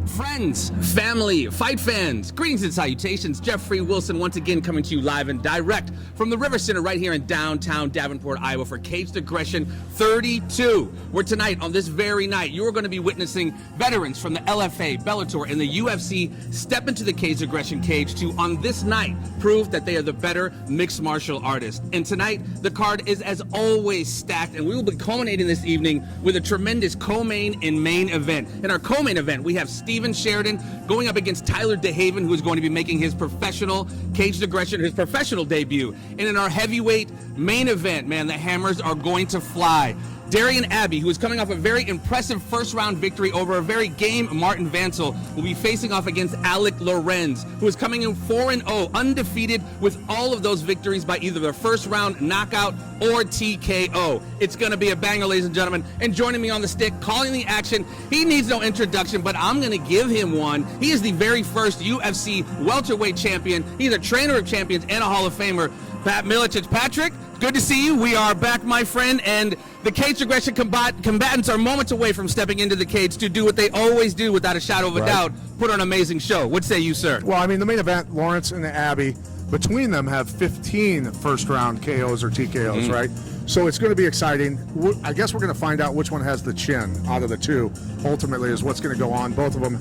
Friends, family, fight fans, greetings and salutations. Jeffery Wilson once again coming to you live and direct from the River Center right here in downtown Davenport, Iowa for Caged Aggression 32, where tonight, on this very night, you are going to be witnessing veterans from the LFA, Bellator, and the UFC step into the Caged Aggression cage to, on this night, prove that they are the better mixed martial artists. And tonight, the card is as always stacked, and we will be culminating this evening with a tremendous co-main and main event. In our co-main event, we have Steven Sheridan going up against Tyler DeHaven, who is going to be making his professional Caged Aggression, his professional debut. And in our heavyweight main event, man, the hammers are going to fly. Darian Abbey, who is coming off a very impressive first-round victory over a very game Martin Vancel, will be facing off against Alec Lorenz, who is coming in 4-0, undefeated with all of those victories by either the first-round knockout or TKO. It's going to be a banger, ladies and gentlemen. And joining me on the stick, calling the action, he needs no introduction, but I'm going to give him one. He is the very first UFC welterweight champion. He's a trainer of champions and a Hall of Famer. Pat MIletich. Patrick, good to see you. We are back, my friend, and the Caged Aggression combatants are moments away from stepping into the cage to do what they always do without a shadow of a doubt, put on an amazing show. What say you, sir? Well, I mean, the main event, Lawrence and Abbey, between them have 15 first-round KOs or TKOs, right? So it's going to be exciting. I guess we're going to find out which one has the chin out of the two, ultimately, is what's going to go on. Both of them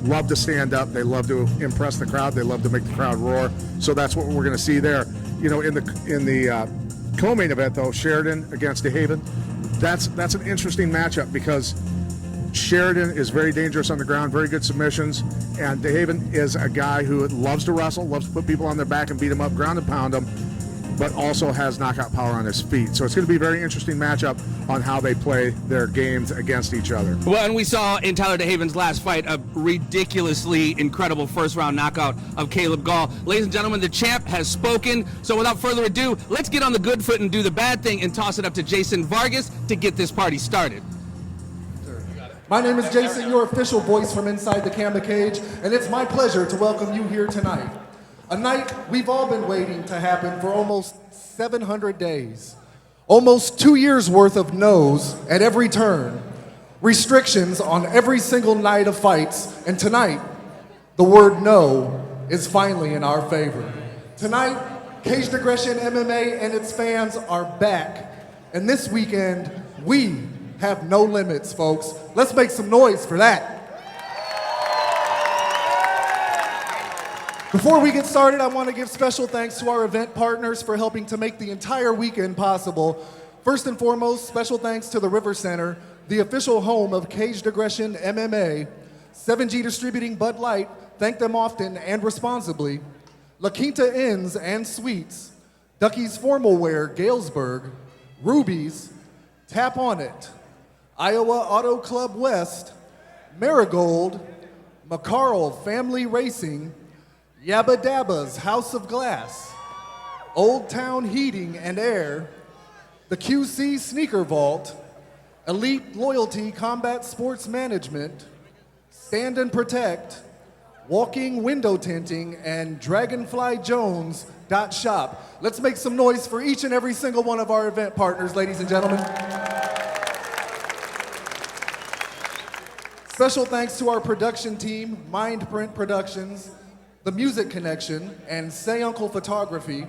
love to stand up. They love to impress the crowd. They love to make the crowd roar. So that's what we're going to see there. You know, in the co-main event, though, Sheridan against DeHaven, that's an interesting matchup because Sheridan is very dangerous on the ground, very good submissions, and DeHaven is a guy who loves to wrestle, loves to put people on their back and beat them up, ground and pound them, but also has knockout power on his feet. So it's going to be a very interesting matchup on how they play their games against each other. Well, and we saw in Tyler DeHaven's last fight a ridiculously incredible first-round knockout of Caleb Gall. Ladies and gentlemen, the champ has spoken. So without further ado, let's get on the good foot and do the bad thing and toss it up to Jason Vargas to get this party started. My name is Jason, your official voice from inside the camera cage, and it's my pleasure to welcome you here tonight. A night we've all been waiting to happen for almost 700 days. Almost 2 years worth of no's at every turn. Restrictions on every single night of fights. And tonight, the word no is finally in our favor. Tonight, Caged Aggression MMA and its fans are back. And this weekend, we have no limits, folks. Let's make some noise for that. Before we get started, I want to give special thanks to our event partners for helping to make the entire weekend possible. First and foremost, special thanks to the River Center, the official home of Caged Aggression MMA, 7G Distributing Bud Light, thank them often and responsibly, La Quinta Inns and Suites, Ducky's Formal Wear, Galesburg, Ruby's, Tap On It, Iowa Auto Club West, Marigold, McCarl Family Racing, Yabba Dabba's House of Glass, Old Town Heating and Air, the QC Sneaker Vault, Elite Loyalty Combat Sports Management, Stand and Protect, Walking Window Tinting, and Dragonfly Jones Shop. Let's make some noise for each and every single one of our event partners, ladies and gentlemen. Special thanks to our production team, Mindprint Productions, The Music Connection, and Say Uncle Photography.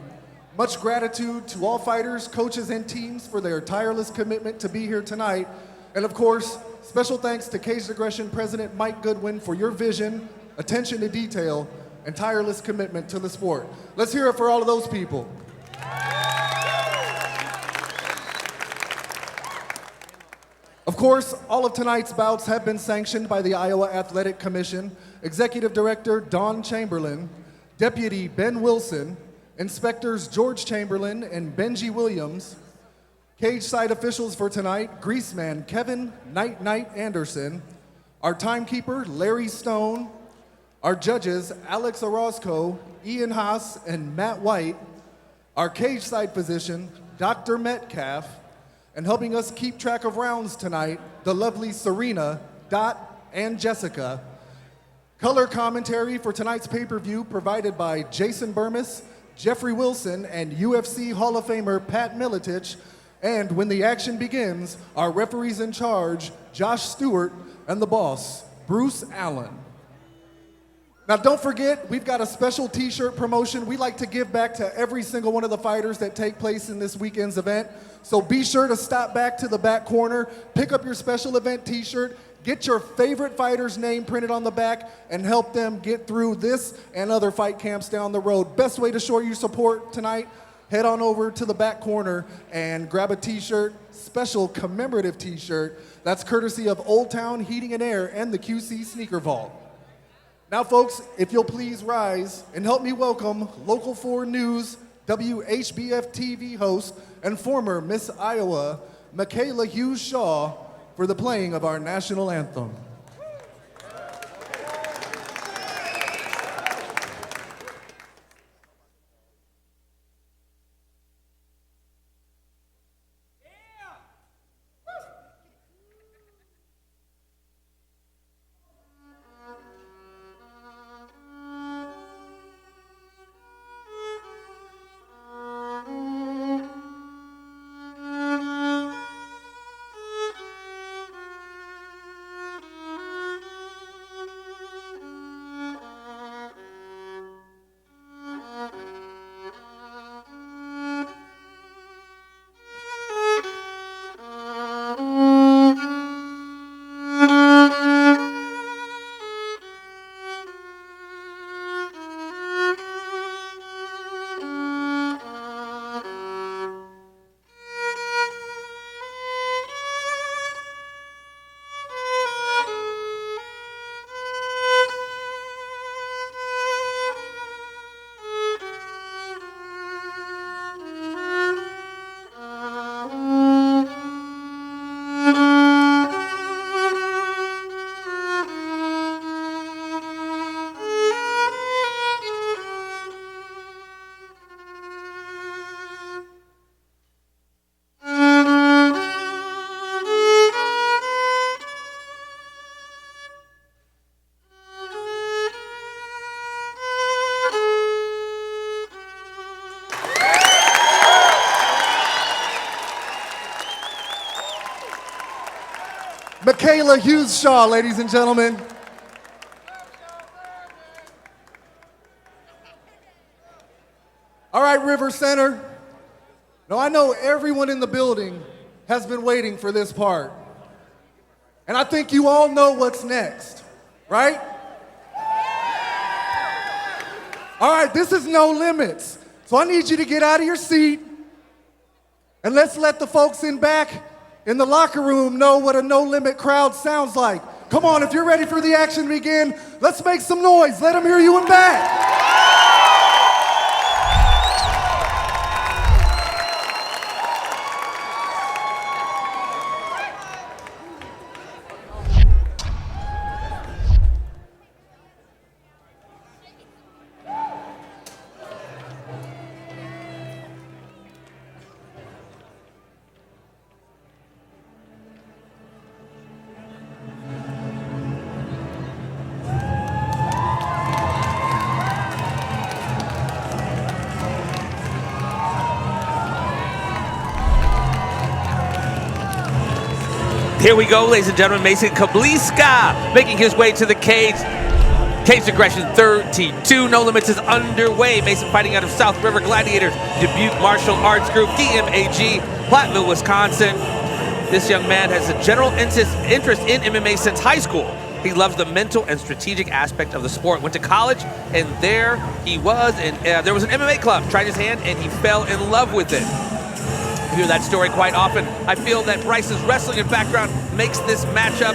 Much gratitude to all fighters, coaches, and teams for their tireless commitment to be here tonight. And of course, special thanks to Caged Aggression President Mike Goodwin for your vision, attention to detail, and tireless commitment to the sport. Let's hear it for all of those people. Of course, all of tonight's bouts have been sanctioned by the Iowa Athletic Commission, Executive Director Don Chamberlain, Deputy Ben Wilson, Inspectors George Chamberlain and Benji Williams, cage side officials for tonight, Greaseman Kevin Night Anderson, our timekeeper Larry Stone, our judges Alex Orozco, Ian Haas, and Matt White, our cage side physician Dr. Metcalf, and helping us keep track of rounds tonight, the lovely Serena, Dot, and Jessica. Color commentary for tonight's pay-per-view provided by Jason Bermas, Jeffery Wilson, and UFC Hall of Famer Pat MIletich. And when the action begins, our referees in charge, Josh Stewart, and the boss, Bruce Allen. Now, don't forget, we've got a special t-shirt promotion. We like to give back to every single one of the fighters that take place in this weekend's event. So be sure to stop back to the back corner, pick up your special event t-shirt, get your favorite fighter's name printed on the back, and help them get through this and other fight camps down the road. Best way to show your support tonight, head on over to the back corner and grab a t-shirt, special commemorative t-shirt. That's courtesy of Old Town Heating and Air and the QC Sneaker Vault. Now, folks, if you'll please rise and help me welcome Local 4 News WHBF TV host and former Miss Iowa, Michaela Hughes Shaw, for the playing of our national anthem. Michaela Hughes Shaw, ladies and gentlemen. All right, River Center. Now, I know everyone in the building has been waiting for this part. And I think you all know what's next, right? All right, this is No Limits. So I need you to get out of your seat and let's let the folks in back in the locker room know what a no-limit crowd sounds like. Come on, if you're ready for the action to begin, let's make some noise. Let them hear you in back. Here we go, ladies and gentlemen. Mason Kabliska making his way to the cage. Cage Aggression 32. No Limits is underway. Mason fighting out of South River Gladiators, Dubuque Martial Arts Group, DMAG, Platteville, Wisconsin. This young man has a general interest in MMA since high school. He loves the mental and strategic aspect of the sport. Went to college, and there he was. And there was an MMA club. Tried his hand, and he fell in love with it. I hear that story quite often. I feel that Bryce's wrestling background makes this matchup,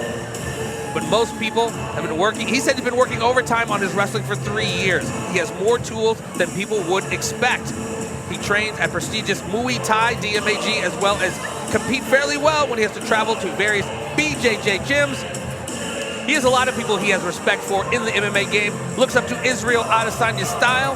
but most people have been working. He said he's been working overtime on his wrestling for 3 years. He has more tools than people would expect. He trains at prestigious Muay Thai, DMAG, as well as compete fairly well when he has to travel to various BJJ gyms. He has a lot of people he has respect for in the MMA game. Looks up to Israel Adesanya's style.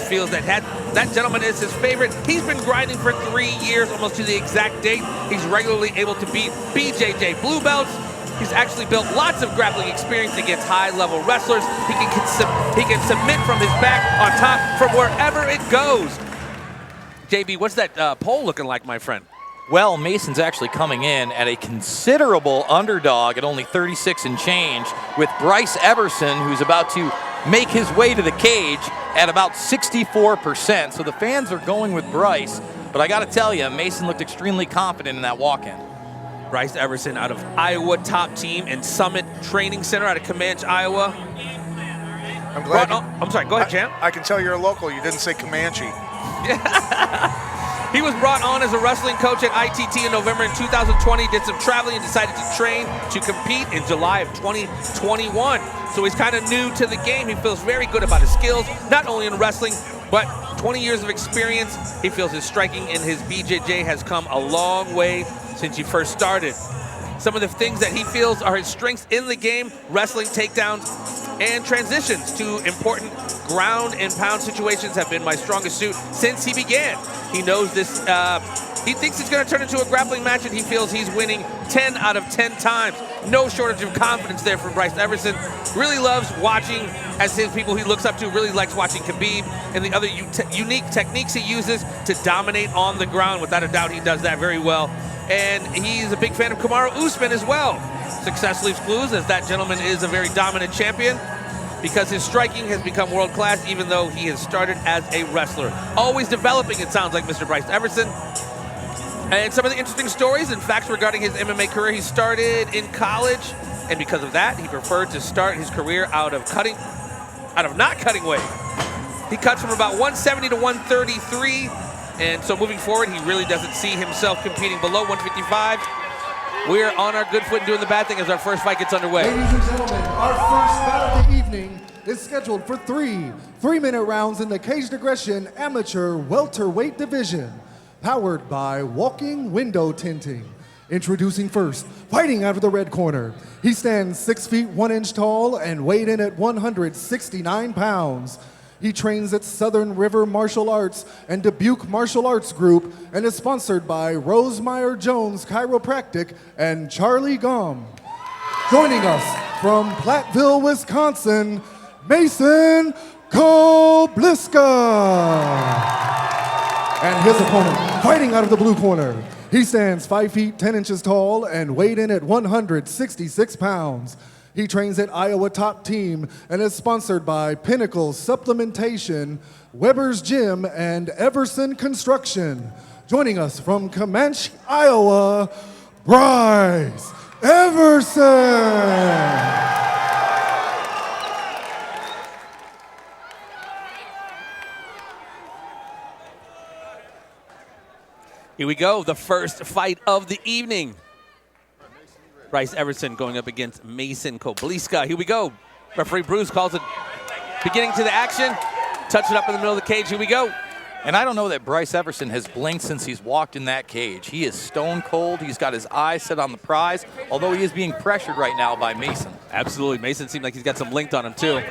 Feels that that gentleman is his favorite. He's been grinding for 3 years, almost to the exact date. He's regularly able to beat BJJ blue belts. He's actually built lots of grappling experience against high-level wrestlers. He can submit from his back on top from wherever it goes. JB, what's that poll looking like, my friend? Well, Mason's actually coming in at a considerable underdog at only 36 and change, with Bryce Everson, who's about to make his way to the cage at about 64%. So the fans are going with Bryce. But I got to tell you, Mason looked extremely confident in that walk-in. Bryce Everson out of Iowa, top team and Summit Training Center out of Comanche, Iowa. I'm glad. I'm sorry, go ahead, champ. I can tell you're a local. You didn't say Comanche. He was brought on as a wrestling coach at ITT in November in 2020, did some traveling and decided to train to compete in July of 2021. So he's kind of new to the game. He feels very good about his skills, not only in wrestling, but 20 years of experience. He feels his striking and his BJJ has come a long way since he first started. Some of the things that he feels are his strengths in the game: wrestling, takedowns, and transitions to important ground and pound situations have been my strongest suit since he began. He knows this, he thinks it's gonna turn into a grappling match, and he feels he's winning 10 out of 10 times. No shortage of confidence there from Bryce Everson. Really loves watching, as his people he looks up to, really likes watching Khabib and the other unique techniques he uses to dominate on the ground. Without a doubt, he does that very well. And he's a big fan of Kamaru Usman as well. Success leaves clues, as that gentleman is a very dominant champion, because his striking has become world-class even though he has started as a wrestler. Always developing, it sounds like, Mr. Bryce Everson. And some of the interesting stories and facts regarding his MMA career: he started in college, and because of that, he preferred to start his career out of not cutting weight. He cuts from about 170 to 133, and so moving forward, he really doesn't see himself competing below 155. We're on our good foot and doing the bad thing as our first fight gets underway. Ladies and gentlemen, our first bout of the evening is scheduled for three-minute rounds in the Caged Aggression Amateur Welterweight Division, powered by Walking Window Tinting. Introducing first, fighting out of the red corner. He stands 6 feet 1 inch tall and weighed in at 169 pounds. He trains at Southern River Martial Arts and Dubuque Martial Arts Group and is sponsored by Rosemeyer Jones Chiropractic and Charlie Gum. Joining us from Platteville, Wisconsin, Mason Kobliska. And his opponent, fighting out of the blue corner. He stands 5 feet 10 inches tall and weighed in at 166 pounds. He trains at Iowa Top Team and is sponsored by Pinnacle Supplementation, Weber's Gym, and Everson Construction. Joining us from Comanche, Iowa, Bryce Everson. Here we go, the first fight of the evening. Bryce Everson going up against Mason Kobliska. Here we go. Referee Bruce calls it beginning to the action. Touch it up in the middle of the cage. Here we go. And I don't know that Bryce Everson has blinked since he's walked in that cage. He is stone cold. He's got his eyes set on the prize, although he is being pressured right now by Mason. Absolutely. Mason seemed like he's got some linked on him, too.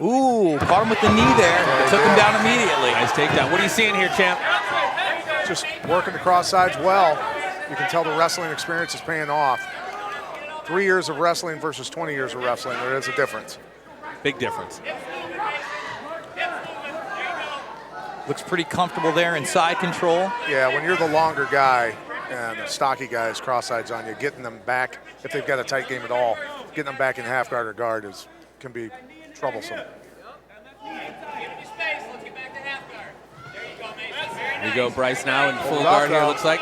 Ooh, caught him with the knee there. Took him down immediately. Nice takedown. What are you seeing here, champ? Just working the cross sides well. You can tell the wrestling experience is paying off. 3 years of wrestling versus 20 years of wrestling, there is a difference. Big difference. Looks pretty comfortable there in side control. Yeah, when you're the longer guy and the stocky guys cross sides on you, getting them back, if they've got a tight game at all, getting them back in half guard or guard can be troublesome. Here we go, Bryce now in full guard here, looks like.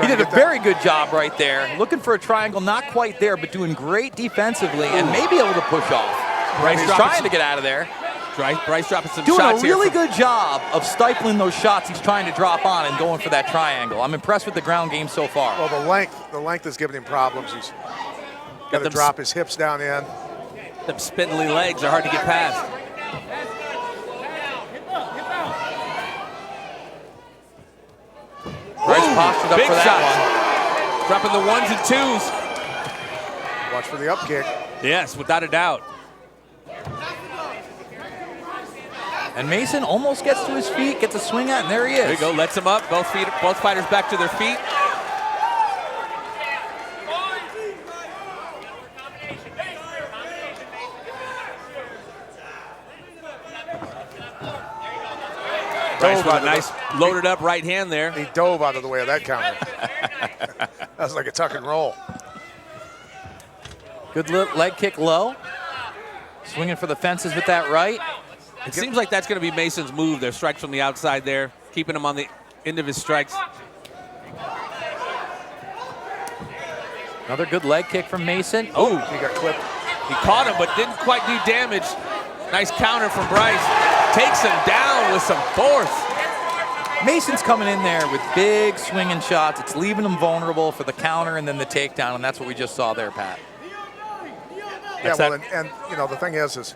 He did a very good job right there. Looking for a triangle, not quite there, but doing great defensively and maybe able to push off. Bryce trying to get out of there. Bryce dropping some doing shots a here. Doing a really good job of stifling those shots he's trying to drop on and going for that triangle. I'm impressed with the ground game so far. Well, the length is giving him problems. He's got to drop his hips down in. Them spindly legs are hard to get past. Bryce postured up big for that shot. Dropping the ones and twos. Watch for the up kick. Yes, without a doubt. And Mason almost gets to his feet, gets a swing at, and there he is. There you go, lets him up. Both fighters back to their feet. Bryce with a nice loaded up right hand there. He dove out of the way of that counter. That was like a tuck and roll. Good leg kick low. Swinging for the fences with that right. It seems like that's going to be Mason's move. Their strikes from the outside there, keeping him on the end of his strikes. Another good leg kick from Mason. Oh, He got clipped. he caught him, but didn't quite do damage. Nice counter from Bryce. Takes him down with some force. Mason's coming in there with big swinging shots. It's leaving him vulnerable for the counter and then the takedown, and that's what we just saw there, Pat. Yeah, well, and you know, the thing is,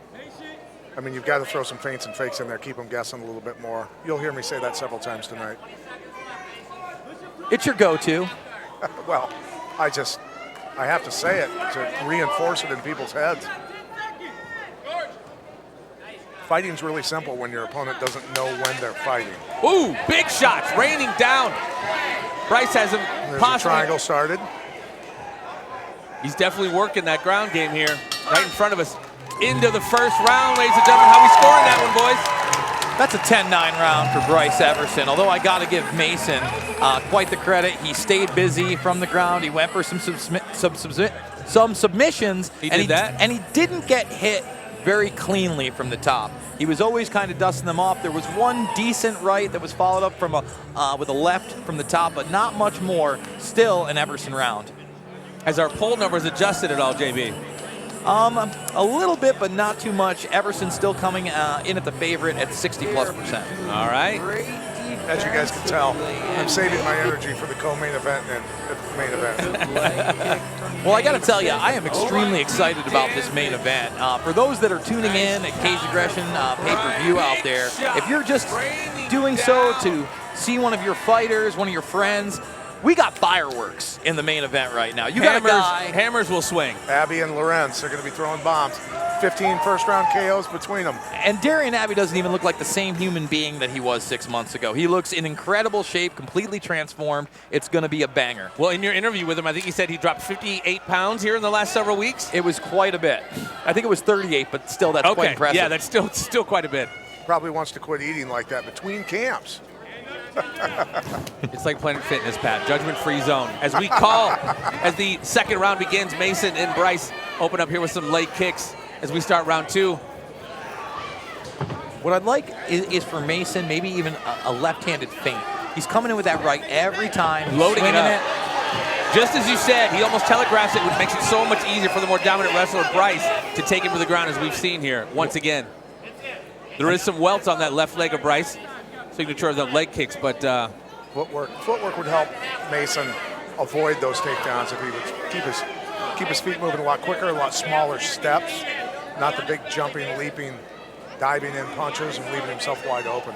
I mean, you've got to throw some feints and fakes in there, keep them guessing a little bit more. You'll hear me say that several times tonight. It's your go-to. Well, I have to say it to reinforce it in people's heads. Fighting's really simple when your opponent doesn't know when they're fighting. Ooh, big shots raining down. Bryce has him There's possibly. a triangle started. He's definitely working that ground game here, right in front of us. Into the first round, ladies and gentlemen. How we scoring that one, boys? That's a 10-9 round for Bryce Everson, although I got to give Mason quite the credit. He stayed busy from the ground. He went for some submissions. And he didn't get hit very cleanly from the top. He was always kind of dusting them off. There was one decent right that was followed up from with a left from the top, but not much more. Still an Everson round. Has our poll numbers adjusted at all, JB? A little bit, but not too much. Everson still coming in at the favorite at 60+%. All right. As you guys can tell, I'm saving my energy for the co-main event and the main event. Well, I got to tell you, I am extremely excited about this main event. For those that are tuning in at Cage Aggression pay-per-view out there, if you're just doing so to see one of your fighters, one of your friends, we got fireworks in the main event right now. You got a guy. Hammers will swing. Abby and Lorenz are going to be throwing bombs. 15 first-round KOs between them. And Darian Abbey doesn't even look like the same human being that he was 6 months ago. He looks in incredible shape, completely transformed. It's going to be a banger. Well, in your interview with him, I think he said he dropped 58 pounds here in the last several weeks. It was quite a bit. I think it was 38, but still, that's quite impressive. Yeah, that's still quite a bit. Probably wants to quit eating like that between camps. It's like Planet Fitness, Pat. Judgment-free zone. As we call, as the second round begins, Mason and Bryce open up here with some leg kicks as we start round two. What I'd like is for Mason, maybe even a left-handed feint. He's coming in with that right every time. Loading it up. Just as you said, he almost telegraphs it, which makes it so much easier for the more dominant wrestler, Bryce, to take him to the ground, as we've seen here once again. There is some welts on that left leg of Bryce. Signature of the leg kicks, but footwork would help Mason avoid those takedowns if he would keep his feet moving a lot quicker, a lot smaller steps, not the big jumping, leaping, diving in punches and leaving himself wide open.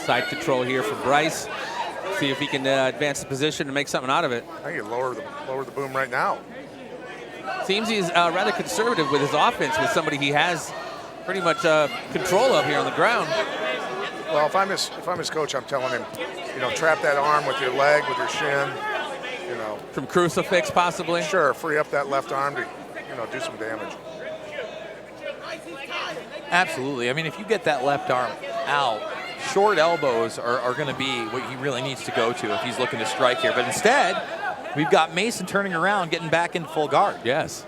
side control here for Bryce. See if he can advance the position and make something out of it. I think you lower the boom right now. Seems he's rather conservative with his offense, with somebody he has pretty much control of here on the ground. Well, if I'm his coach, I'm telling him, trap that arm with your leg, with your shin, From crucifix, possibly? Sure, free up that left arm to, do some damage. Absolutely. I mean, if you get that left arm out, short elbows are going to be what he really needs to go to if he's looking to strike here. But instead, we've got Mason turning around, getting back in full guard. Yes.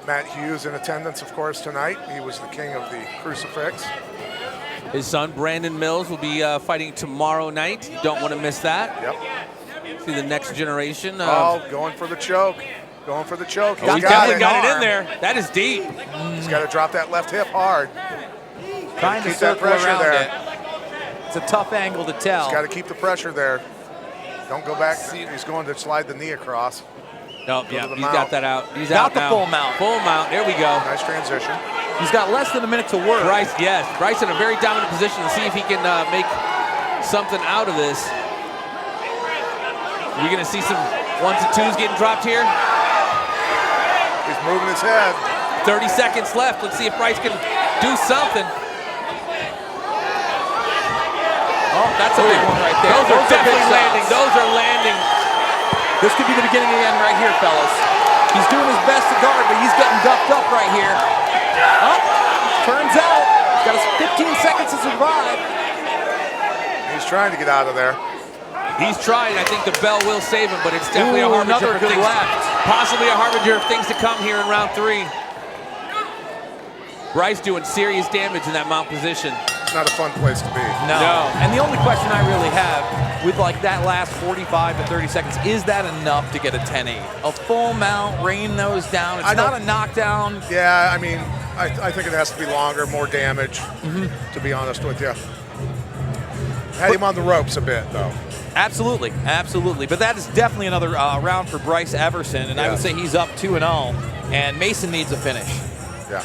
Matt Hughes in attendance, of course, tonight. He was the king of the crucifix. His son, Brandon Mills, will be fighting tomorrow night. You don't want to miss that. Yep. See the next generation. Going for the choke. Going for the choke. He's definitely got it in there. That is deep. He's got to drop that left hip hard. Trying to keep that pressure there. It's a tough angle to tell. He's got to keep the pressure there. Don't go back. He's going to slide the knee across. Nope, yeah, he's got that out. He's got out the now. full mount. Full mount. There we go. Nice transition. He's got less than a minute to work. Bryce, yes. Bryce in a very dominant position to see if he can make something out of this. Are we going to see some ones and twos getting dropped here? He's moving his head. 30 seconds left. Let's see if Bryce can do something. Oh, that's a big one right there. Those are definitely landing. Those are landing. This could be the beginning of the end right here, fellas. He's doing his best to guard, but he's getting ducked up right here. Oh, turns out he's got 15 seconds to survive. He's trying to get out of there. He's trying. I think the bell will save him, but it's definitely a harbinger another for good things. left. Possibly a harbinger of things to come here in round 3. Bryce doing serious damage in that mount position. It's not a fun place to be. No. And the only question I really have with like that last 45 to 30 seconds, is that enough to get a 10-8? A full mount, rain those down. It's not a knockdown. Yeah, I mean, I think it has to be longer, more damage, to be honest with you. Had him on the ropes a bit, though. Absolutely, absolutely. But that is definitely another round for Bryce Everson, and I would say he's up 2-0, and Mason needs a finish. Yeah.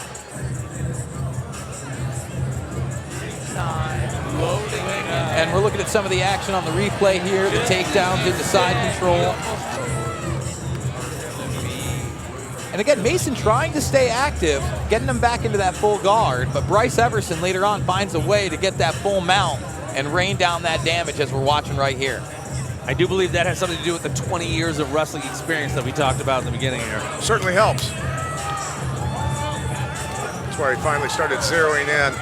And we're looking at some of the action on the replay here, the takedowns into side control. And again, Mason trying to stay active, getting him back into that full guard, but Bryce Everson later on finds a way to get that full mount and rain down that damage as we're watching right here. I do believe that has something to do with the 20 years of wrestling experience that we talked about in the beginning here. Certainly helps. That's where he finally started zeroing in.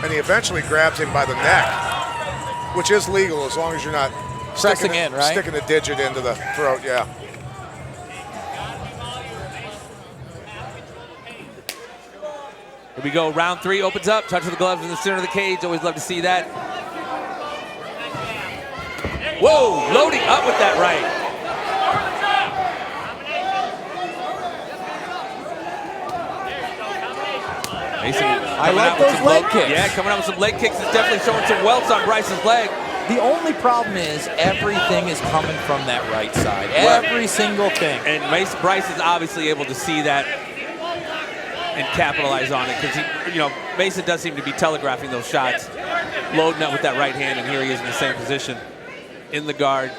And he eventually grabs him by the neck, which is legal as long as you're not Pressing in, right? sticking a digit into the throat, yeah. Here we go, round 3 opens up, touch of the gloves in the center of the cage. Always love to see that. Whoa, loading up with that right. Mason, I like those leg kicks. Yeah, coming out with some leg kicks. It's definitely showing some welts on Bryce's leg. The only problem is everything is coming from that right side. Every single thing. And Bryce is obviously able to see that and capitalize on it, because Mason does seem to be telegraphing those shots, loading up with that right hand, and here he is in the same position in the guard.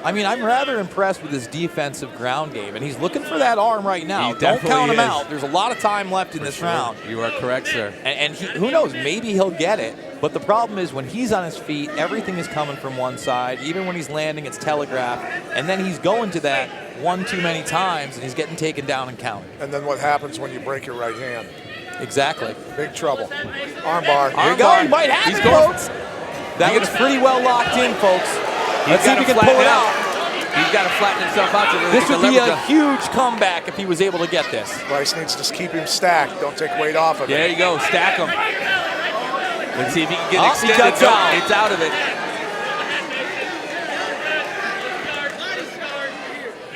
I mean, I'm rather impressed with his defensive ground game, and he's looking for that arm right now. He Don't count him is. out. There's a lot of time left in this round. You are correct, sir. And who knows, maybe he'll get it. But the problem is when he's on his feet, everything is coming from one side. Even when he's landing, it's telegraphed. And then he's going to that one too many times, and he's getting taken down and counted. And then what happens when you break your right hand? Exactly. Big trouble. Armbar. Here you go. He might have it, folks. That was pretty well locked in, folks. Let's see if he can pull it out. He's got to flatten himself out. To this would be a huge comeback if he was able to get this. Bryce needs to keep him stacked. Don't take weight off of it. There you go. Stack him. Let's see if he can get extended. He cuts out. It's out of it.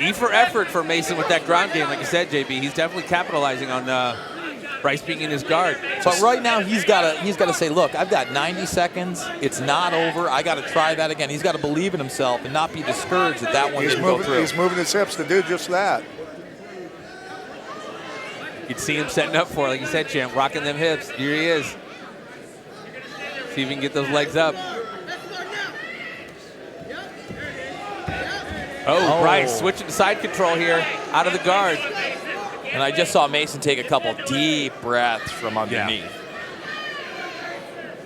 E for effort for Mason with that ground game. Like you said, JB, he's definitely capitalizing on Bryce being in his guard. But right now he's got to say, look, I've got 90 seconds. It's not over. I got to try that again. He's got to believe in himself and not be discouraged that that one didn't go through. He's moving his hips to do just that. You can see him setting up for it, like you said, champ, rocking them hips. Here he is. See if he can get those legs up. Oh, Bryce switching to side control here, out of the guard. And I just saw Mason take a couple deep breaths from underneath. Yeah.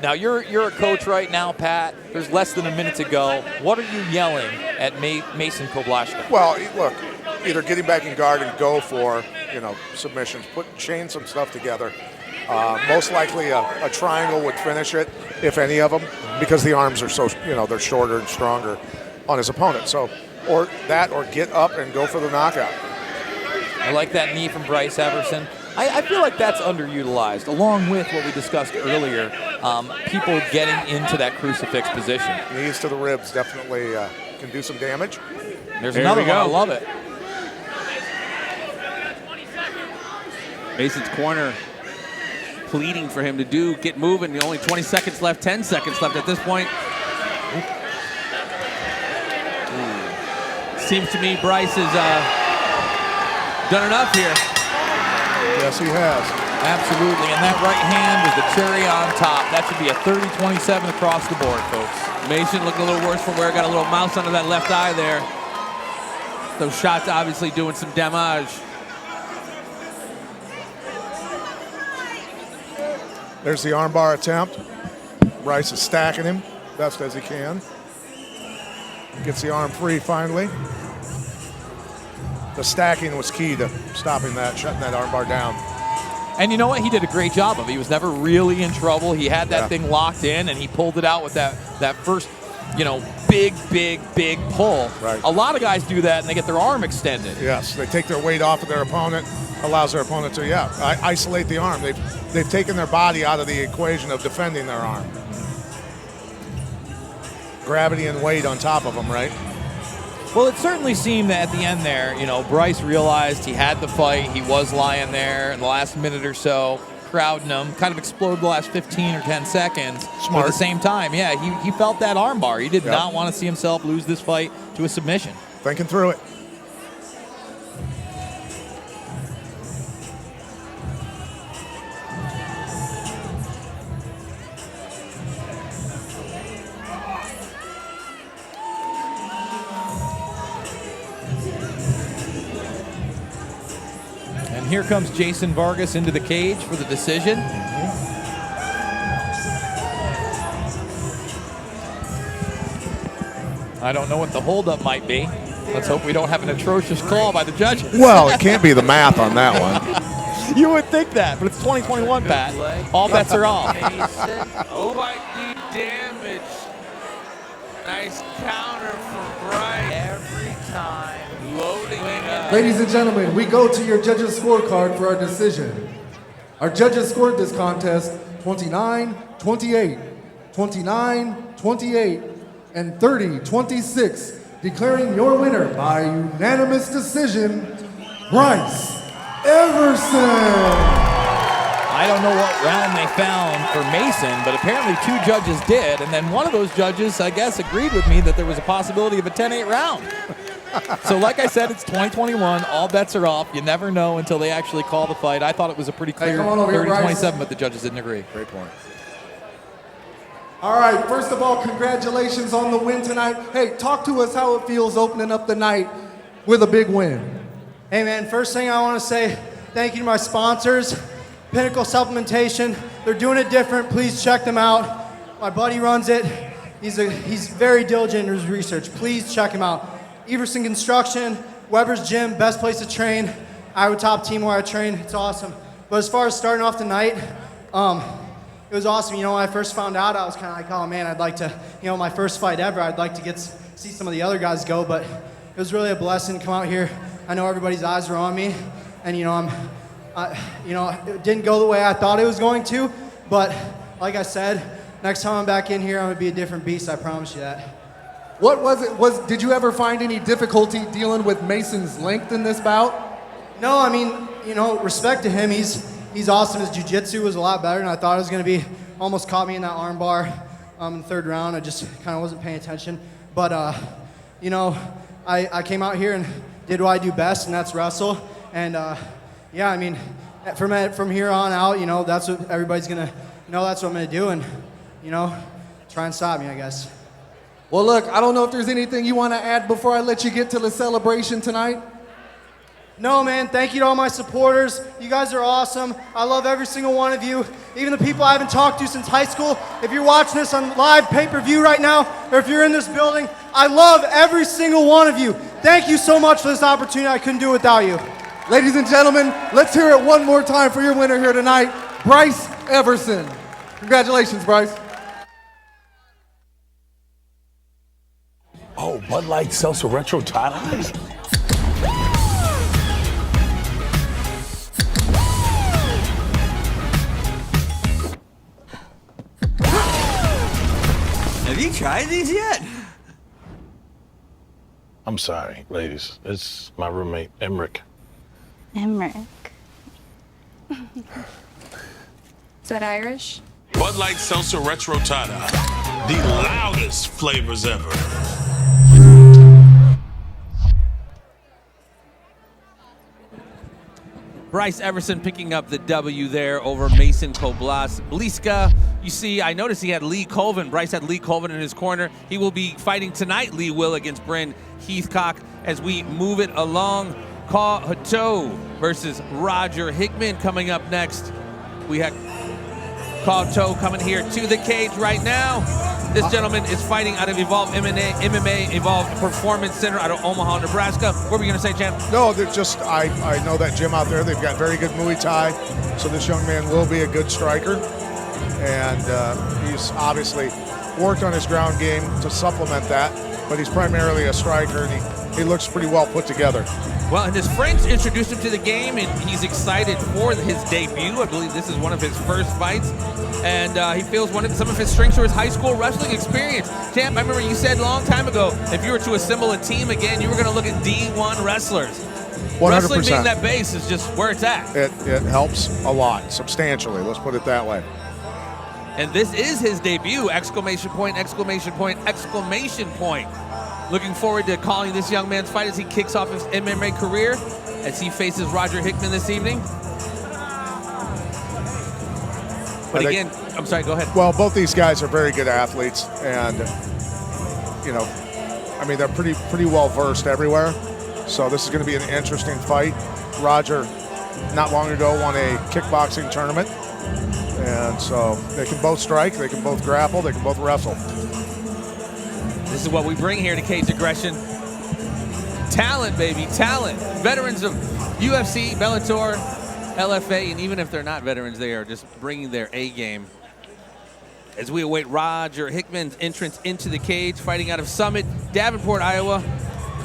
Now, you're a coach right now, Pat. There's less than a minute to go. What are you yelling at Mason Koblashka? Well, look, either get him back in guard and go for, submissions. Chain some stuff together. Most likely a triangle would finish it, if any of them, because the arms are so, they're shorter and stronger on his opponent. So, or get up and go for the knockout. I like that knee from Bryce Everson. I feel like that's underutilized, along with what we discussed earlier, people getting into that crucifix position. Knees to the ribs definitely can do some damage. There's another one. I love it. Mason's corner pleading for him to get moving. Only 20 seconds left, 10 seconds left at this point. Seems to me Bryce has done enough here. Yes, he has. Absolutely, and that right hand was the cherry on top. That should be a 30-27 across the board, folks. Mason looking a little worse for wear. Got a little mouse under that left eye there. Those shots obviously doing some damage. There's the armbar attempt. Bryce is stacking him best as he can. Gets the arm free finally. The stacking was key to stopping that, shutting that armbar down. And you know what? He did a great job of it. He was never really in trouble. He had that thing locked in, and he pulled it out with that first you know, big pull. Right. A lot of guys do that, and they get their arm extended. Yes, they take their weight off of their opponent, allows their opponent to, isolate the arm. They've taken their body out of the equation of defending their arm. Gravity and weight on top of them, right? Well, it certainly seemed that at the end there, you know, Bryce realized he had the fight. He was lying there in the last minute or so, crowding him, kind of exploded the last 15 or 10 seconds. Smart. But at the same time, yeah, he felt that arm bar. He did not want to see himself lose this fight to a submission. Thinking through it. And here comes Jason Vargas into the cage for the decision. I don't know what the holdup might be. Let's hope we don't have an atrocious call by the judges. Well, it can't be the math on that one. You would think that, but it's 2021, Pat. All bets are off. Oh, might need damage. Nice counter from Bryce. Every time. Loading it up. Ladies and gentlemen, we go to your judges' scorecard for our decision. Our judges scored this contest 29-28, 29-28, and 30-26, declaring your winner by unanimous decision, Bryce Everson. I don't know what round they found for Mason, but apparently 2 judges did, and then one of those judges, I guess, agreed with me that there was a possibility of a 10-8 round. So like I said, it's 2021. All bets are off. You never know until they actually call the fight. I thought it was a pretty clear 30-27, but the judges didn't agree. Great point. All right, first of all, congratulations on the win tonight. Hey, talk to us how it feels opening up the night with a big win. Hey man, first thing I want to say, thank you to my sponsors, Pinnacle Supplementation. They're doing it different. Please check them out. My buddy runs it. He's very diligent in his research. Please check him out. Everson Construction, Weber's Gym, best place to train. Iowa Top Team where I train. It's awesome. But as far as starting off the night, it was awesome. You know, when I first found out, I was kind of like, oh man, I'd like to, you know, my first fight ever, I'd like to see some of the other guys go. But it was really a blessing to come out here. I know everybody's eyes are on me, and you know, it didn't go the way I thought it was going to. But like I said, next time I'm back in here, I'm gonna be a different beast. I promise you that. What was it? Did you ever find any difficulty dealing with Mason's length in this bout? No, I mean, you know, respect to him. He's awesome. His jiu-jitsu was a lot better than I thought it was going to be. Almost caught me in that arm bar in the 3rd round. I just kind of wasn't paying attention. But, you know, I came out here and did what I do best, and that's wrestle. And, yeah, I mean, from here on out, you know, that's what everybody's going to know. That's what I'm going to do. And, you know, try and stop me, I guess. Well, look, I don't know if there's anything you want to add before I let you get to the celebration tonight. No, man, thank you to all my supporters. You guys are awesome. I love every single one of you. Even the people I haven't talked to since high school. If you're watching this on live pay-per-view right now, or if you're in this building, I love every single one of you. Thank you so much for this opportunity. I couldn't do it without you. Ladies and gentlemen, let's hear it one more time for your winner here tonight, Bryce Everson. Congratulations, Bryce. Oh, Bud Light Seltzer Retro tie-dyes? Have you tried these yet? I'm sorry, ladies. It's my roommate, Emmerich. Emmerich. Is that Irish? Bud Light Seltzer Retro tie-dye. The loudest flavors ever. Bryce Everson picking up the W there over Mason Bliska. You see, I noticed he had Lee Colvin. Bryce had Lee Colvin in his corner. He will be fighting tonight, Lee will, against Bryn Heathcock. As we move it along, Ka Hato versus Roger Hickman coming up next. We have Ka Hato coming here to the cage right now. This gentleman is fighting out of Evolve MMA Evolve Performance Center out of Omaha, Nebraska. What were you going to say, champ? No, they're just, I know that gym out there. They've got very good Muay Thai, so this young man will be a good striker. And he's obviously worked on his ground game to supplement that, but he's primarily a striker, and he looks pretty well put together. Well, and his friends introduced him to the game, and he's excited for his debut. I believe this is one of his first fights, and he feels some of his strengths are his high school wrestling experience. Champ, I remember you said a long time ago, if you were to assemble a team again, you were going to look at D1 wrestlers. 100%. Wrestling being that base is just where it's at. It helps a lot, substantially. Let's put it that way. And this is his debut! Exclamation point! Exclamation point! Exclamation point! Looking forward to calling this young man's fight as he kicks off his MMA career, as he faces Roger Hickman this evening. But again, I'm sorry, go ahead. Well, both these guys are very good athletes, and I mean, they're pretty well versed everywhere. So this is going to be an interesting fight. Roger, not long ago, won a kickboxing tournament, and so they can both strike, they can both grapple, they can both wrestle. This is what we bring here to Cage Aggression. Talent, baby, talent. Veterans of UFC, Bellator, LFA, and even if they're not veterans, they are just bringing their A game. As we await Roger Hickman's entrance into the cage, fighting out of Summit, Davenport, Iowa.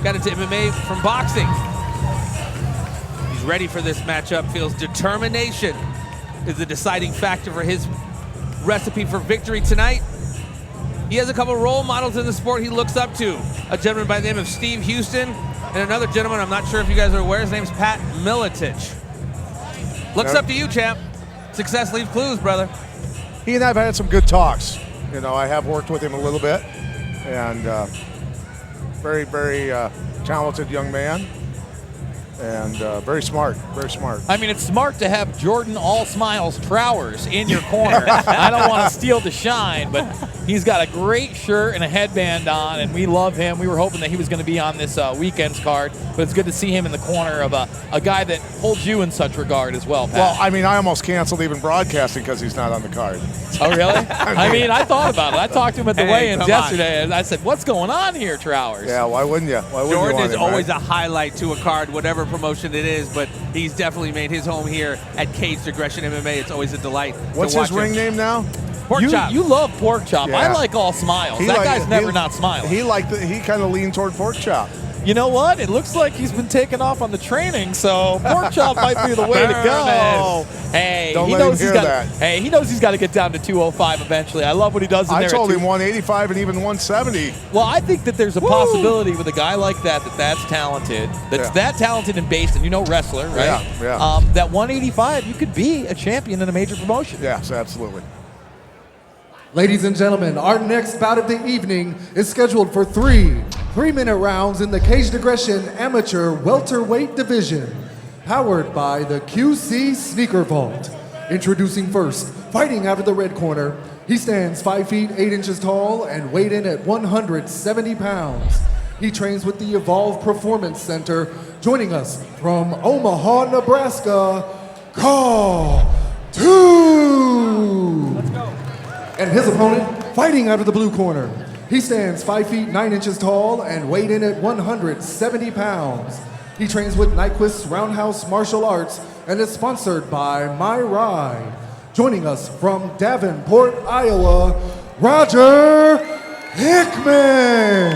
Got into MMA from boxing. He's ready for this matchup, feels determination is the deciding factor for his recipe for victory tonight. He has a couple role models in the sport he looks up to. A gentleman by the name of Steve Houston, and another gentleman, I'm not sure if you guys are aware, his name's Pat MIletich. Looks up to you, champ. Success leaves clues, brother. He and I have had some good talks. I have worked with him a little bit, and very, very talented young man, and very smart, very smart. I mean, it's smart to have Jordan All Smiles Trowers in your corner. I don't want to steal the shine, but he's got a great shirt and a headband on, and we love him. We were hoping that he was going to be on this weekend's card, but it's good to see him in the corner of a guy that holds you in such regard as well, Pat. Well, I mean, I almost canceled even broadcasting because he's not on the card. Oh, really? I mean, I thought about it. I talked to him at the weigh-ins yesterday, and I said, what's going on here, Trowers? Yeah, why wouldn't you? Jordan is always a highlight to a card, whatever promotion it is, but he's definitely made his home here at Cage Aggression MMA. It's always a delight. What's his ring name now? Pork Chop. You love Pork Chop. Yeah. I like All Smiles. That guy's never not smiling. He kind of leaned toward Pork Chop. You know what? It looks like he's been taking off on the training, so Pork Chop might be the way to go. Hey, he knows he's got to get down to 205 eventually. I love what he does in there. I told him 185 and even 170. Well, I think that there's a possibility with a guy like that's talented, that talented and based, and wrestler, right? Yeah. That 185, you could be a champion in a major promotion. Yes, absolutely. Ladies and gentlemen, our next bout of the evening is scheduled for three-minute rounds in the Caged Aggression Amateur Welterweight Division, powered by the QC Sneaker Vault. Introducing first, fighting out of the red corner, he stands 5 feet 8 inches tall and weighed in at 170 pounds. He trains with the Evolve Performance Center. Joining us from Omaha, Nebraska, Call 2. Let's go. And his opponent, fighting out of the blue corner. He stands 5 feet 9 inches tall and weighed in at 170 pounds. He trains with Nyquist Roundhouse Martial Arts and is sponsored by My Ride. Joining us from Davenport, Iowa, Roger Hickman.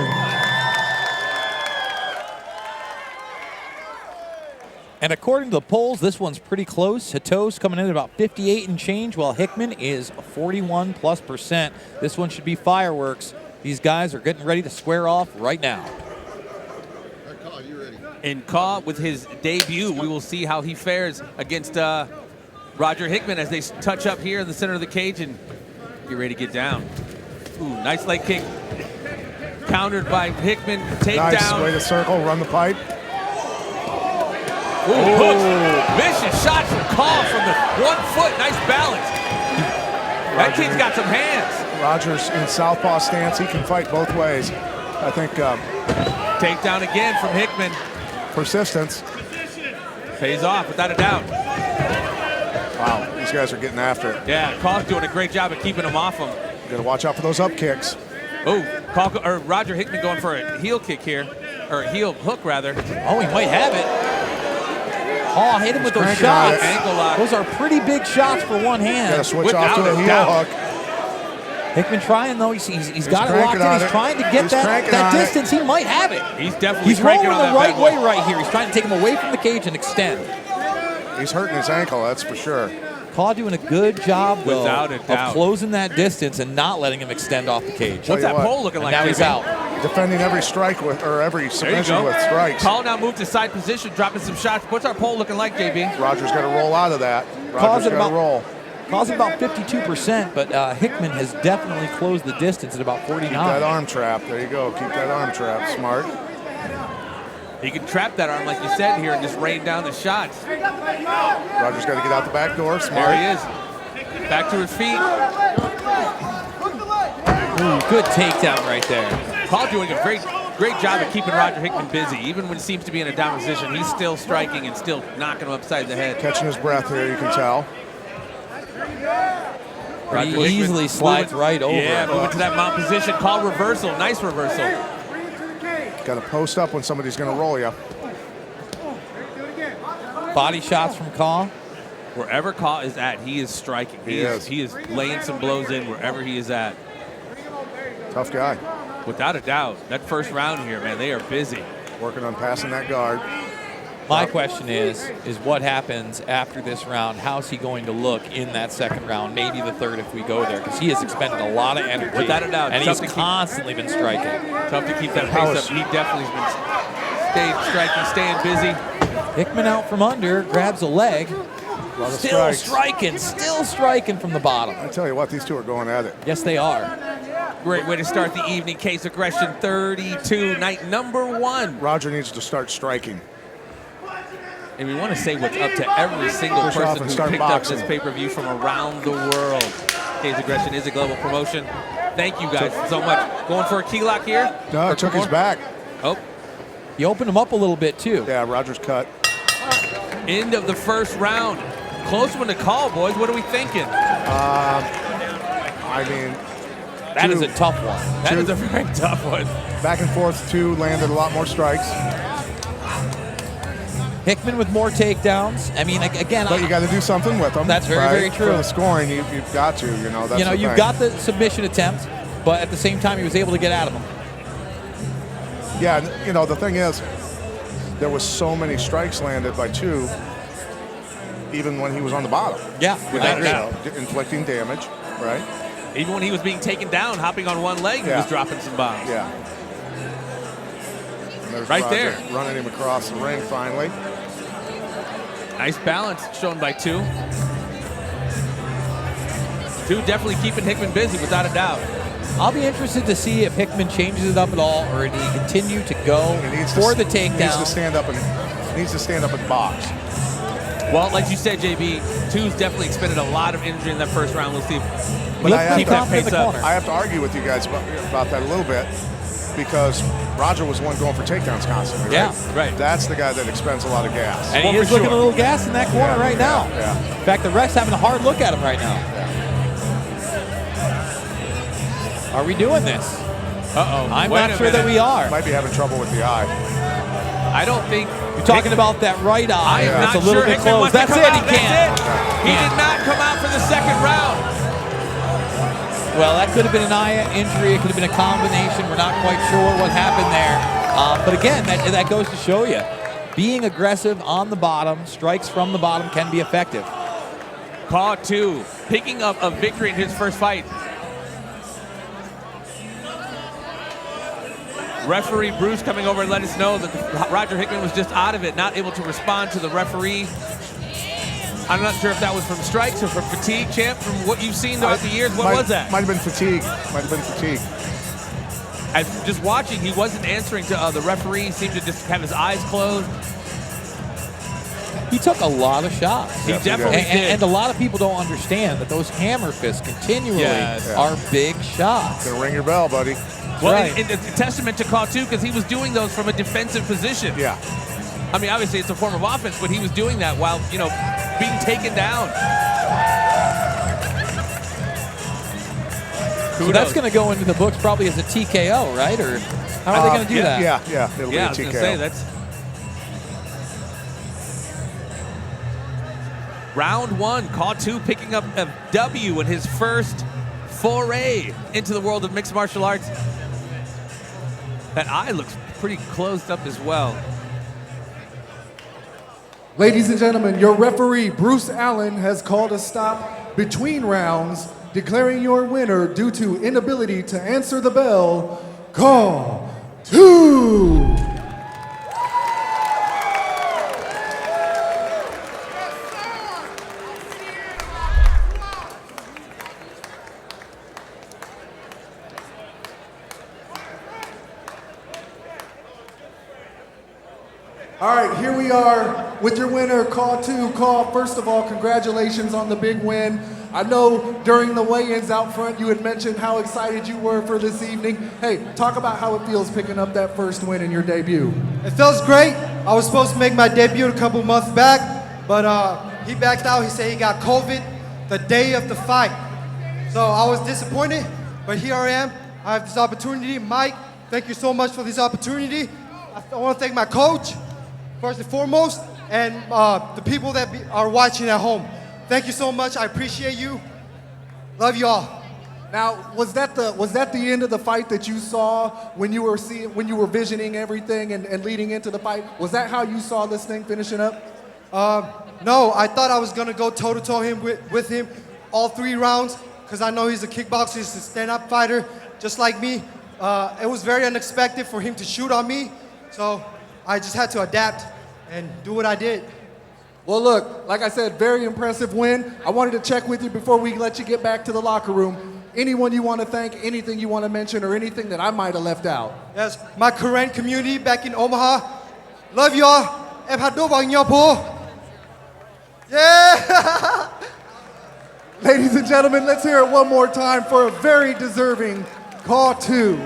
And according to the polls, this one's pretty close. Hito's coming in at about 58 and change, while Hickman is 41+%. This one should be fireworks. These guys are getting ready to square off right now. And Kaw, with his debut, we will see how he fares against Roger Hickman as they touch up here in the center of the cage and get ready to get down. Ooh, nice leg kick. Countered by Hickman. Takedown. Nice way to circle, run the pipe. Ooh, hooks. Vicious shot from Kaw from the 1 foot. Nice balance. That kid's got some hands. Roger's in southpaw stance. He can fight both ways. I think. Takedown again from Hickman. Persistence. Pays off, without a doubt. Wow, these guys are getting after it. Yeah, Kaw's doing a great job of keeping him off him. Got to watch out for those up kicks. Oh, Roger Hickman going for a heel kick here, or a heel hook rather. Oh, he might have it. Oh, hit him with those shots. Ankle lock. Those are pretty big shots for one hand. Got to switch off to the heel hook. Hickman trying, though. He's got it locked cranking in. on He's it. trying to get He's that cranking on it. distance. He might have it. He's definitely He's rolling cranking on the that right bad way boy. right here. He's trying to take him away from the cage and extend. He's hurting his ankle, that's for sure. Kaw doing a good job, though, Without a doubt. of closing that distance and not letting him extend off the cage. What's that what, pole looking And like? now he's JB? out. Defending every strike with, or every There you submission go. with strikes. Kaw now moved to side position, dropping some shots. What's our pole looking like, JB? Roger's got to roll out of that. Kaw's Roger's at got to roll. Kaw's at about 52%, but Hickman has definitely closed the distance at about 49. Keep that arm trap. There you go. Keep that arm trap. Smart. He can trap that arm, like you said here, and just rain down the shots. Roger's got to get out the back door. Smart. There he is. Back to his feet. Ooh, good takedown right there. Kaw doing a great job of keeping Roger Hickman busy. Even when he seems to be in a down position, he's still striking and still knocking him upside the head. Catching his breath here, you can tell. He Hickman easily slides moving, right over. Yeah, moving to that mount position. Call reversal. Nice reversal. Got to post up when somebody's going to roll you. Body shots from Kaw. Wherever Kaw is at, he is striking. He is laying some blows in wherever he is at. Tough guy. Without a doubt. That first round here, man, they are busy. Working on passing that guard. My question is what happens after this round? How's he going to look in that second round, maybe the third if we go there? Because he has expended a lot of energy. Without a doubt. And he's constantly been striking. Tough to keep that pace up. He definitely has been staying busy. Hickman out from under, grabs a leg. Still striking from the bottom. I tell you what, these two are going at it. Yes, they are. Great way to start the evening. Case Aggression 32, night number 1. Roger needs to start striking. And we want to say what's up to every single Push off person and who start picked boxing. up this pay-per-view from around the world. Case Aggression is a global promotion. Thank you guys so much. Going for a key lock here? No, it took his back. Oh. You opened him up a little bit, too. Yeah, Roger's cut. End of the first round. Close one to call, boys. What are we thinking? I mean, that is a tough one. That is a very tough one. Back and forth, two landed a lot more strikes. Hickman with more takedowns. I mean, again, but you got to do something with them. That's very, right? very true. For the scoring, you've got to. You know, that's you've got the submission attempt, but at the same time, he was able to get out of them. Yeah, the thing is, there was so many strikes landed by two, even when he was on the bottom. Yeah, without a doubt. Inflicting damage, right? Even when he was being taken down, hopping on one leg, he was dropping some bombs. Yeah. And there's right Roger there. running him across the ring finally. Nice balance shown by two. Two definitely keeping Hickman busy, without a doubt. I'll be interested to see if Hickman changes it up at all, or did he continue to go for the takedown? He needs to stand up and box. Well, like you said, JB, Two's definitely expended a lot of energy in that first round. We'll see. But I keep that pace up. I have to argue with you guys about that a little bit, because Roger was the one going for takedowns constantly. Right? Yeah, right. That's the guy that expends a lot of gas. And he is looking a little gas in that corner right now. Yeah. In fact, the ref's having a hard look at him right now. Are we doing this? Uh-oh. I'm not sure that we are. Might be having trouble with the eye. I don't think. You're talking about that right eye. I am It's not a little sure bit Hickman close. wants to That's come it. out. He can't. He did not come out for the second round. Well, that could have been an eye injury. It could have been a combination. We're not quite sure what happened there. But again, that goes to show you, being aggressive on the bottom, strikes from the bottom can be effective. Kaw 2, picking up a victory in his first fight. Referee Bruce coming over and let us know that Roger Hickman was just out of it, not able to respond to the referee. I'm not sure if that was from strikes or from fatigue, champ, from what you've seen throughout the years. What was that? Might have been fatigue. As just watching, he wasn't answering to the referee. He seemed to just have his eyes closed. He took a lot of shots. He definitely did. And a lot of people don't understand that those hammer fists continually are big shots. Gonna ring your bell, buddy. Well, right. and it's a testament to Kaw too, because he was doing those from a defensive position. Yeah. I mean, obviously it's a form of offense, but he was doing that while, being taken down. So that's going to go into the books probably as a TKO, right? Or how are they going to do that? Yeah. It'll be a I was TKO. going to say, that's... Round 1, Kaw 2 picking up a W in his first foray into the world of mixed martial arts. That eye looks pretty closed up as well. Ladies and gentlemen, your referee, Bruce Allen, has called a stop between rounds, declaring your winner due to inability to answer the bell. Call 2. All right, here we are with your winner, call 2. Call, first of all, congratulations on the big win. I know during the weigh-ins out front you had mentioned how excited you were for this evening. Hey, talk about how it feels picking up that first win in your debut. It feels great. I was supposed to make my debut a couple months back, but he backed out. He said he got COVID the day of the fight. So I was disappointed, but here I am. I have this opportunity. Mike, thank you so much for this opportunity. I want to thank my coach, first and foremost, and the people that are watching at home. Thank you so much. I appreciate you. Love you all. Now, was that the end of the fight that you saw when you were visioning everything and leading into the fight? Was that how you saw this thing finishing up? No, I thought I was gonna go toe-to-toe with him all 3 rounds because I know he's a kickboxer, he's a stand-up fighter, just like me. It was very unexpected for him to shoot on me, so I just had to adapt and do what I did. Well, look, like I said, very impressive win. I wanted to check with you before we let you get back to the locker room. Anyone you want to thank, anything you want to mention, or anything that I might have left out? Yes, my Korean community back in Omaha. Love y'all. Em hạt đô bằng nhau po. Yeah! Ladies and gentlemen, let's hear it one more time for a very deserving call 2.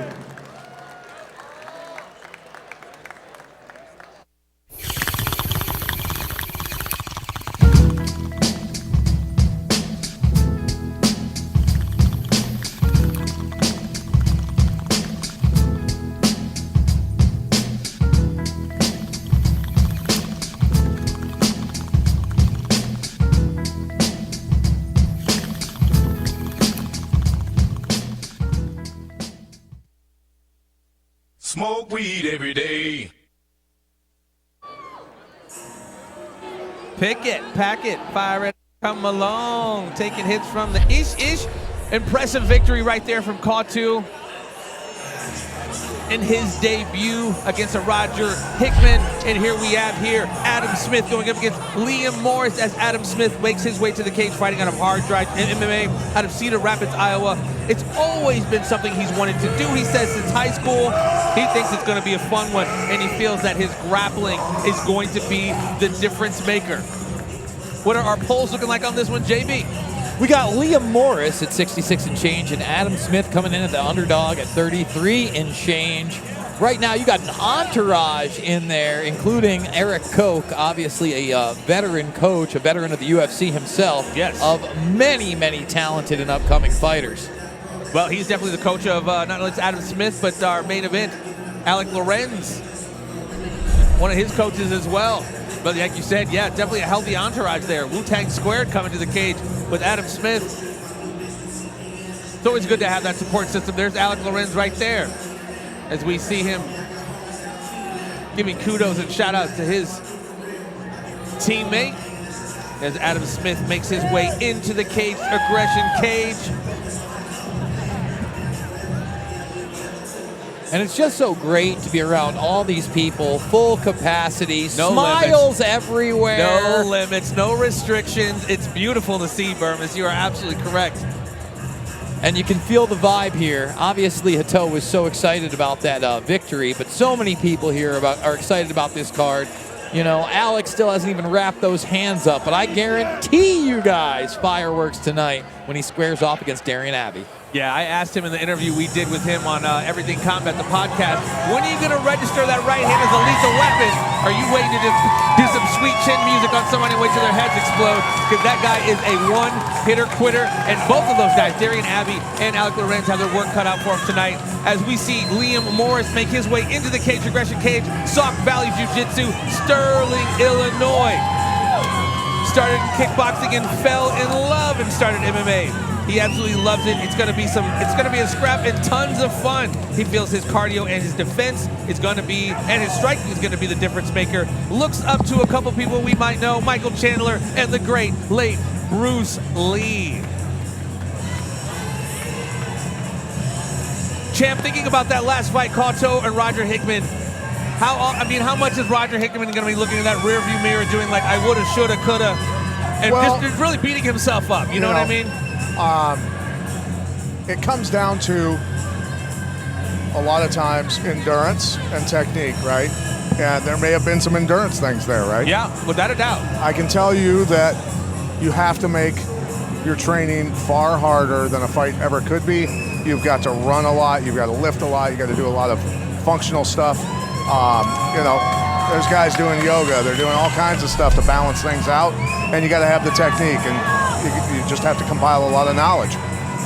Smoke weed every day. Pick it, pack it, fire it, come along. Taking hits from the ish. Impressive victory right there from Call 2 in his debut against a Roger Hickman. And here we have Adam Smith going up against Liam Morris as Adam Smith makes his way to the cage, fighting out of Hard Drive MMA out of Cedar Rapids, Iowa. It's always been something he's wanted to do, he says, since high school. He thinks it's going to be a fun one, and he feels that his grappling is going to be the difference maker. What are our polls looking like on this one, JB? We got Liam Morris at 66 and change, and Adam Smith coming in at the underdog at 33 and change. Right now, you got an entourage in there, including Eric Koch, obviously a veteran coach, a veteran of the UFC himself, yes, of many, many talented and upcoming fighters. Well, he's definitely the coach of not only Adam Smith, but our main event, Alec Lorenz, one of his coaches as well. But like you said, yeah, definitely a healthy entourage there. Wu-Tang Squared coming to the cage with Adam Smith. It's always good to have that support system. There's Alec Lorenz right there as we see him giving kudos and shout outs to his teammate as Adam Smith makes his way into the cage, aggression cage. And it's just so great to be around all these people, full capacity, no smiles limits everywhere. No limits, no restrictions. It's beautiful to see, Bermas. You are absolutely correct. And you can feel the vibe here. Obviously, Hato was so excited about that victory, but so many people here are excited about this card. You know, Alex still hasn't even wrapped those hands up, but I guarantee you guys fireworks tonight when he squares off against Darian Abbey. Yeah, I asked him in the interview we did with him on Everything Combat, the podcast, when are you going to register that right hand as a lethal weapon? Are you waiting to just do some sweet chin music on someone and wait till their heads explode? Because that guy is a one-hitter quitter, and both of those guys, Darian Abbey and Alec Lorenz, have their work cut out for him tonight as we see Liam Morris make his way into the cage, aggression cage, Sauk Valley Jiu-Jitsu, Sterling, Illinois. Started kickboxing and fell in love and started MMA. He absolutely loves it. It's gonna be a scrap and tons of fun. He feels his cardio and his defense is gonna be, and his striking is gonna be the difference maker. Looks up to a couple people we might know, Michael Chandler and the great late Bruce Lee. Champ, thinking about that last fight, Cotto and Roger Hickman, how much is Roger Hickman going to be looking in that rearview mirror doing like, I woulda, shoulda, coulda, and just really beating himself up, you know what I mean? It comes down to, a lot of times, endurance and technique, right? And there may have been some endurance things there, right? Yeah, without a doubt. I can tell you that you have to make your training far harder than a fight ever could be. You've got to run a lot, you've got to lift a lot, you got to do a lot of functional stuff. There's guys doing yoga, they're doing all kinds of stuff to balance things out, and you got to have the technique, and you just have to compile a lot of knowledge.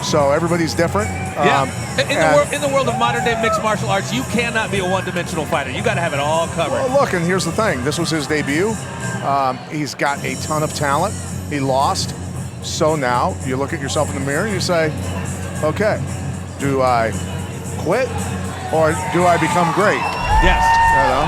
So everybody's different. In the world of modern day mixed martial arts, you cannot be a one-dimensional fighter. You got to have it all covered. Well, look, and here's the thing. This was his debut. He's got a ton of talent. He lost. So now you look at yourself in the mirror and you say, okay, do I quit or do I become great? Yes.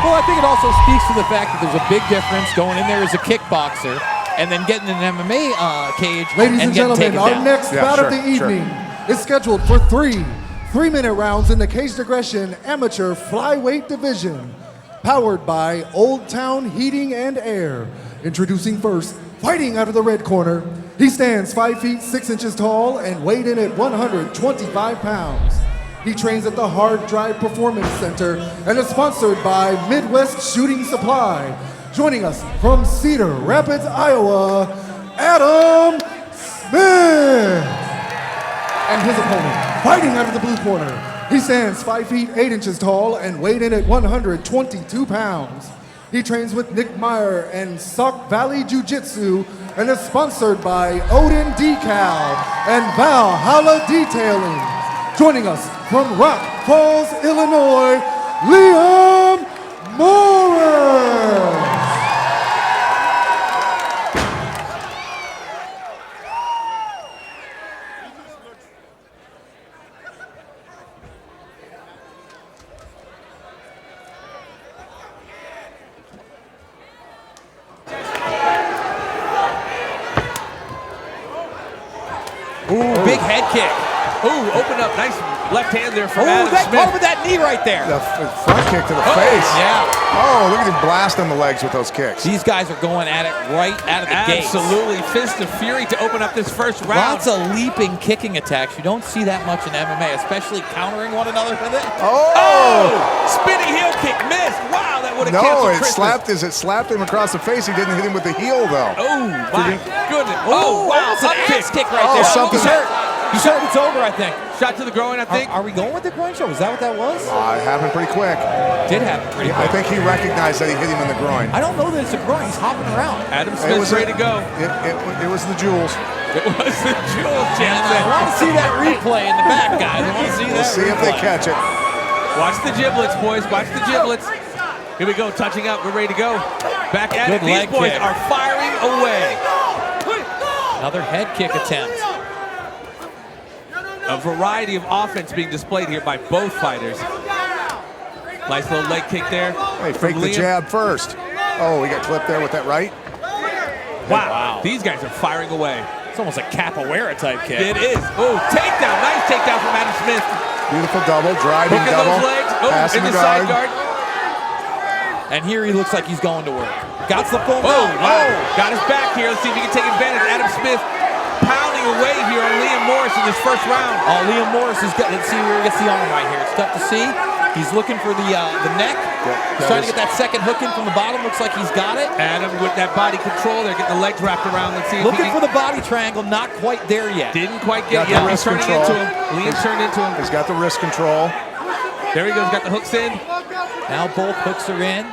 Well, I think it also speaks to the fact that there's a big difference going in there as a kickboxer and then getting in an MMA cage. Ladies and gentlemen, our down. next bout of the evening is scheduled for three-minute rounds in the Caged Aggression Amateur Flyweight Division, powered by Old Town Heating and Air. Introducing first, fighting out of the red corner, he stands 5 feet 6 inches tall and weighed in at 125 pounds. He trains at the Hard Drive Performance Center and is sponsored by Midwest Shooting Supply. Joining us from Cedar Rapids, Iowa, Adam Smith. And his opponent, fighting out of the blue corner, he stands 5 feet 8 inches tall and weighed in at 122 pounds. He trains with Nick Meyer and Sauk Valley Jiu-Jitsu and is sponsored by Odin Decal and Valhalla Detailing. Joining us from Rock Falls, Illinois, Liam Morris. Ooh, big head kick. Ooh, open up, nice left hand there from Adam that Smith. with that knee right there. The front kick to the face. Yeah. Oh, look at him blasting the legs with those kicks. These guys are going at it right out of the gate. Absolutely, fist of fury to open up this first round. Lots of leaping, kicking attacks. You don't see that much in MMA, especially countering one another with it. Oh! Spinning heel kick, missed. Wow, that would have No, canceled it Christmas. slapped him across the face. He didn't hit him with the heel, though. Oh, my goodness. Oh, wow, that's an up ass kick right Oh, there. something- He's hurt. He's hurt. It's over, I think. Shot to the groin, I think. Are we going with the groin show? Is that what that was? It happened pretty quick. Did happen pretty quick. I think he recognized that he hit him in the groin. I don't know that it's a groin. He's hopping around. Adam Smith's ready to go. It was the jewels. It was the jewels, I Jensen. want to see that replay in the back, guys. I want to see that. We'll see if they catch it. Watch the giblets, boys. Watch the giblets. Here we go, touching up. We're ready to go. Back at it. Good These leg boys kick. are firing away. Another head kick attempt. A variety of offense being displayed here by both fighters. Nice little leg kick there. Hey, fake the jab first. Oh, he got clipped there with that right. Wow. These guys are firing away. It's almost a capoeira type kick. It is. Oh, takedown. Nice takedown from Adam Smith. Beautiful double, driving Look at double. those legs. Oh, Passing in the the side guard. guard. And here he looks like he's going to work. Got the full Oh, mount. wow. Got his back here. Let's see if he can take advantage. Adam Smith pounding away here on Liam Morris in this first round. Oh, Liam Morris has got, let's see where he gets the arm right here. It's tough to see. He's looking for the neck. He's trying to get that second hook in from the bottom. Looks like he's got it. Adam with that body control there, getting the legs wrapped around. Let's see if Looking he for the body triangle, not quite there yet. Didn't quite get Got the He's wrist turning control. into him. Liam turned into him. He's got the wrist control. There he goes, got the hooks in. Now both hooks are in.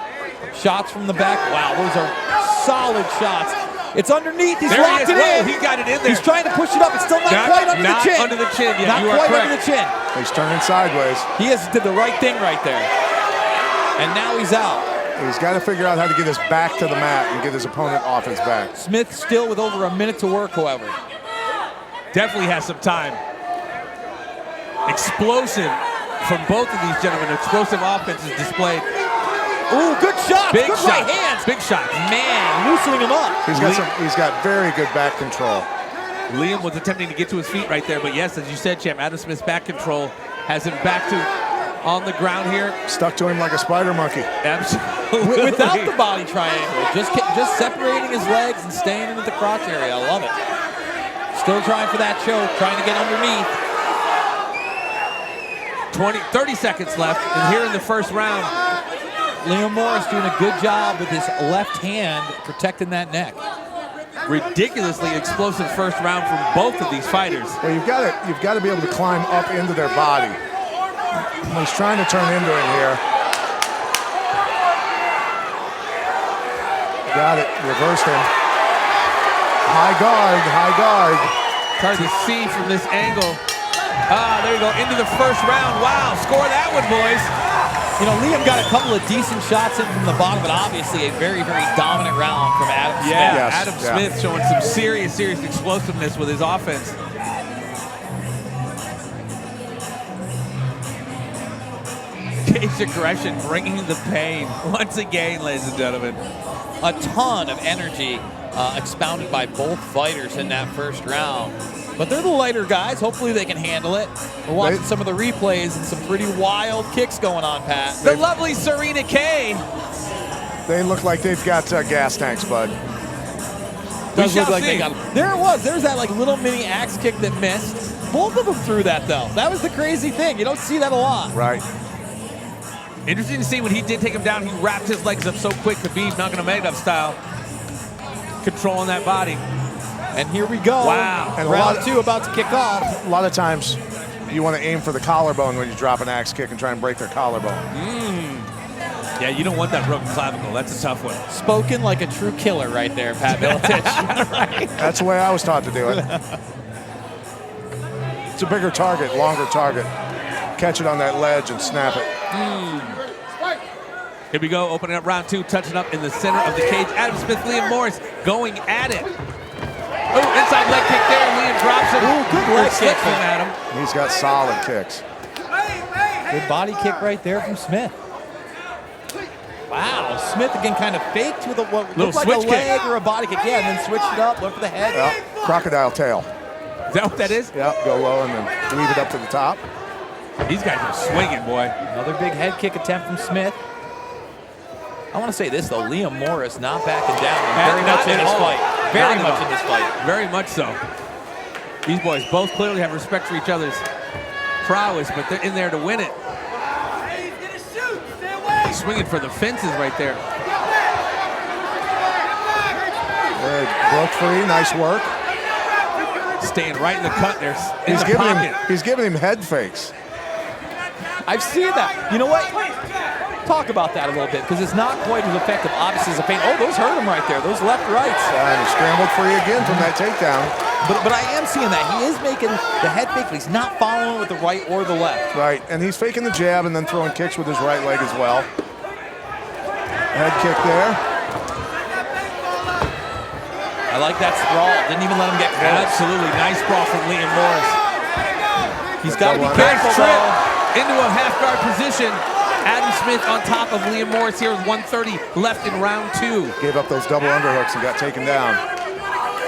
Shots from the back. Wow, those are solid shots. It's underneath. He's There he locked is. it in. Whoa, he got it in there. He's trying to push it up. It's still not quite under the chin. Not under the chin. Yeah, Not you are quite correct. under the chin. He's turning sideways. He has did the right thing right there. And now he's out. He's got to figure out how to get his back to the mat and get his opponent off his back. Smith still with over a minute to work, however. Definitely has some time. Explosive from both of these gentlemen. Explosive offense is displayed. Ooh, good shots. Big good shots. right hands. Big shots. Man, loosening him up. He's got very good back control. Liam was attempting to get to his feet right there, but yes, as you said, champ, Adam Smith's back control has him back to on the ground here. Stuck to him like a spider monkey. Absolutely. Without the body triangle, just separating his legs and staying into the crotch area. I love it. Still trying for that choke, trying to get underneath. 30 seconds left, and here in the first round, Liam Morris doing a good job with his left hand protecting that neck. ridiculously explosive first round from both of these fighters. Well, you've got to be able to climb up into their body. He's trying to turn into it here. Got it, reversed him. High guard, high guard. It's hard to see from this angle. Ah, there you go, into the first round. Wow, score that one, boys. You know, Liam got a couple of decent shots in from the bottom, but obviously a very, very dominant round from Adam Smith. Yeah, yes, Adam Smith showing some serious explosiveness with his offense. Cage aggression bringing the pain once again, ladies and gentlemen. A ton of energy expounded by both fighters in that first round. But they're the lighter guys. Hopefully they can handle it. We're watching some of the replays and some pretty wild kicks going on, Pat. The lovely Serena Kay. They look like they've got gas tanks, bud. Does look like they got them. There it was. There's that like little mini axe kick that missed. Both of them threw that, though. That was the crazy thing. You don't see that a lot. Right. Interesting to see when he did take him down, he wrapped his legs up so quick, Khabib Nurmagomedov style, controlling that body. And here we go. Wow. And round two about to kick off. A lot of times you want to aim for the collarbone when you drop an axe kick and try and break their collarbone. Yeah, you don't want that broken clavicle. That's a tough one. Spoken like a true killer right there, Pat MIletich. Right. That's the way I was taught to do it. It's a bigger target, longer target. Catch it on that ledge and snap it. Here we go, opening up round two, touching up in the center of the cage. Adam Smith, Liam Morris going at it. Oh, inside leg kick there. Liam drops him. Ooh, good leg kick from Adam. He's got solid kicks. Good body kick right there from Smith. Wow, Smith again kind of faked with what looked like a leg or a body kick. Yeah, and then switched it up, looked for the head. Yep. Crocodile tail. Is that what that is? Yep, go low and then leave it up to the top. These guys are swinging, boy. Another big head kick attempt from Smith. I want to say this, though. Liam Morris not backing down. Very much in this fight. Very much in this fight. Very much so. These boys both clearly have respect for each other's prowess, but they're in there to win it. Swinging for the fences right there. Good. Broke free. Nice work. Staying right in the cut there. He's giving him head fakes. I've seen that. You know what? Talk about that a little bit, because it's not quite as effective, obviously, as a feint. Oh, those hurt him right there. Those left rights. And he scrambled free again from that takedown. But I am seeing that. He is making the head fake, but he's not following with the right or the left. Right, and he's faking the jab and then throwing kicks with his right leg as well. Head kick there. I like that sprawl. Didn't even let him get close. Absolutely. Nice sprawl from Liam Morris. He's got to be careful, though. Into a half guard position. Adam Smith on top of Liam Morris here with 1:30 left in round two. Gave up those double underhooks and got taken down.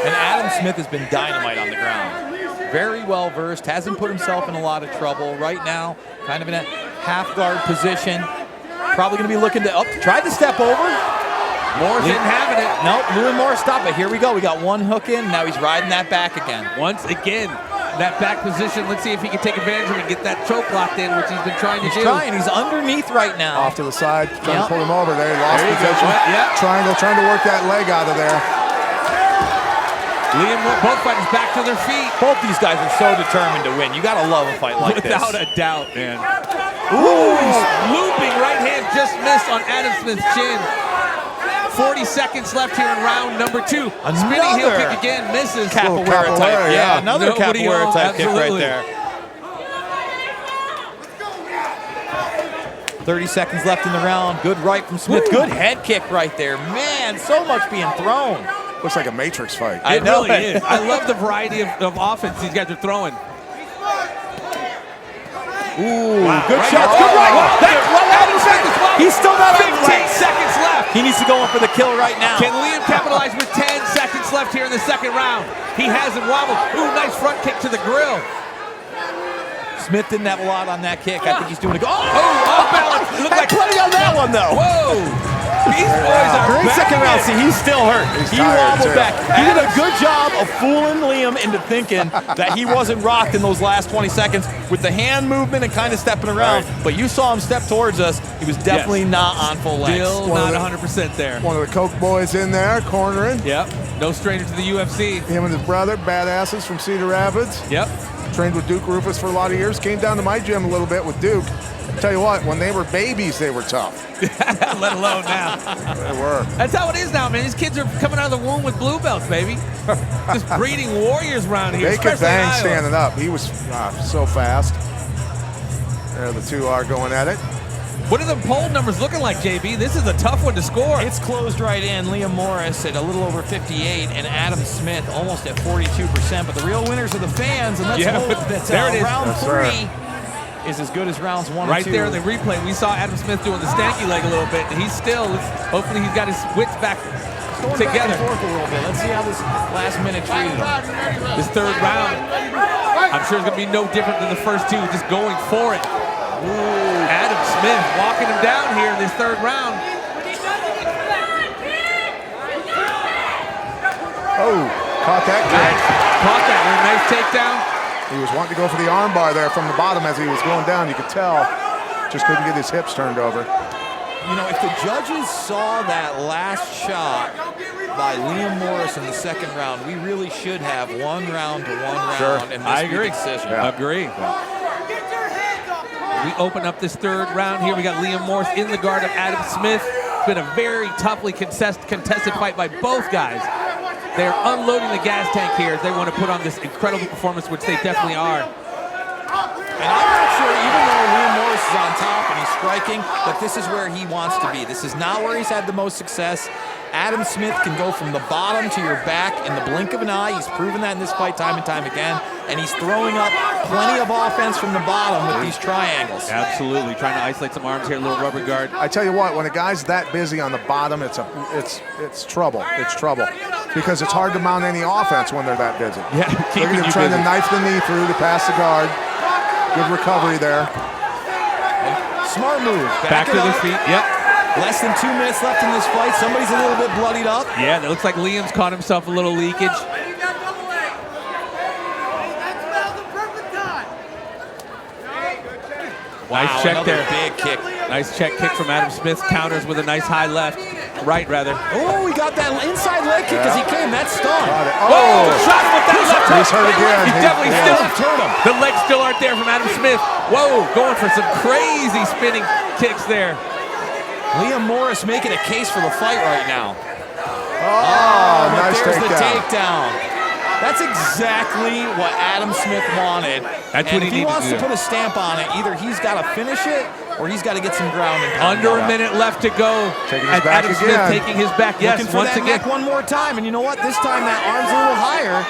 And Adam Smith has been dynamite on the ground. Very well versed, hasn't put himself in a lot of trouble. Right now, kind of in a half guard position. Probably going to be looking to tried to step over. Morris didn't having it. Nope, Liam Morris stopped it. Here we go. We got one hook in. Now he's riding that back again. Once again, that back position. Let's see if he can take advantage of it and get that choke locked in, which he's been trying to do. He's underneath right now. Off to the side, trying to pull him over there. He lost position. Yep. Triangle, trying to work that leg out of there. Liam, both fighters back to their feet. Both these guys are so determined to win. You got to love a fight like this. Without a doubt, man. Ooh, looping right hand just missed on Adam Smith's chin. 40 seconds left here in round number two. Spinning heel kick again, misses. Capoeira type. Yeah, another capoeira type kick right there. 30 seconds left in the round. Good right from Smith. Good head kick right there. Man, so much being thrown. Looks like a Matrix fight. It really is. I love the variety of offense these guys are throwing. Ooh, Wow. good Right shot. now. Good right. Adam Smith is well. He's still got 15 seconds left. He needs to go in for the kill right now. Can Liam capitalize with 10 seconds left here in the second round? He has him wobbled. Ooh, nice front kick to the grill. Smith didn't have a lot on that kick. I think he's doing a good. Off balance. It looked Had like plenty on that one, though. Whoa. These boys are Great back second round. in. See, he's still hurt. He tired, wobbled too. back. He did a good job of fooling Liam into thinking that he wasn't rocked in those last 20 seconds with the hand movement and kind of stepping around. Right. But you saw him step towards us. He was definitely not on full legs. Still not 100% there. One of the Coke boys in there, cornering. Yep. No stranger to the UFC. Him and his brother, badasses from Cedar Rapids. Yep. Trained with Duke Rufus for a lot of years. Came down to my gym a little bit with Duke. Tell you what, when they were babies, they were tough. Let alone now. They were. That's how it is now, man. These kids are coming out of the womb with blue belts, baby. Just breeding warriors around here. They could especially in bang Iowa. standing up. He was so fast. There the two are going at it. What are the poll numbers looking like, JB? This is a tough one to score. It's closed right in. Liam Morris at a little over 58 and Adam Smith almost at 42%. But the real winners are the fans, and let's hope that there it is. round Yes, three is as good as rounds 1 Right and 2. there in the replay, we saw Adam Smith doing the stanky leg a little bit. And he's still, hopefully he's got his wits back Going together. back and forth a little bit. Let's see how this last minute treated him. This third round, I'm sure it's going to be no different than the first two, just going for it. Ooh, Adam Smith walking him down here in this third round. Oh, caught that kick. Caught that with a nice takedown. He was wanting to go for the arm bar there from the bottom as he was going down. You could tell. Just couldn't get his hips turned over. You know, if the judges saw that last shot by Liam Morris in the second round, we really should have 1 round to 1 round. And this I agree. Decision. Yeah. Agree. We open up this third round here. We got Liam Morris in the guard of Adam Smith. It's been a very toughly contested fight by both guys. They're unloading the gas tank here as they want to put on this incredible performance, which they definitely are. And I'm not sure, even though Liam Morris is on top and he's striking, that this is where he wants to be. This is not where he's had the most success. Adam Smith can go from the bottom to your back in the blink of an eye. He's proven that in this fight time and time again. And he's throwing up plenty of offense from the bottom with these triangles. Absolutely. Trying to isolate some arms here, a little rubber guard. I tell you what, when a guy's that busy on the bottom, it's trouble. It's trouble. Because it's hard to mount any offense when they're that busy. Yeah, Look keeping at him you trying busy. to knife the knee through to pass the guard. Good recovery there. Smart move. Back to it the up. feet. Yep. Less than 2 minutes left in this fight. Somebody's a little bit bloodied up. Yeah, it looks like Liam's caught himself a little leakage. Nice Wow, check another there. big kick. Nice check kick from Adam Smith. Counters with a nice high left. Right, rather. Oh, he got that inside leg kick as he came. That stung. Got it. Whoa! Shot with that left hook. He's hurt again. He's definitely still. hurt him. The legs still aren't there from Adam Smith. Whoa! Going for some crazy spinning kicks there. Liam Morris making a case for the fight right now. Oh, But nice there's the takedown. takedown. That's exactly what Adam Smith wanted. That's and what he if he needed wants to to do. put a stamp on it, either he's got to finish it or he's got to get some ground and pound. Under a minute left to go. Taking his And back Adam Smith again. taking his back. Yes, Looking for once that again. neck one more time, and you know what? This time that arm's a little higher.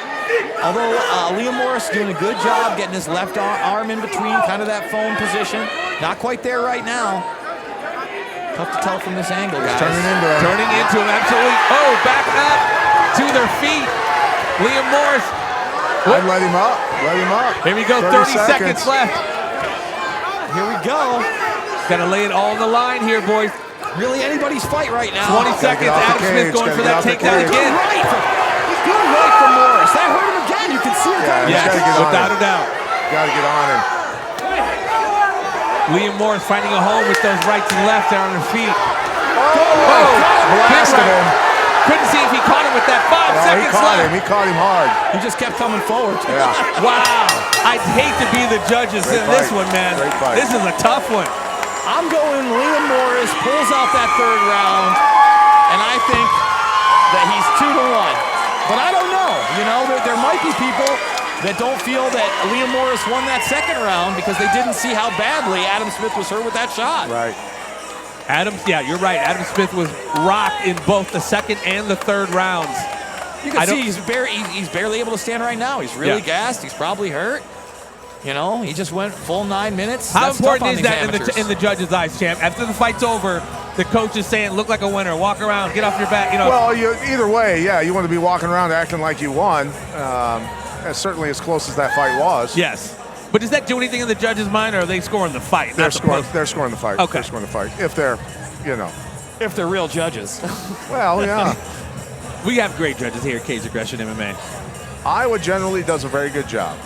Although Liam Morris doing a good job getting his left arm in between, kind of that phone position. Not quite there right now. Tough to tell from this angle, guys. Turning into him. Turning into him, absolutely. Oh, back up to their feet. Liam Morris. I'd let him up. Let him up. Here we go, 30 seconds left. Here we go. Got to lay it all on the line here, boys. Really anybody's fight right now. 20 Gotta seconds. get off the Adam Smith cage, going gotta for get that off the takedown cage. again. Good right from Morris. That hurt him again. You can see it. Yeah, Yes, gotta get on without him. a doubt. Got to get on him. Liam Morris finding a home with those rights and lefts there on their feet. Blasted Big right. him. Couldn't see if he caught him with that. 5 Oh, he seconds caught left. him. He caught him hard. He just kept coming forward. Yeah. Wow. I'd hate to be the judges Great in this fight. one, man. Great fight. This is a tough one. I'm going Liam Morris pulls out that third round, and I think that he's 2-1. But I don't know. You know, there might be people that don't feel that Liam Morris won that second round because they didn't see how badly Adam Smith was hurt with that shot. Right. Yeah, you're right. Adam Smith was rocked in both the second and the third rounds. You can see he's barely able to stand right now. He's really gassed. He's probably hurt. You know, he just went full 9 minutes. How That's important tough on is these that amateurs. in the judges' eyes, champ? After the fight's over, the coach is saying, "Look like a winner. Walk around. Get off your back." You know. Well, either way, yeah, you want to be walking around acting like you won. Certainly as close as that fight was. Yes. But does that do anything in the judges' mind, or are they scoring the fight? They're scoring the fight. Okay. They're scoring the fight. If they're, if they're real judges. Well, yeah. We have great judges here at Cage Aggression MMA. Iowa generally does a very good job.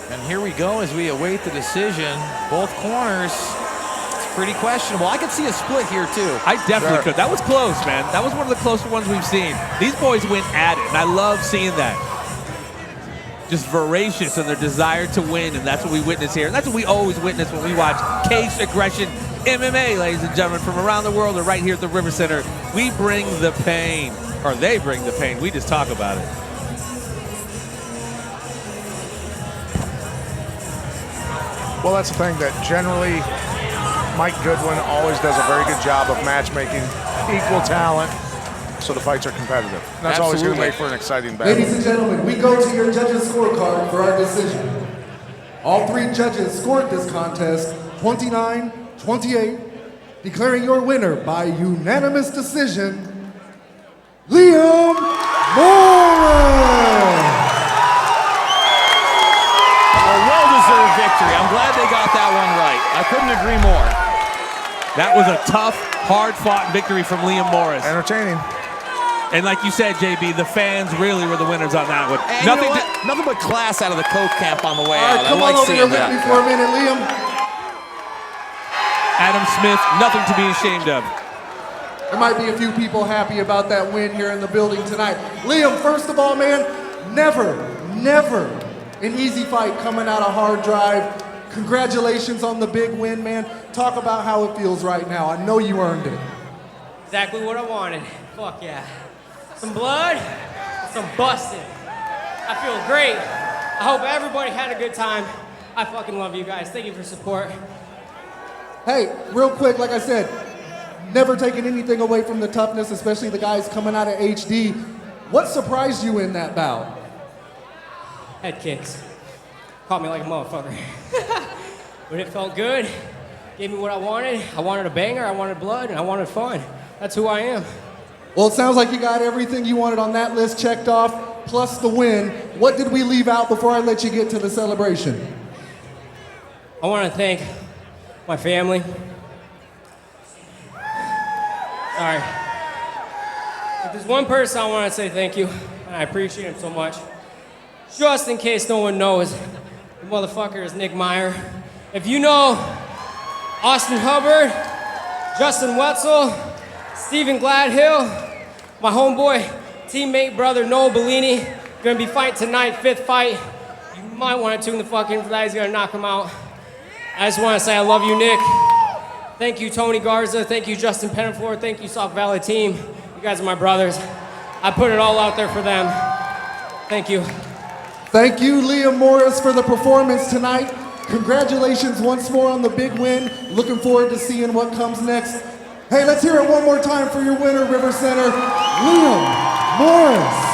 And here we go as we await the decision. Both corners, it's pretty questionable. I could see a split here, too. I definitely could. That was close, man. That was one of the closer ones we've seen. These boys went at it, and I love seeing that. Just voracious in their desire to win, and that's what we witness here. And that's what we always witness when we watch Cage Aggression MMA, ladies and gentlemen, from around the world or right here at the River Center. We bring the pain, or they bring the pain. We just talk about it. Well, that's the thing that generally Mike Goodwin always does a very good job of matchmaking equal talent, so the fights are competitive. And that's always going to make for an exciting battle. Ladies and gentlemen, we go to your judges' scorecard for our decision. All 3 judges scored this contest 29-28, declaring your winner by unanimous decision, Liam Morris. Well-deserved victory. I'm glad they got that one right. I couldn't agree more. That was a tough, hard-fought victory from Liam Morris. Entertaining. And like you said, JB, the fans really were the winners on that one. And nothing but class out of the Coke camp on the way All right, out. come I like on over here seeing with that. me for a minute, Liam. Adam Smith, nothing to be ashamed of. There might be a few people happy about that win here in the building tonight. Liam, first of all, man, never an easy fight coming out of hard drive. Congratulations on the big win, man. Talk about how it feels right now. I know you earned it. Exactly what I wanted. Fuck yeah. Some blood, some busting. I feel great. I hope everybody had a good time. I fucking love you guys. Thank you for support. Hey, real quick, like I said, never taking anything away from the toughness, especially the guys coming out of HD. What surprised you in that bout? Head kicks. Caught me like a motherfucker. But it felt good. Gave me what I wanted. I wanted a banger, I wanted blood, and I wanted fun. That's who I am. Well, it sounds like you got everything you wanted on that list checked off, plus the win. What did we leave out before I let you get to the celebration? I want to thank my family. Sorry. If there's one person I want to say thank you, and I appreciate him so much, just in case no one knows, the motherfucker is Nick Meyer. If you know Austin Hubbard, Justin Wetzel, Stephen Gladhill, my homeboy, teammate, brother Noel Bellini, gonna be fighting tonight, 5th fight. You might want to tune the fuck in for that. He's gonna knock him out. I just want to say I love you, Nick. Thank you, Tony Garza. Thank you, Justin Pettiford. Thank you, Sauk Valley team. You guys are my brothers. I put it all out there for them. Thank you. Thank you, Liam Morris, for the performance tonight. Congratulations once more on the big win. Looking forward to seeing what comes next. Hey, let's hear it one more time for your winner, River Center, Liam Morris.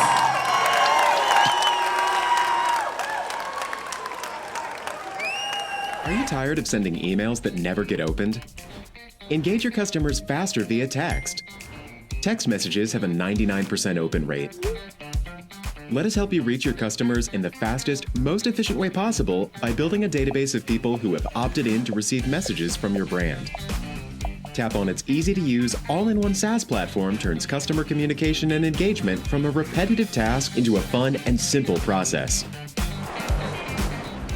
Are you tired of sending emails that never get opened? Engage your customers faster via text. Text messages have a 99% open rate. Let us help you reach your customers in the fastest, most efficient way possible by building a database of people who have opted in to receive messages from your brand. Tap on its easy-to-use, all-in-one SaaS platform turns customer communication and engagement from a repetitive task into a fun and simple process.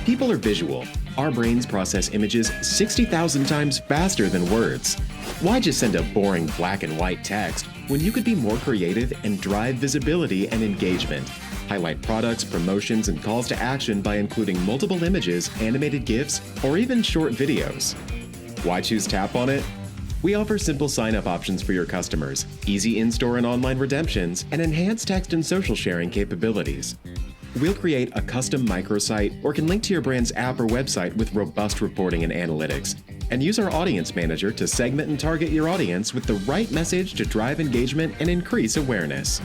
People are visual. Our brains process images 60,000 times faster than words. Why just send a boring black and white text? when you could be more creative and drive visibility and engagement. Highlight products, promotions, and calls to action by including multiple images, animated GIFs, or even short videos. Why choose Tap On It? We offer simple sign-up options for your customers, easy in-store and online redemptions, and enhanced text and social sharing capabilities. We'll create a custom microsite or can link to your brand's app or website with robust reporting and analytics, and use our audience manager to segment and target your audience with the right message to drive engagement and increase awareness.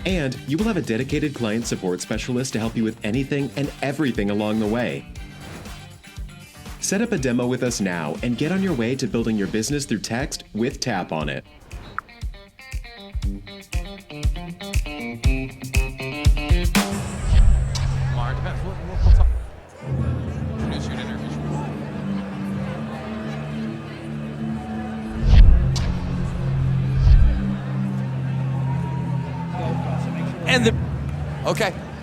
And you will have a dedicated client support specialist to help you with anything and everything along the way. Set up a demo with us now and get on your way to building your business through text with Tap On It.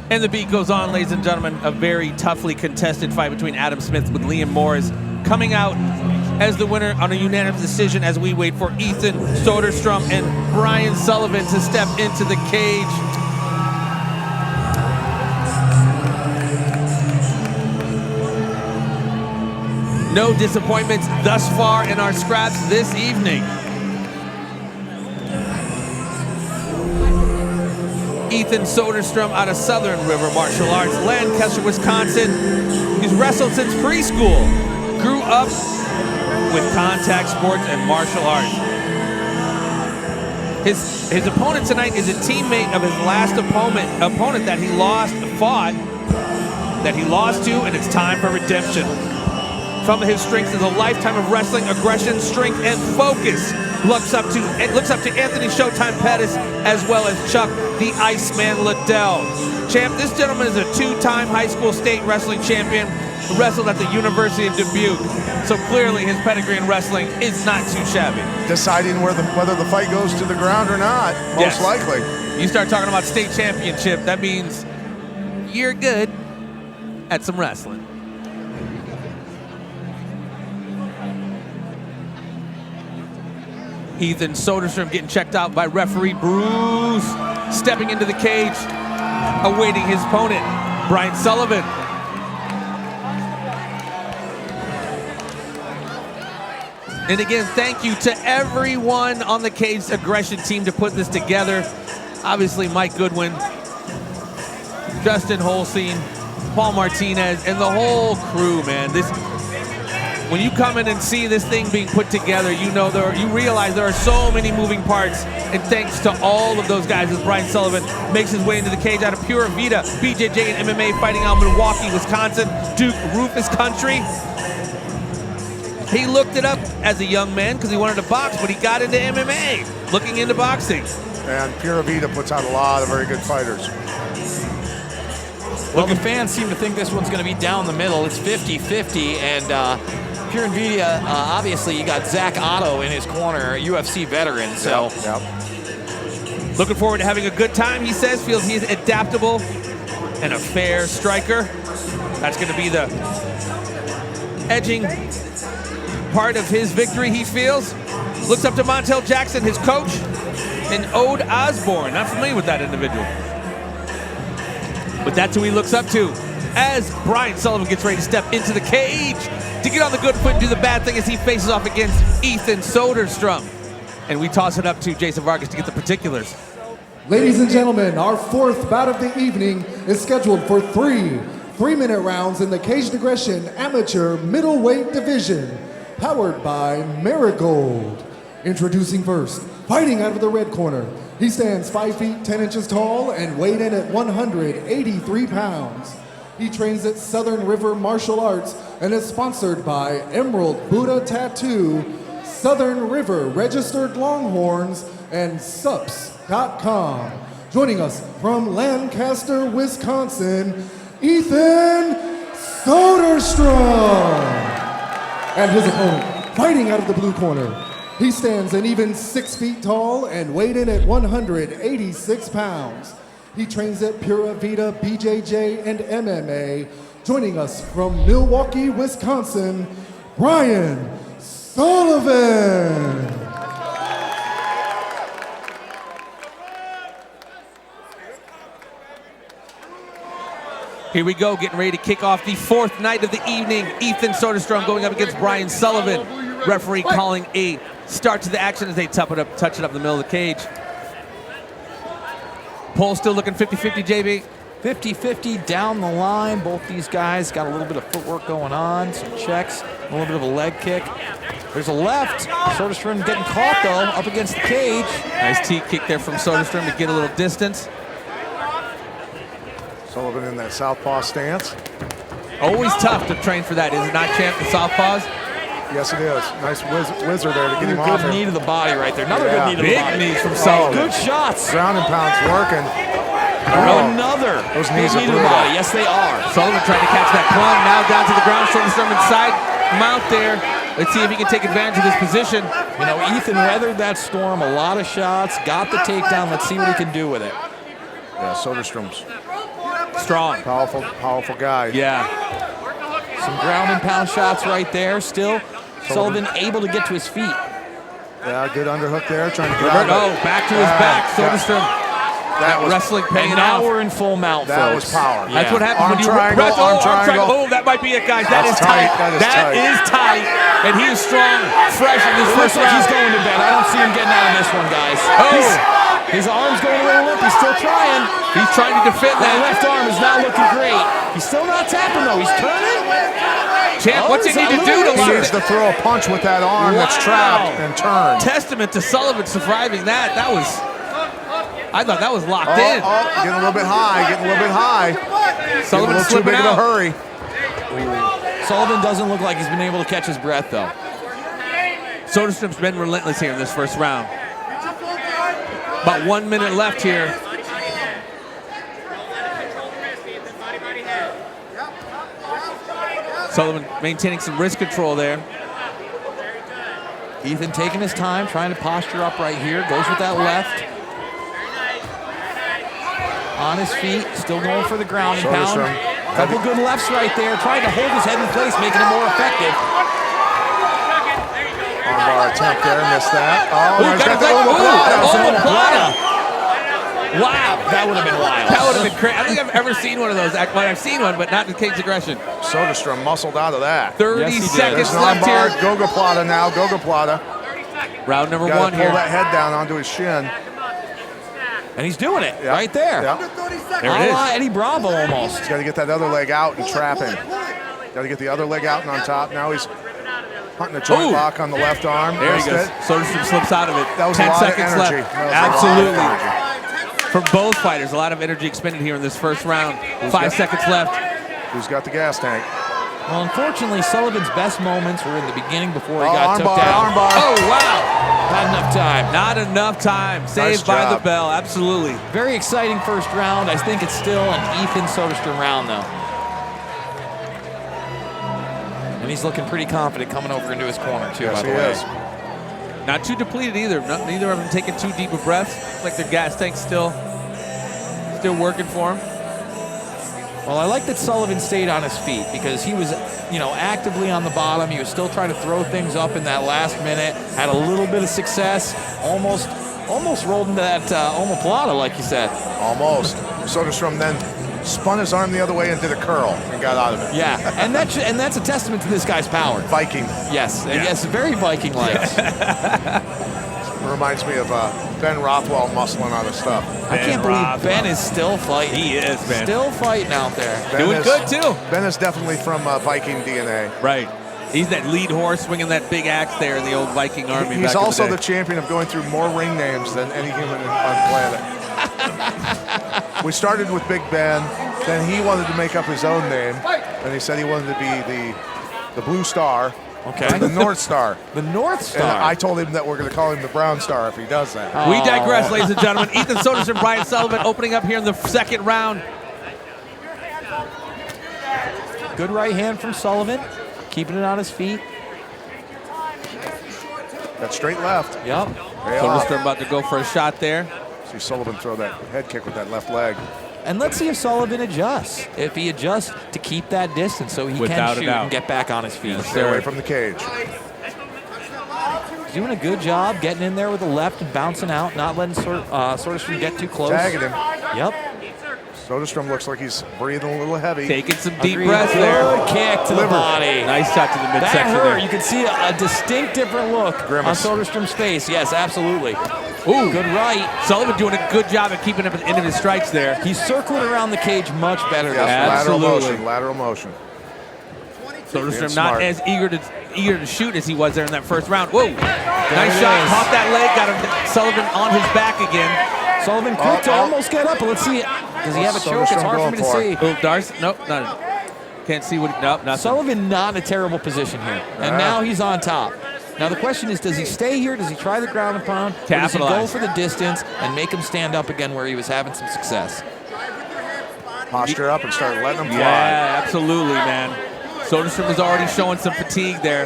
And the beat goes on, ladies and gentlemen. A very toughly contested fight between Adam Smith with Liam Morris, coming out as the winner on a unanimous decision as we wait for Ethan Soderstrom and Brian Sullivan to step into the cage. No disappointments thus far in our scraps this evening. Ethan Soderstrom out of Southern River Martial Arts, Lancaster, Wisconsin. He's wrestled since preschool. Grew up with contact sports and martial arts. His opponent tonight is a teammate of his last opponent that he lost to, and it's time for redemption. Some of his strengths is a lifetime of wrestling, aggression, strength, and focus. Looks up to Anthony Showtime Pettis as well as Chuck the Iceman Liddell. Champ, this gentleman is a two-time high school state wrestling champion who wrestled at the University of Dubuque. So clearly his pedigree in wrestling is not too shabby. Deciding whether the fight goes to the ground or not, most likely. You start talking about state championship, that means you're good at some wrestling. Ethan Soderstrom getting checked out by referee Bruce, stepping into the cage, awaiting his opponent, Brian Sullivan. And again, thank you to everyone on the Caged Aggression team to put this together. Obviously, Mike Goodwin, Justin Holstein, Paul Martinez, and the whole crew, man. When you come in and see this thing being put together, you realize there are so many moving parts, and thanks to all of those guys as Brian Sullivan makes his way into the cage out of Pura Vida, BJJ and MMA fighting out of Milwaukee, Wisconsin, Duke Rufus country. He looked it up as a young man because he wanted to box, but he got into MMA, looking into boxing. And Pura Vida puts out a lot of very good fighters. Well, the fans seem to think this one's going to be down the middle. It's 50-50, and Pure Nvidia, obviously, you got Zach Otto in his corner, UFC veteran. So, looking forward to having a good time. He says, feels he's adaptable and a fair striker. That's going to be the edging part of his victory. He feels. Looks up to Montel Jackson, his coach, and Ode Osborne. Not familiar with that individual, but that's who he looks up to as Brian Sullivan gets ready to step into the cage to get on the good foot and do the bad thing as he faces off against Ethan Soderstrom. And we toss it up to Jason Vargas to get the particulars. Ladies and gentlemen, our fourth bout of the evening is scheduled for three-minute rounds in the Caged Aggression Amateur Middleweight Division, powered by Marigold. Introducing first, fighting out of the red corner. He stands 5 feet 10 inches tall and weighed in at 183 pounds. He trains at Southern River Martial Arts and is sponsored by Emerald Buddha Tattoo, Southern River Registered Longhorns, and Sups.com. Joining us from Lancaster, Wisconsin, Ethan Soderstrom. And his opponent, fighting out of the blue corner. He stands an even 6 feet tall and weighed in at 186 pounds. He trains at Pura Vida, BJJ, and MMA. Joining us from Milwaukee, Wisconsin, Brian Sullivan. Here we go, getting ready to kick off the fourth night of the evening. Ethan Soderstrom going up against Brian Sullivan. Referee calling a start to the action as they touch it up in the middle of the cage. Pole still looking 50-50, JB. 50-50 down the line. Both these guys got a little bit of footwork going on, some checks, a little bit of a leg kick. There's a left. Soderstrom getting caught, though, up against the cage. Nice T-kick there from Soderstrom to get a little distance. Sullivan in that southpaw stance. Always tough to train for that, is it not, champ, the southpaws? Yes, it is. Nice whizzer there to get him off. Good knee to the body right there. Another good knee to the body. Big knees from Sullivan. Good shots. Ground and pound's working. Another those knees knee are to the body. Yes, they are. Sullivan trying to catch that plunge. Now down to the ground. Soderstrom inside mount there. Let's see if he can take advantage of this position. You know, Ethan weathered that storm. A lot of shots. Got the takedown. Let's see what he can do with it. Yeah, Soderstrom's strong. Powerful guy. Yeah. Some ground and pound shots right there. Still, Sullivan able to get to his feet. Yeah, good underhook there. Trying to get out. Oh, back to his back. Soderstrom. That was wrestling paying and now off. we're in full mount, That folks. was power. Yeah. That's what happens arm when you triangle, press. arm triangle. Oh, that might be it, guys. That is tight. That is tight. And he is strong, fresh in this first round. He's going to bed. I don't see him getting out of this one, guys. Oh. His arm's going a little limp. He's still trying. He's trying to defend that. Left arm is not looking great. He's still not tapping, though. He's turning. Champ, what's he need to do to He needs to throw a punch with that arm that's trapped and turn. Testament to Sullivan surviving that. That was... I thought that was locked in. Getting a little bit high, Sullivan too slipping big out. of a hurry. Sullivan doesn't look like he's been able to catch his breath, though. Soderstrom's been relentless here in this first round. About 1 minute left here. Sullivan maintaining some wrist control there. Ethan taking his time, trying to posture up right here. Goes with that left. On his feet, still going for the ground and pound. Couple good lefts right there, trying to hold his head in place, making it more effective. Armbar attempt there, missed that. Omoplata. Wow, that would have been wild. That would have been crazy. I don't think I've ever seen one of those. Well, I've seen one, but not in cage aggression. Soderstrom muscled out of that. 30 seconds left here. Gogoplata now, Gogoplata. Round number one pull here. Pull that head down onto his shin. And he's doing it right there. Yep. There it is. Eddie Bravo almost. He's got to get that other leg out and trap him. Got to get the other leg out and on top. Now he's hunting a joint lock on the left arm. There he goes. Soderstrom slips out of it. That was 10 a lot seconds of energy. left. Absolutely. For both fighters, a lot of energy expended here in this first round. 5 seconds left. Who's got the gas tank? Well, unfortunately, Sullivan's best moments were in the beginning before he got took down. Armbar. Oh, wow. Not enough time. Not enough time. Saved by the bell. Absolutely. Very exciting first round. I think it's still an Ethan Soderstrom round, though. And he's looking pretty confident coming over into his corner, too, by the way. Not too depleted either. Neither of them taking too deep of breaths. Looks like their gas tank's still working for him. Well, I like that Sullivan stayed on his feet because he was, actively on the bottom. He was still trying to throw things up in that last minute. Had a little bit of success. Almost rolled into that omoplata, like you said. Almost. Soderstrom then spun his arm the other way and did a curl and got out of it. Yeah, and that's a testament to this guy's power. Viking. Yes, and yes, very Viking-like. Reminds me of Ben Rothwell muscling out of stuff. I can't believe Ben is still fighting. He is, man. Still fighting out there. Doing good, too. Ben is definitely from Viking DNA. Right. He's that lead horse swinging that big axe there in the old Viking army. He's back also in the the champion of going through more ring names than any human on planet. We started with Big Ben, then he wanted to make up his own name, and he said he wanted to be the Blue Star. Okay. The North Star. The North Star. And I told him that we're going to call him the Brown Star if he does that. Oh. We digress, ladies and gentlemen. Ethan Soderstrom, Brian Sullivan opening up here in the second round. Good right hand from Sullivan, keeping it on his feet. That straight left. Yep. Soderstrom about to go for a shot there. See Sullivan throw that head kick with that left leg. And let's see if Sullivan adjusts. If he adjusts to keep that distance so he can shoot and get back on his feet. Stay away from the cage. He's doing a good job getting in there with the left and bouncing out, not letting Soderstrom get too close. Tagging him. Yep. Soderstrom looks like he's breathing a little heavy. Taking some deep breaths there. Good kick to the body. Nice shot to the midsection that hurt. there. You can see a distinct different look Grimace. on Soderstrom's face. Yes, absolutely. Ooh, good right. Sullivan doing a good job at keeping him at the end of his strikes there. He's circling around the cage much better. Yes, Absolutely. lateral motion. Soderstrom not as eager to shoot as he was there in that first round. Whoa, nice shot, caught that leg, got him Sullivan on his back again. Sullivan quick to almost get up, but let's see. Does he have a choke? It's hard for me to see. Oh, Darcy, nope, not. Can't see what. Nope, nothing. Sullivan not in a terrible position here, and now he's on top. Now the question is, does he stay here? Does he try the ground and pound? Or does he go for the distance and make him stand up again where he was having some success? Posture up and start letting him fly. Yeah, absolutely, man. Soderstrom is already showing some fatigue there.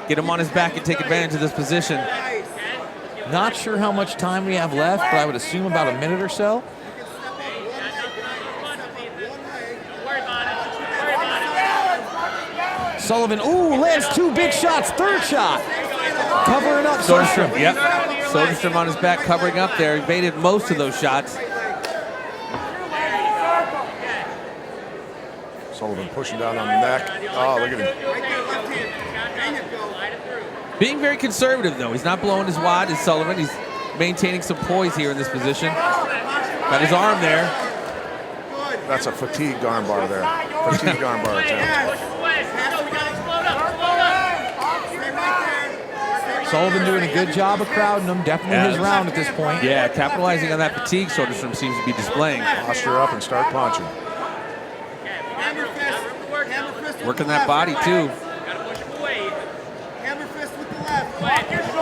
Get him on his back and take advantage of this position. Not sure how much time we have left, but I would assume about a minute or so. Sullivan, ooh, lands 2 big shots, 3rd shot. Covering up Soderstrom. Yep, Soderstrom on his back covering up there. Evaded most of those shots. Sullivan pushing down on the neck. Oh, look at him. Being very conservative, though. He's not blowing his wad as Sullivan. He's maintaining some poise here in this position. Got his arm there. That's a fatigued armbar there. Fatigued armbar attempt. Sullivan doing a good job of crowding him. Definitely his round at this point. Yeah, capitalizing on that fatigue Soderstrom seems to be displaying. Posture up and start punching. Working that body, too.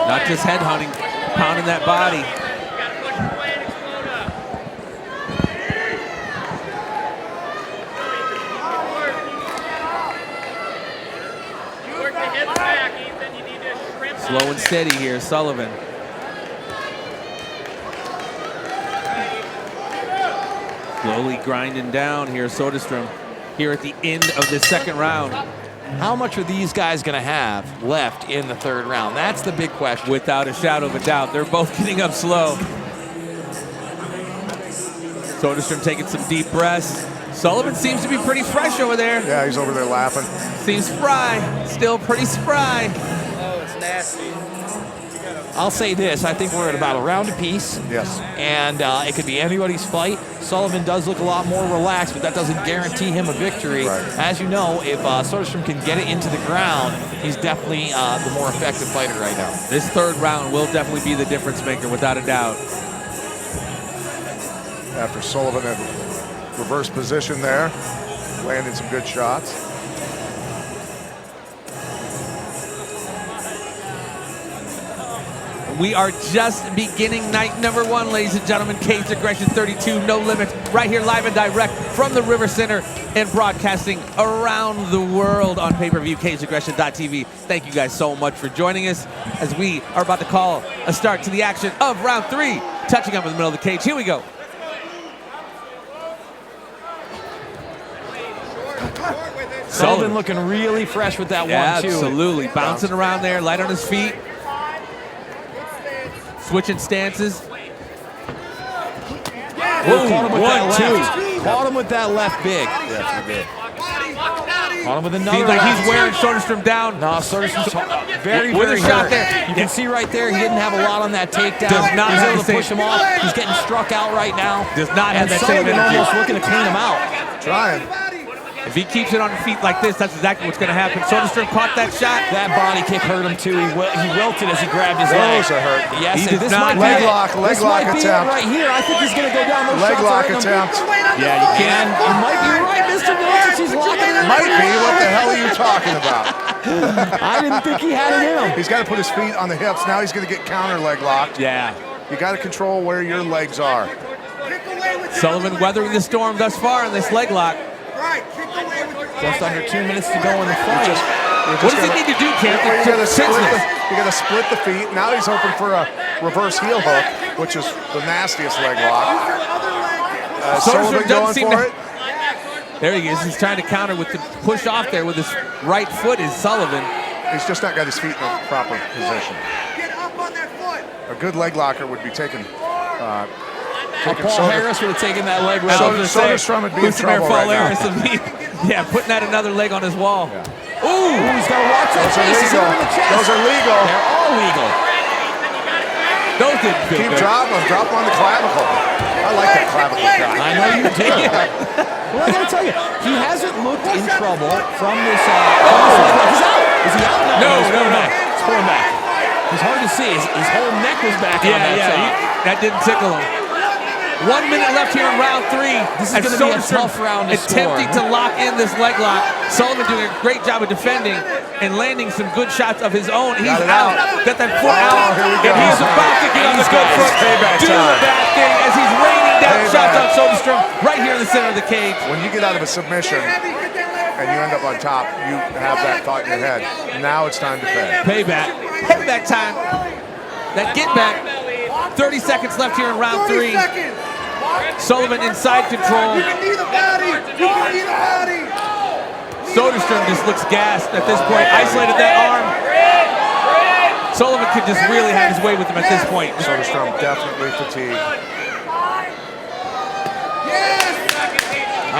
Not just head hunting, pounding that body. Slow and steady here, Sullivan. Slowly grinding down here, Soderstrom, here at the end of the 2nd round. How much are these guys going to have left in the 3rd round? That's the big question. Without a shadow of a doubt. They're both getting up slow. Soderstrom taking some deep breaths. Sullivan seems to be pretty fresh over there. Yeah, he's over there laughing. Seems spry. Still pretty spry. Oh, it's nasty. I'll say this, I think we're at about a round apiece. Yes. And it could be anybody's fight. Sullivan does look a lot more relaxed, but that doesn't guarantee him a victory. Right. As you know, if Soderstrom can get it into the ground, he's definitely the more effective fighter right now. This 3rd round will definitely be the difference maker, without a doubt. After Sullivan had reverse position there, landing some good shots. We are just beginning night number 1, ladies and gentlemen. Cage Aggression 32, No Limit, right here live and direct from the River Center and broadcasting around the world on pay-per-view, CageAggression.tv. Thank you guys so much for joining us as we are about to call a start to the action of round 3. Touching up in the middle of the cage. Here we go. Sullivan looking really fresh with that one, too. Absolutely. Bouncing around there, light on his feet. Switching stances. Caught him with that left. Caught him with that left big. Yes, he did. Caught him with another Seems like left. he's wearing Soderstrom down. No, Soderstrom's very, with very a shot hurt. there. You can see right there, he didn't have a lot on that takedown. Does not He's have able the to push same- him off. He's getting struck out right now. Does not have and that same Sullivan energy. almost looking to clean him out. Trying. If he keeps it on his feet like this, that's exactly what's going to happen. Soderstrom caught that shot. That body kick hurt him too. He wilted as he grabbed his leg. Those are hurt. Yes, He and did this not- might Leg be lock, it. leg This lock might be it attempt. right here. I think he's going to go down. Those Leg shots lock are hurting him. attempt. Yeah, you can. You might be right, Mr. Militich. He's locking it. Might be. What the hell are you talking about? I didn't think he had it in him. He's got to put his feet on the hips. Now he's going to get counter leg locked. Yeah. You got to control where your legs are. Sullivan weathering the storm thus far in this leg lock. Just under 2 minutes to go in the fight. What does he need to do, Kent? You got to split the feet. Now he's hoping for a reverse heel hook, which is the nastiest leg lock. Sullivan going for it. There he is. He's trying to counter with the push off there with his right foot is Sullivan. He's just not got his feet in the proper position. A good leg locker would be taking Paul Harris would have taken that leg right off. Soderstrom would be in trouble Paul right Harris would be, putting that another leg on his wall. Yeah. Ooh, he's got to watch that. Those are legal. They're all legal. Those didn't feel Keep good. dropping them. Drop on the clavicle. I like that clavicle shot. I know you do. Well, I got to tell you, he hasn't looked in trouble from this. He's out. Is he out? No. He's pulling back. It's hard to see. His whole neck was back on that shot. That didn't tickle him. 1 minute left here in round 3. This is going to be a tough round to attempting to lock in this leg lock. Sullivan doing a great job of defending and landing some good shots of his own. He's out. Got that foot out. Here we go. And he's about to get on the good foot. Do the bad thing as he's raining down shots on Soderstrom right here in the center of the cage. When you get out of a submission and you end up on top, you have that thought in your head. Now it's time to pay. Payback. Payback time. That get back. 30 seconds left here in round 3. Sullivan inside control. Soderstrom just looks gassed at this point. Isolated that arm. Sullivan could just really have his way with him at this point. Soderstrom definitely fatigued.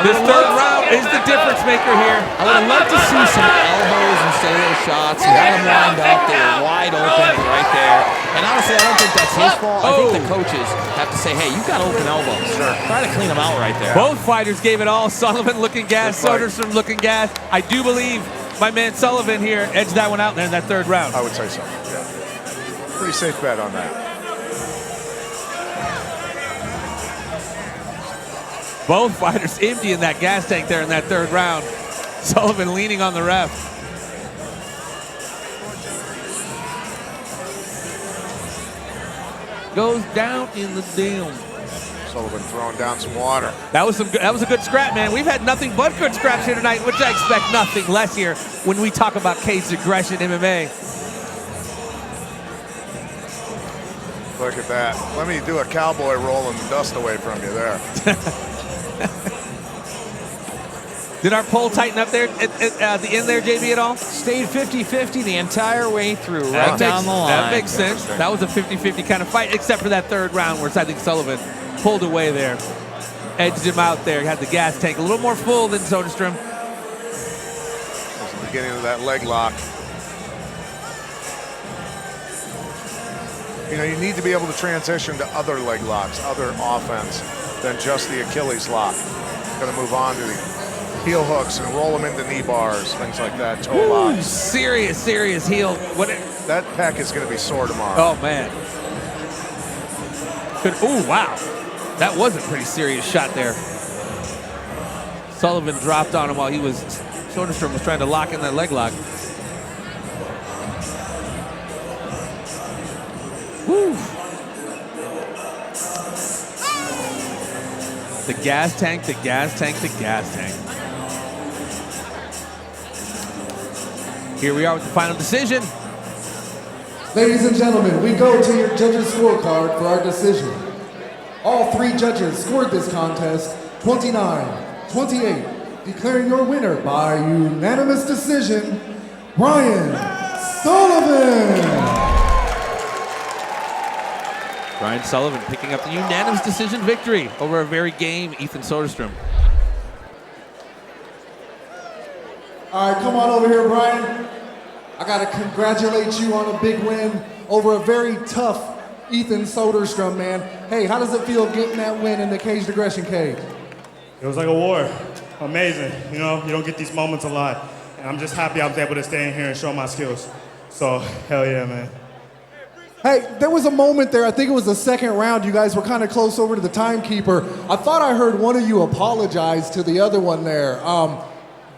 This third round is the difference maker here. I would have loved to see some elbows instead of those shots. He had them lined up. They were wide open right there. And honestly, I don't think that's his fault. I think the coaches have to say, hey, you've got open elbows. Sure. Try to clean them out right there. Both fighters gave it all. Sullivan looking gassed, Soderstrom looking gassed. I do believe my man Sullivan here edged that one out there in that third round. I would say so, yeah. Pretty safe bet on that. Both fighters emptying that gas tank there in that third round. Sullivan leaning on the ref. Goes down in the dim. Sullivan throwing down some water. That was a good scrap, man. We've had nothing but good scraps here tonight, which I expect nothing less here when we talk about cage aggression MMA. Look at that. Let me do a cowboy roll and the dust away from you there. Did our poll tighten up there at the end there, JB, at all? Stayed 50-50 the entire way through, right down the line. That makes sense. That was a 50-50 kind of fight, except for that third round where I think Sullivan pulled away there. Edged him out there. Had the gas tank a little more full than Soderstrom. That's the beginning of that leg lock. You know, you need to be able to transition to other leg locks, other offense than just the Achilles lock. Going to move on to the heel hooks and roll them into knee bars, things like that, toe locks. Serious heel. That pec is going to be sore tomorrow. Oh, man. Oh, wow. That was a pretty serious shot there. Sullivan dropped on him while Soderstrom was trying to lock in that leg lock. Woo. The gas tank, the gas tank, the gas tank. Here we are with the final decision. Ladies and gentlemen, we go to your judges' scorecard for our decision. All 3 judges scored this contest 29-28, declaring your winner by unanimous decision, Brian Sullivan. Brian Sullivan picking up the unanimous decision victory over a very game Ethan Soderstrom. All right, come on over here, Brian. I got to congratulate you on a big win over a very tough Ethan Soderstrom, man. Hey, how does it feel getting that win in the caged aggression cage? It was like a war. Amazing. You know, you don't get these moments a lot. And I'm just happy I was able to stay in here and show my skills. So, hell yeah, man. Hey, there was a moment there, I think it was the second round, you guys were kind of close over to the timekeeper. I thought I heard one of you apologize to the other one there.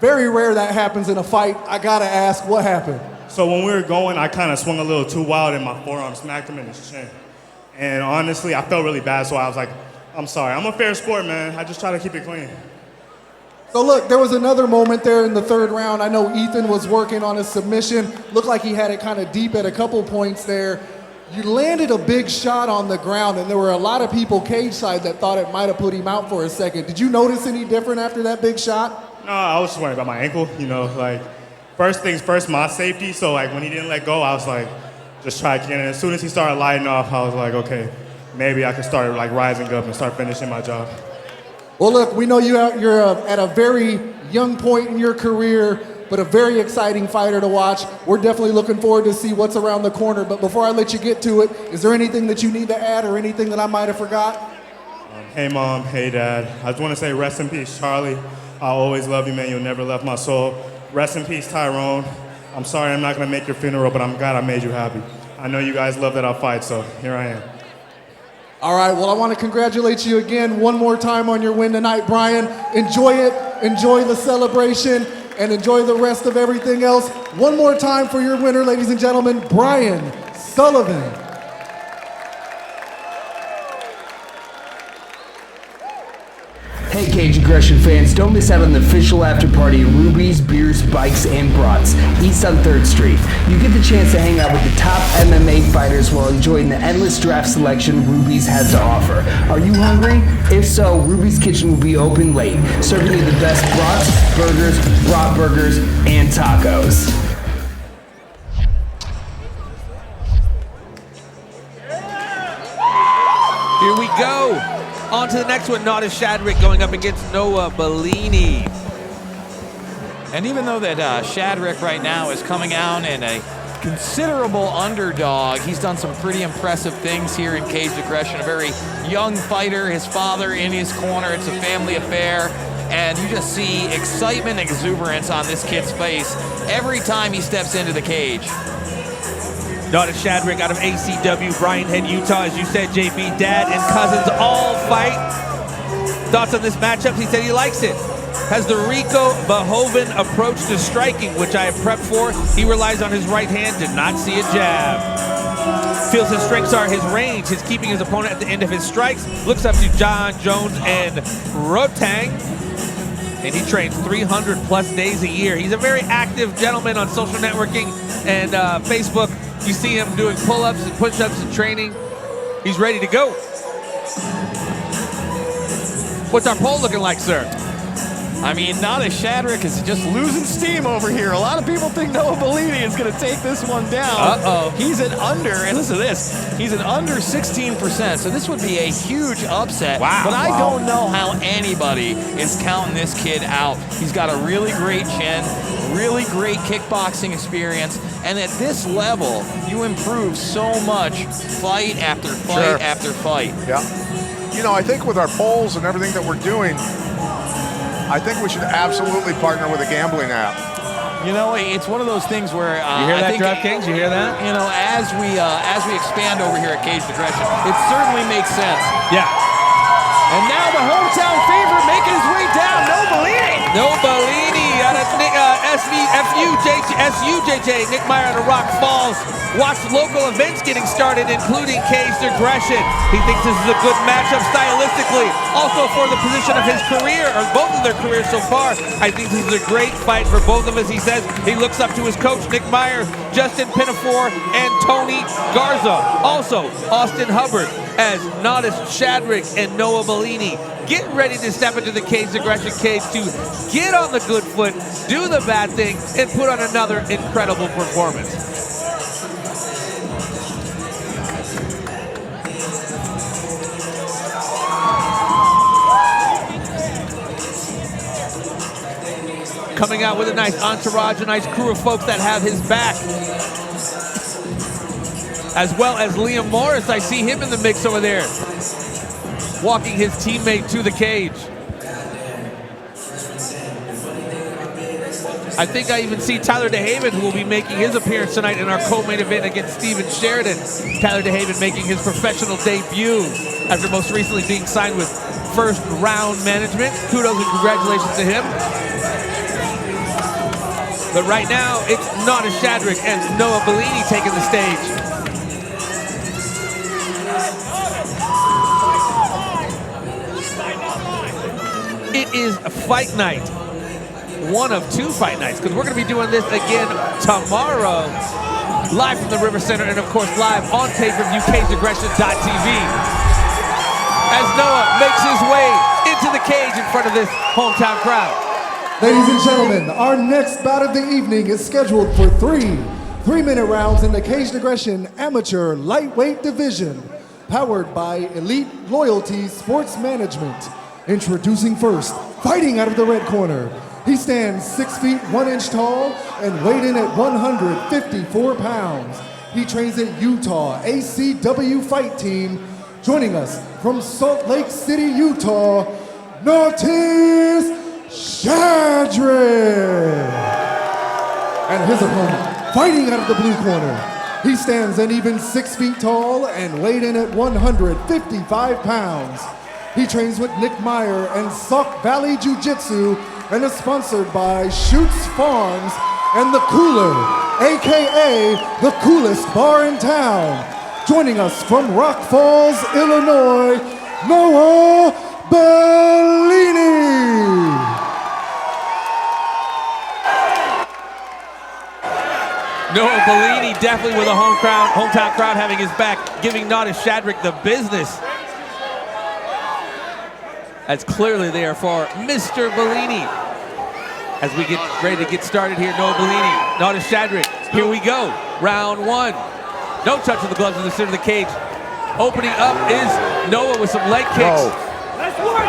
Very rare that happens in a fight. I gotta ask, what happened? So when we were going, I kind of swung a little too wild and my forearm smacked him in his chin. And honestly, I felt really bad, so I was like, I'm sorry. I'm a fair sport, man. I just try to keep it clean. So look, there was another moment there in the third round. I know Ethan was working on his submission. Looked like he had it kind of deep at a couple points there. You landed a big shot on the ground, and there were a lot of people cage side that thought it might have put him out for a second. Did you notice any different after that big shot? No, I was just worried about my ankle, you know, like, first things first, my safety. So, like, when he didn't let go, I was like, just try again. And as soon as he started lighting off, I was like, okay, maybe I can start like rising up and start finishing my job. Well, look, we know you're at a very young point in your career, but a very exciting fighter to watch. We're definitely looking forward to see what's around the corner. But before I let you get to it, is there anything that you need to add or anything that I might have forgot? Hey, Mom. Hey, Dad. I just want to say rest in peace, Charlie. I'll always love you, man. You'll never left my soul. Rest in peace, Tyrone. I'm sorry I'm not going to make your funeral, but I'm glad I made you happy. I know you guys love that I'll fight, so here I am. All right, well, I want to congratulate you again one more time on your win tonight, Brian. Enjoy it, enjoy the celebration, and enjoy the rest of everything else. One more time for your winner, ladies and gentlemen, Brian Sullivan. Hey Cage Aggression fans, don't miss out on the official after party at Ruby's Beers, Bikes, and Brats, east on 3rd Street. You get the chance to hang out with the top MMA fighters while enjoying the endless draft selection Ruby's has to offer. Are you hungry? If so, Ruby's Kitchen will be open late, serving you the best brats, burgers, brat burgers, and tacos. Here we go. On to the next one, Nada Shadrick going up against Noah Bellini. And even though that Shadrick right now is coming out in a considerable underdog, he's done some pretty impressive things here in Caged Aggression. A very young fighter, his father in his corner. It's a family affair. And you just see excitement and exuberance on this kid's face every time he steps into the cage. Nada Shadrick out of ACW, Brian Head, Utah. As you said, JB, dad and cousins all fight. Thoughts on this matchup? He said he likes it. Has the Rico Verhoeven approach to striking, which I have prepped for. He relies on his right hand, did not see a jab. Feels his strengths are his range, his keeping his opponent at the end of his strikes. Looks up to John Jones and Rotang. And he trains 300 plus days a year. He's a very active gentleman on social networking and Facebook. You see him doing pull-ups and push-ups and training. He's ready to go. What's our poll looking like, sir? I mean, Nada Shadrick is just losing steam over here. A lot of people think Noah Bellini is going to take this one down. Uh-oh. He's at under, and listen to this, he's at under 16%, so this would be a huge upset. Wow. But I don't know how anybody is counting this kid out. He's got a really great chin, really great kickboxing experience, and at this level, you improve so much fight after fight after fight. Yeah. You know, I think with our polls and everything that we're doing, I think we should absolutely partner with a gambling app. You know, it's one of those things where you hear that, DraftKings? You hear that? You know, as we expand over here at Caged Aggression, it certainly makes sense. Yeah. And now the hometown favorite making his way down, No Bellini. No Bellini out of SUJJ, Nick Meyer out of Rock Falls. Watch local events getting started, including Caged Aggression. He thinks this is a good matchup stylistically. Also for the position of his career, or both of their careers so far, I think this is a great fight for both of us. He says he looks up to his coach, Nick Meyer, Justin Pinafore, and Tony Garza. Also, Austin Hubbard as Nada Shadrick and Noah Bellini getting ready to step into the Caged Aggression cage to get on the good foot, do the bad thing, and put on another incredible performance. Coming out with a nice entourage, a nice crew of folks that have his back. As well as Liam Morris, I see him in the mix over there, walking his teammate to the cage. I think I even see Tyler DeHaven, who will be making his appearance tonight in our co-main event against Steven Sheridan. Tyler DeHaven making his professional debut after most recently being signed with First Round Management. Kudos and congratulations to him. But right now, it's Nada Shadrick and Noah Bellini taking the stage. It is a fight night. One of two fight nights, because we're going to be doing this again tomorrow, live from the River Center, and of course live on pay-per-view, CagedAggression.tv. As Noah makes his way into the cage in front of this hometown crowd. Ladies and gentlemen, our next bout of the evening is scheduled for three 3-minute rounds in the Caged Aggression Amateur Lightweight Division. powered by Elite Loyalty Sports Management. Introducing first, fighting out of the red corner. He stands 6 feet 1 inch tall and weighed in at 154 pounds. He trains at Utah ACW Fight Team. Joining us from Salt Lake City, Utah, Nautis Shadrick. And his opponent, fighting out of the blue corner. He stands an even 6 feet tall and weighed in at 155 pounds. He trains with Nick Meyer and Sauk Valley Jiu-Jitsu and is sponsored by Schutz Farms and The Cooler, AKA the coolest bar in town. Joining us from Rock Falls, Illinois, Noah Bellini. Noah Bellini definitely with a hometown crowd having his back, giving Nautis Shadrick the business. As clearly they are for Mr. Bellini. As we get ready to get started here, Noah Bellini, Nautis Shadrick, here we go. Round one. No touch of the gloves in the center of the cage. Opening up is Noah with some leg kicks. Let's work,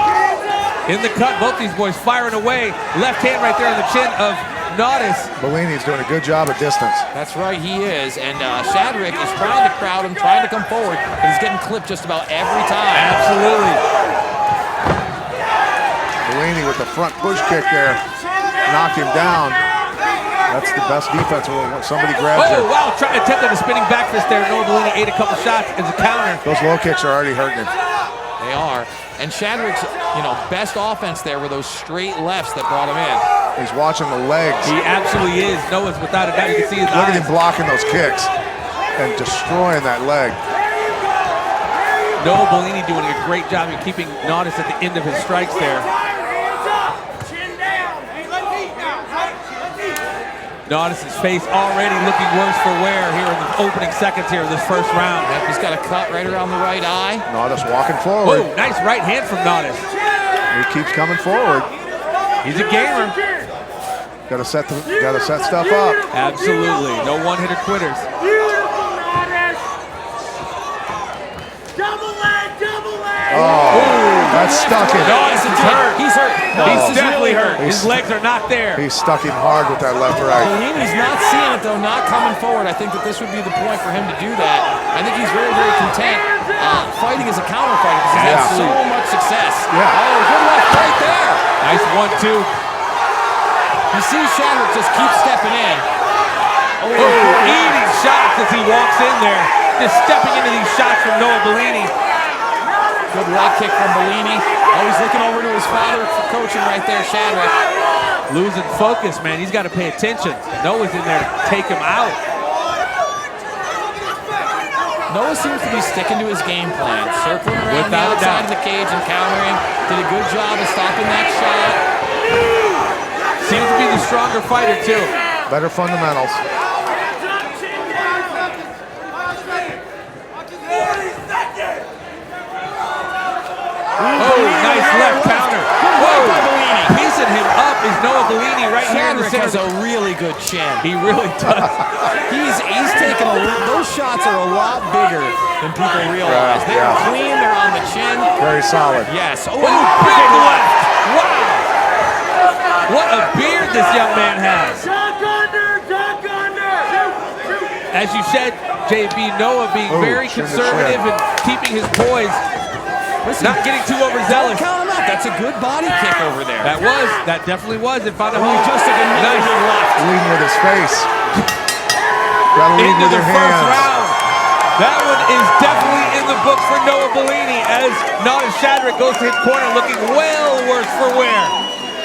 in the cut, both these boys firing away. Left hand right there on the chin of Nautis. Bellini's doing a good job at distance. That's right, he is. And Shadrick is trying to crowd him, trying to come forward, but he's getting clipped just about every time. Absolutely. Bellini with the front push kick there. Knocked him down. That's the best defense when somebody grabs you. Oh, wow, attempted a spinning back fist there. Noah Bellini ate a couple shots as a counter. Those low kicks are already hurting him. They are. And Shadrick's, best offense there were those straight lefts that brought him in. He's watching the legs. He absolutely is. Noah's without a doubt. You can see his eyes. Look at him blocking those kicks and destroying that leg. Noah Bellini doing a great job of keeping Nautis at the end of his strikes there. Nautis' face already looking worse for wear here in the opening seconds here of this first round. Yep, he's got a cut right around the right eye. Nautis walking forward. Oh, nice right hand from Nautis. He keeps coming forward. He's a gamer. Gotta set stuff up. Absolutely. No one-hitter quitters. Oh, that's stuck him. Nautis is hurt. He's hurt. He's definitely hurt. His legs are not there. He's stuck him hard with that left right. Bellini's not seeing it though, not coming forward. I think that this would be the point for him to do that. I think he's very, very content fighting as a counter fighter because he's had so much success. Yeah. Oh, good left right there. Nice 1-2. You see Shadrick just keep stepping in. Oh, eating shots as he walks in there. Just stepping into these shots from Noah Bellini. Good leg kick from Bellini. Oh, he's looking over to his father for coaching right there, Shadrick. Losing focus, man. He's got to pay attention. Noah's in there to take him out. Noah seems to be sticking to his game plan. Circling around the outside of the cage and countering. Did a good job of stopping that shot. Seems to be the stronger fighter, too. Better fundamentals. Oh, nice left counter. Whoa, piecing him up is Noah Bellini right here in the center. Shadrick has a really good chin. He really does. he's taking those shots are a lot bigger than people realize. Yeah, They're clean, they're on the chin. Very solid. Yes. Oh, big left. Wow. What a beard this young man has. As you said, JB, Noah being very conservative and keeping his poise. Listen, not getting too overzealous. Count him out. That's a good body kick over there. That definitely was. It found a home. Just took another good left. Leading with his face. Gotta lead Into with the your first hands. round. That one is definitely in the books for Noah Bellini as Nautis Shadrick goes to his corner looking well worse for wear.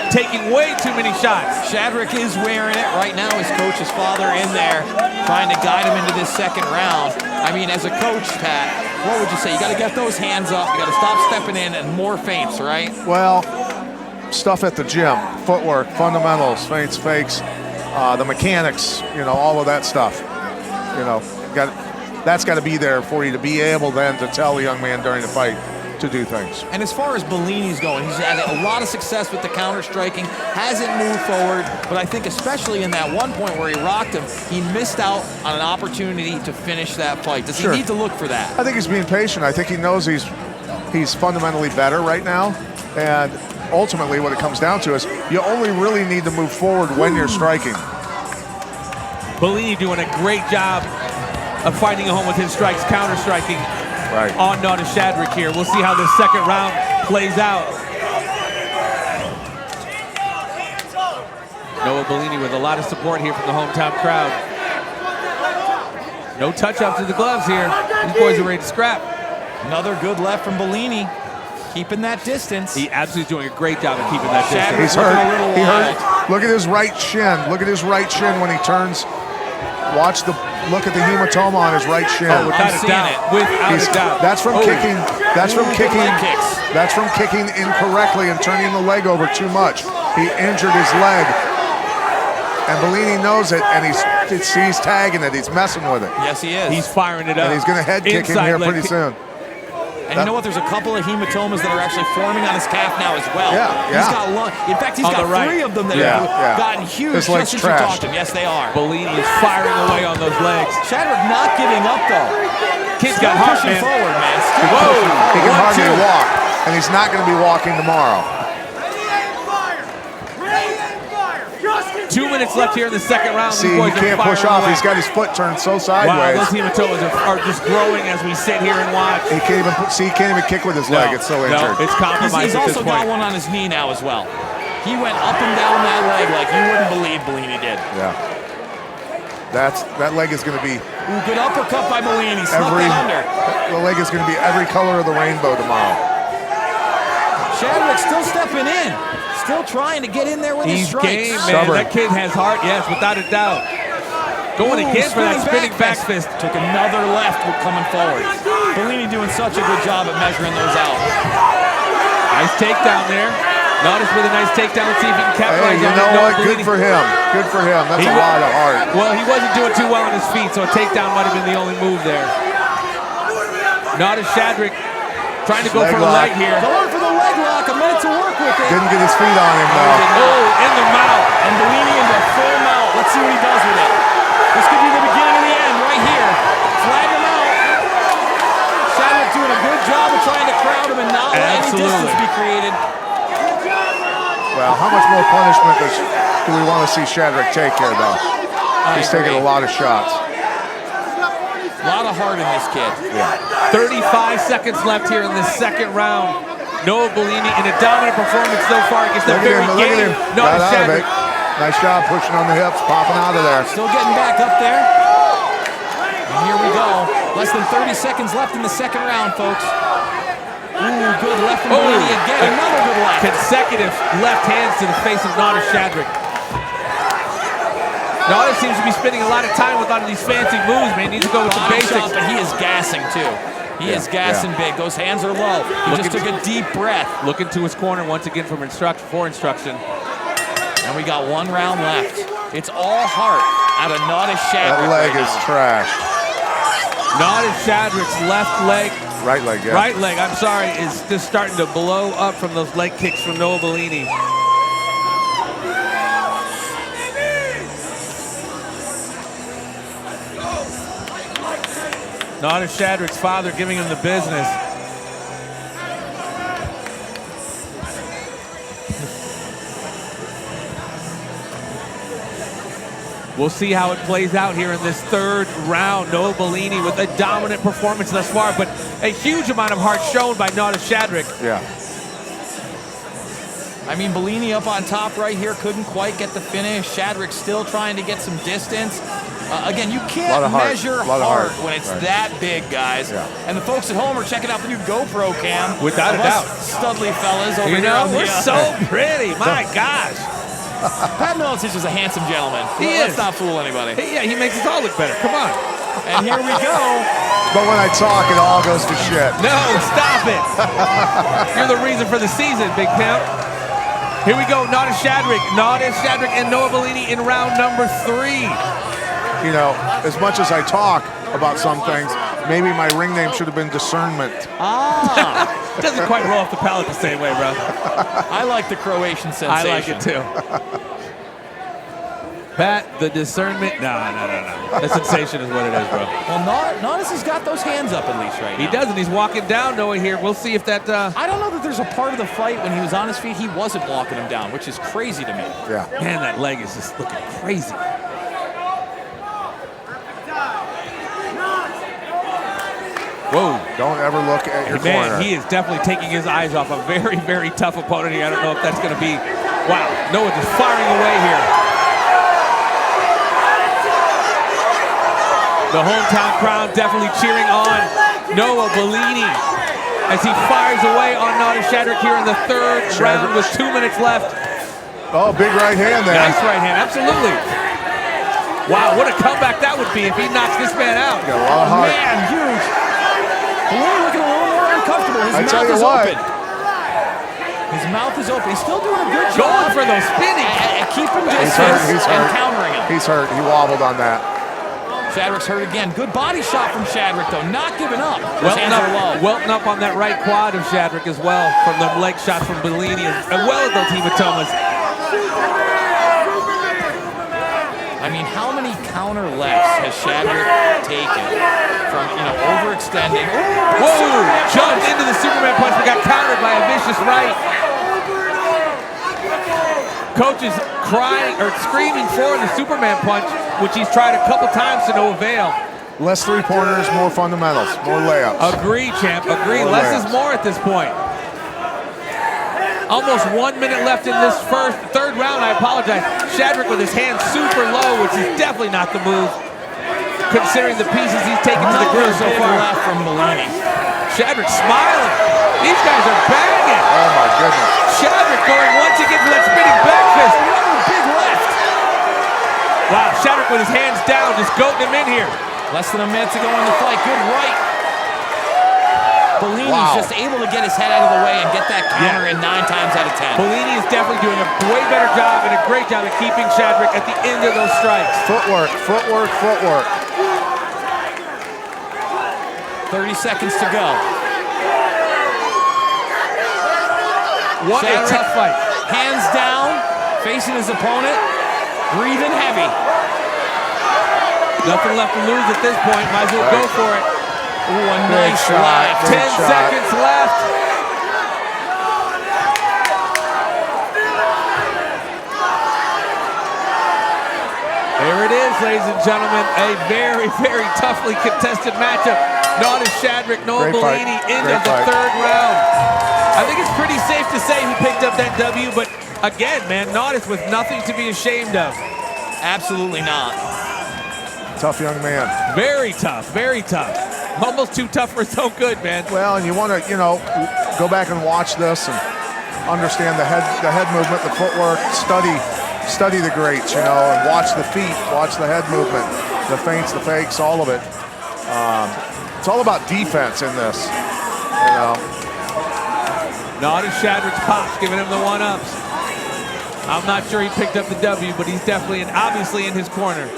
Taking way too many shots. Shadrick is wearing it right now. His coach, his father in there trying to guide him into this second round. I mean, as a coach, Pat, what would you say? You got to get those hands up. You got to stop stepping in and more feints, right? Well, stuff at the gym, footwork, fundamentals, feints, fakes, the mechanics, all of that stuff. That's got to be there for you to be able then to tell the young man during the fight, to do things. And as far as Bellini's going, he's had a lot of success with the counter striking, hasn't moved forward, but I think especially in that one point where he rocked him, he missed out on an opportunity to finish that fight. Does he need to look for that? I think he's being patient. I think he knows he's fundamentally better right now, and ultimately what it comes down to is you only really need to move forward when you're striking. Bellini doing a great job of finding a home with his strikes, counter striking on Nada Shadrick here. We'll see how this second round plays out. Noah Bellini with a lot of support here from the hometown crowd. No touch-up to the gloves here. These boys are ready to scrap. Another good left from Bellini, keeping that distance. He absolutely doing a great job of keeping that distance. He's hurt. He hurt. Look at his right shin. Look at his right shin when he turns. Look at the hematoma on his right shin. Oh, without a doubt. Without a doubt. That's from kicking. That's from kicking. That's from kicking incorrectly and turning the leg over too much. He injured his leg, and Bellini knows it, and he's tagging it. He's messing with it. Yes, he is. He's firing it up. And he's going to head kick him here pretty soon. And you know what? There's a couple of hematomas that are actually forming on his calf now as well. He's got in fact, he's got three of them that have gotten huge His leg's just since you talked to him. Yes, they are. Bellini is firing away on those legs. Shadrick not giving up, though. Kid's got heart, pushing man. forward, man. Whoa! He can hardly walk, and he's not going to be walking tomorrow. 2 minutes left here in the second round. See, he can't push off. He's got his foot turned so sideways. Wow, those hematomas are just growing as we sit here and watch. He can't even kick with his leg. It's so injured. It's compromised. He's also got one on his knee now as well. He went up and down that leg like you wouldn't believe Bellini did. Yeah. That leg is going to be. Ooh, good uppercut by Bellini. Snuck that under. The leg is going to be every color of the rainbow tomorrow. Shadrick still stepping in. Still trying to get in there with his strikes. He's game, man. That kid has heart, yes, without a doubt. Going again for that spinning back fist. Took another left coming forward. Bellini doing such a good job at measuring those out. Nice takedown there. Notice with a nice takedown. Let's see if he can capitalize on it. You know what? Good for him. Good for him. That's a lot of heart. Well, he wasn't doing too well on his feet, so a takedown might have been the only move there. Nada Shadrick trying to go for the leg here. Going for the leg lock. A minute to work with it. Didn't get his feet on him, though. Oh, in the mouth. And Bellini in the full mouth. Let's see what he does with it. This could be the beginning of the end right here. Flag him out. Shadrick doing a good job of trying to crowd him and not let any distance be created. Well, how much more punishment do we want to see Shadrick take here, though? He's taking a lot of shots. A lot of heart in this kid. 35 seconds left here in the second round. Noah Bellini in a dominant performance so far against the very game. Got out of it. Nice job pushing on the hips, popping out of there. Still getting back up there. And here we go. Less than 30 seconds left in the second round, folks. Ooh, good left from Bellini again. Another good left. Consecutive left hands to the face of Nada Shadrick. Nada seems to be spending a lot of time with a lot of these fancy moves, man. He needs to go with the basics. But he is gassing, too. He is gassing big. Those hands are low. He just took a deep breath. Looking to his corner once again for instruction. And we got one round left. It's all heart out of Nada Shadrick. That leg is trashed. Nada Shadrick's left leg. Right leg, yeah. Right leg, I'm sorry, is just starting to blow up from those leg kicks from Noah Bellini. Nada Shadrick's father giving him the business. We'll see how it plays out here in this third round. Noah Bellini with a dominant performance thus far, but a huge amount of heart shown by Nada Shadrick. Yeah. I mean, Bellini up on top right here, couldn't quite get the finish. Shadrick still trying to get some distance. Again, you can't measure heart when it's that big, guys. Yeah. And the folks at home are checking out the new GoPro cam. Without a doubt. Studly fellas over here. We're so pretty. My gosh. Pat MIletich is a handsome gentleman. Let's not fool anybody. Yeah, he makes us all look better. Come on. And here we go. But when I talk, it all goes to shit. No, stop it. You're the reason for the season, Big Pimp. Here we go, Nada Shadrick and Noah Bellini in round number 3. You know, as much as I talk about some things, Maybe my ring name should have been Discernment. Ah! Doesn't quite roll off the palate the same way, bro. I like the Croatian Sensation. I like it too. Pat, the Discernment. No. The Sensation is what it is, bro. Well, Nodis has got those hands up at least right now. He does, and he's walking down Noah here. We'll see if that... I don't know that there's a part of the fight when he was on his feet, he wasn't walking him down, which is crazy to me. Yeah. Man, that leg is just looking crazy. Whoa. Don't ever look at your corner. Man, he is definitely taking his eyes off a very, very tough opponent here. I don't know if that's going to be... Wow, Noah just firing away here. The hometown crowd definitely cheering on Noah Bellini as he fires away on Nodis Shadrick here in the third round with 2 minutes left. Oh, big right hand there. Nice right hand, absolutely. Wow, what a comeback that would be if he knocks this man out. Got a lot of heart. Man, huge. Bellini looking a little more uncomfortable. His mouth is open. His mouth is open. He's still doing a good job. Going for those spinning. Keeping distance and countering him. He's hurt. He wobbled on that. Shadrick's hurt again. Good body shot from Shadrick, though. Not giving up. His hands are low. Welting up on that right quad of Shadrick as well from the leg shots from Bellini as well as those hematomas. I mean, how many counter lefts has Shadrick taken from, overextending? Whoa! Jumped into the Superman punch but got countered by a vicious right. Coach is crying or screaming for the Superman punch, which he's tried a couple times to no avail. Less three-pointers, more fundamentals, more layups. Agree, champ. Agree. More Less layups. is more at this point. Almost 1 minute left in this third round. I apologize. Shadrick with his hands super low, which is definitely not the move, considering the pieces he's taken to the grill so far. Left from Bellini. Shadrick smiling. These guys are banging. Oh my goodness. Shadrick going once again for that spinning back fist. Another big left. Wow, Shadrick with his hands down, just goating him in here. Less than a minute to go in the fight. Good right. Bellini's just able to get his head out of the way and get that counter in 9 times out of 10. Bellini is definitely doing a way better job and a great job at keeping Shadrick at the end of those strikes. Footwork, footwork, footwork. 30 seconds to go. What a tough fight. Hands down, facing his opponent, breathing heavy. Nothing left to lose at this point. Might as well go for it. Ooh, a nice shot. 10 seconds left. There it is, ladies and gentlemen. A very, very toughly contested matchup. Nodis Shadrick, Noah Bellini into the third round. I think it's pretty safe to say he picked up that W, but again, man, Nodis with nothing to be ashamed of. Absolutely not. Tough young man. Very tough, very tough. Almost too tough for his own good, man. Well, and you want to, go back and watch this and understand the head movement, the footwork, study the greats, and watch the feet, watch the head movement, the feints, the fakes, all of it. It's all about defense in this, Nodis Shadrick's pops giving him the one-ups. I'm not sure he picked up the W, but he's definitely and obviously in his corner.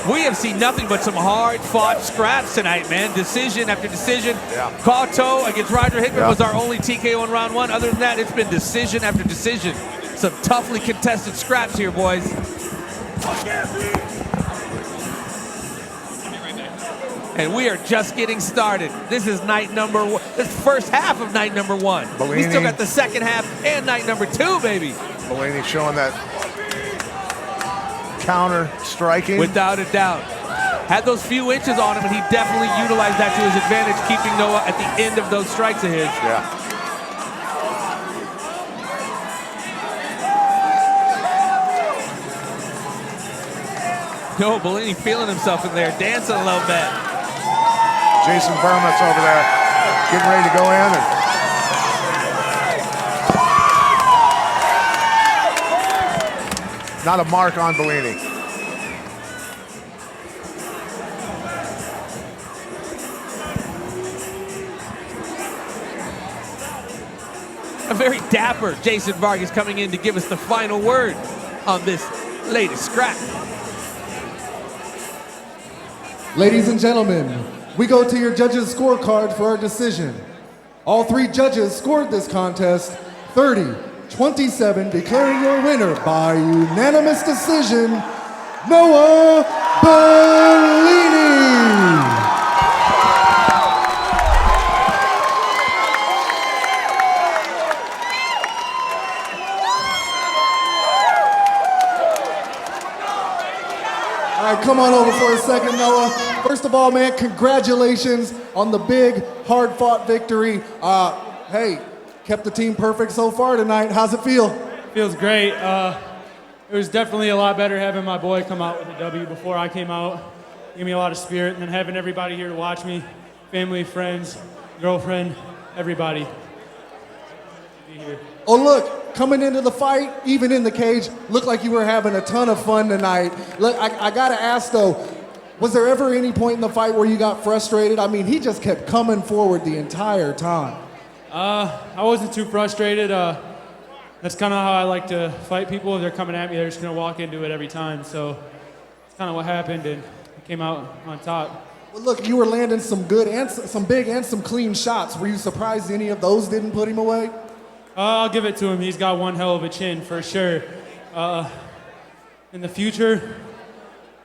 We have seen nothing but some hard-fought scraps tonight, man. Decision after decision. Yeah. Kato against Roger Hickman was our only TKO in round 1. Other than that, it's been decision after decision. Some toughly contested scraps here, boys. And we are just getting started. This is night number 1. This first half of night number 1. Bellini. We still got the second half and night number 2, baby. Bellini showing that counter striking. Without a doubt. Had those few inches on him, and he definitely utilized that to his advantage, keeping Noah at the end of those strikes of his. Yeah. Noah Bellini feeling himself in there, dancing a little bit. Jason Bermas over there, getting ready to go in. And not a mark on Bellini. A very dapper Jason Vargas coming in to give us the final word on this latest scrap. Ladies and gentlemen, we go to your judges' scorecard for our decision. All 3 judges scored this contest 30-27, declaring your winner by unanimous decision, Noah Bellini. All right, come on over for a second, Noah. First of all, man, congratulations on the big, hard-fought victory. Hey, kept the team perfect so far tonight. How's it feel? Feels great. It was definitely a lot better having my boy come out with a W before I came out. Gave me a lot of spirit, and then having everybody here to watch me, family, friends, girlfriend, everybody. Be here. Oh, look, coming into the fight, even in the cage, looked like you were having a ton of fun tonight. Look, I gotta ask though, was there ever any point in the fight where you got frustrated? I mean, he just kept coming forward the entire time. I wasn't too frustrated. That's kind of how I like to fight people. If they're coming at me, they're just gonna walk into it every time. So it's kind of what happened, and I came out on top. Well, look, you were landing some good and some big and some clean shots. Were you surprised any of those didn't put him away? I'll give it to him. He's got one hell of a chin for sure. In the future,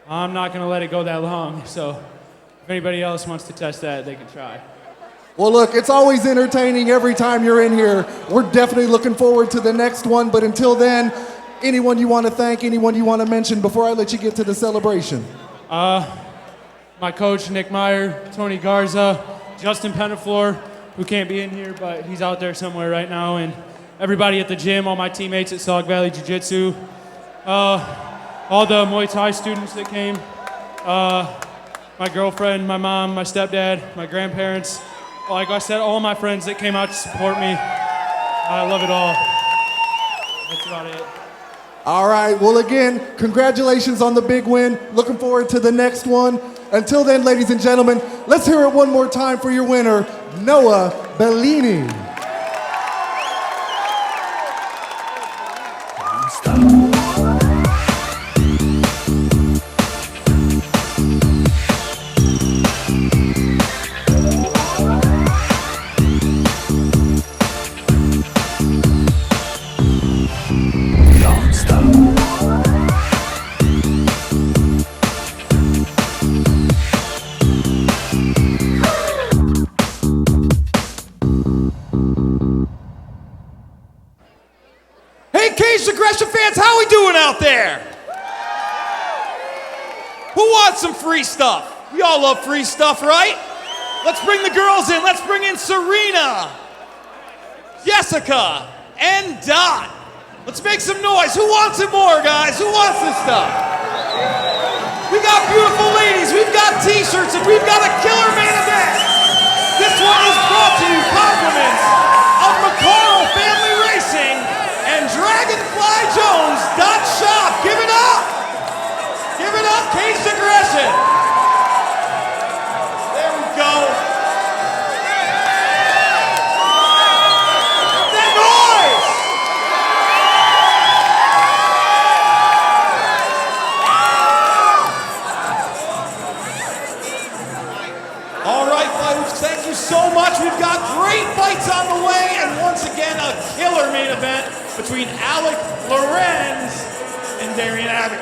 I'm not going to let it go that long. So if anybody else wants to test that, they can try. Well, look, it's always entertaining every time you're in here. We're definitely looking forward to the next one. But until then, anyone you want to thank, anyone you want to mention before I let you get to the celebration? My coach, Nick Meyer, Tony Garza, Justin Penaflor, who can't be in here, but he's out there somewhere right now, and everybody at the gym, all my teammates at Sauk Valley Jiu-Jitsu, all the Muay Thai students that came, my girlfriend, my mom, my stepdad, my grandparents, like I said, all my friends that came out to support me. I love it all. That's about it. All right, well again, congratulations on the big win. Looking forward to the next one. Until then, ladies and gentlemen, let's hear it one more time for your winner, Noah Bellini. Fans, how we doing out there? Who wants some free stuff? We all love free stuff, right? Let's bring the girls in. Let's bring in Serena, Jessica, and Dot. Let's make some noise. Who wants it more, guys? Who wants this stuff? We got beautiful ladies. We've got t-shirts, and we've got a killer main event. This one is brought to you compliments of McCarl Family Racing and Dragonfly Jones .shop. Give it up! Give it up, Caged Aggression! There we go. That noise! All right, fighters, thank you so much. We've got great fights on the way, and once again, a killer main event between Alec Lorenz and Darian Abbott.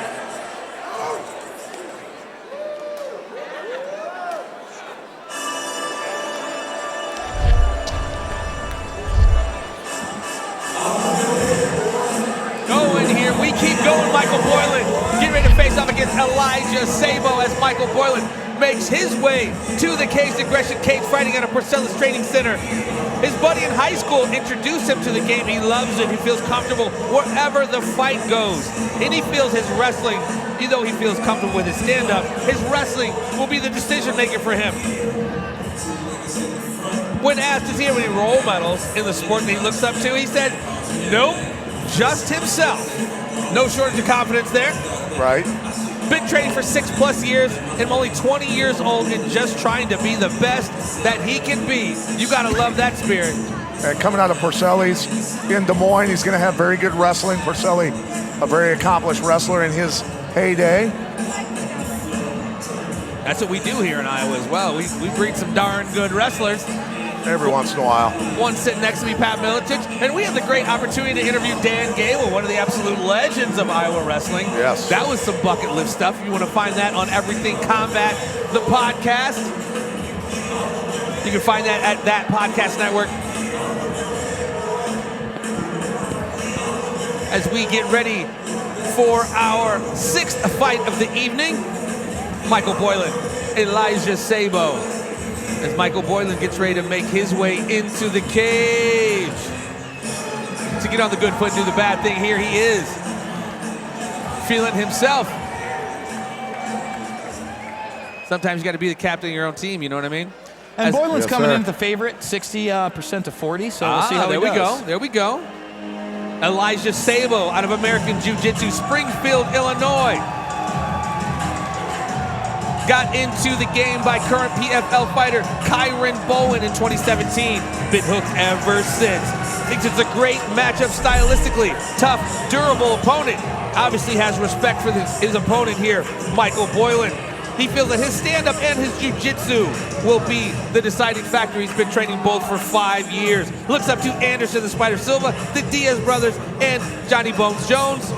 Going here, we keep going. Michael Boylan getting ready to face off against Elijah Sabo as Michael Boylan makes his way to the Caged Aggression cage, fighting at a Porcellis Training Center. His buddy in high school introduced him to the game. He loves it. He feels comfortable wherever the fight goes. And he feels his wrestling, even though he feels comfortable with his stand-up, his wrestling will be the decision maker for him. When asked, does he have any role models in the sport that he looks up to, he said, nope, just himself. No shortage of confidence there. Right. Been training for 6+ years and only 20 years old and just trying to be the best that he can be. You gotta love that spirit. And coming out of Porcelli's in Des Moines, he's gonna have very good wrestling. Porcelli, a very accomplished wrestler in his heyday. That's what we do here in Iowa as well. We breed some darn good wrestlers. Every once in a while. One sitting next to me, MIletich, and we had the great opportunity to interview Dan Gable, one of the absolute legends of Iowa wrestling. Yes. That was some bucket list stuff. If you want to find that on Everything Combat, the podcast, you can find that at that podcast network. As we get ready for our 6th fight of the evening, Michael Boylan, Elijah Sabo. As Michael Boylan gets ready to make his way into the cage. To get on the good foot and do the bad thing, here he is. Feeling himself. Sometimes you got to be the captain of your own team, you know what I mean? And Boylan's coming in at the favorite, 60% to 40, so we'll see how there he we goes. go, there we go. Elijah Sabo out of American Jiu-Jitsu, Springfield, Illinois. Got into the game by current PFL fighter Kyron Bowen in 2017. Been hooked ever since. Thinks it's a great matchup stylistically. Tough, durable opponent. Obviously has respect for his opponent here, Michael Boylan. He feels that his stand-up and his jiu-jitsu will be the deciding factor. He's been training both for 5 years. Looks up to Anderson the Spider Silva, the Diaz brothers, and Johnny Bones Jones.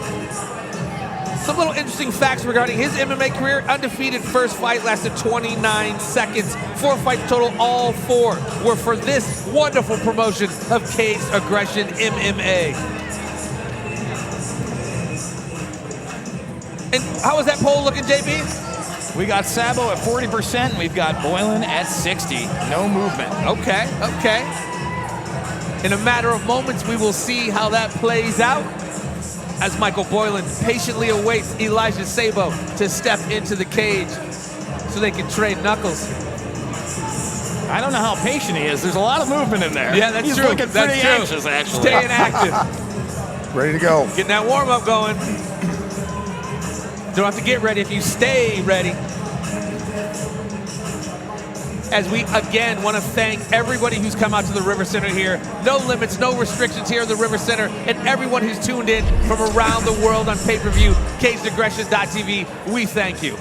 Some little interesting facts regarding his MMA career. Undefeated first fight, lasted 29 seconds. 4 fights total, all 4 were for this wonderful promotion of Caged Aggression MMA. And how is that poll looking, JB? We got Sabo at 40%, and we've got Boylan at 60. No movement. Okay, okay. In a matter of moments, we will see how that plays out as Michael Boylan patiently awaits Elijah Sabo to step into the cage so they can trade knuckles. I don't know how patient he is. There's a lot of movement in there. Yeah, that's He's true. looking pretty anxious, actually. Staying active. Ready to go. Getting that warm-up going. Don't have to get ready if you stay ready. As we again want to thank everybody who's come out to the River Center here. No limits, no restrictions here in the River Center, and everyone who's tuned in from around the world on pay-per-view, CagedAggression.tv. We thank you.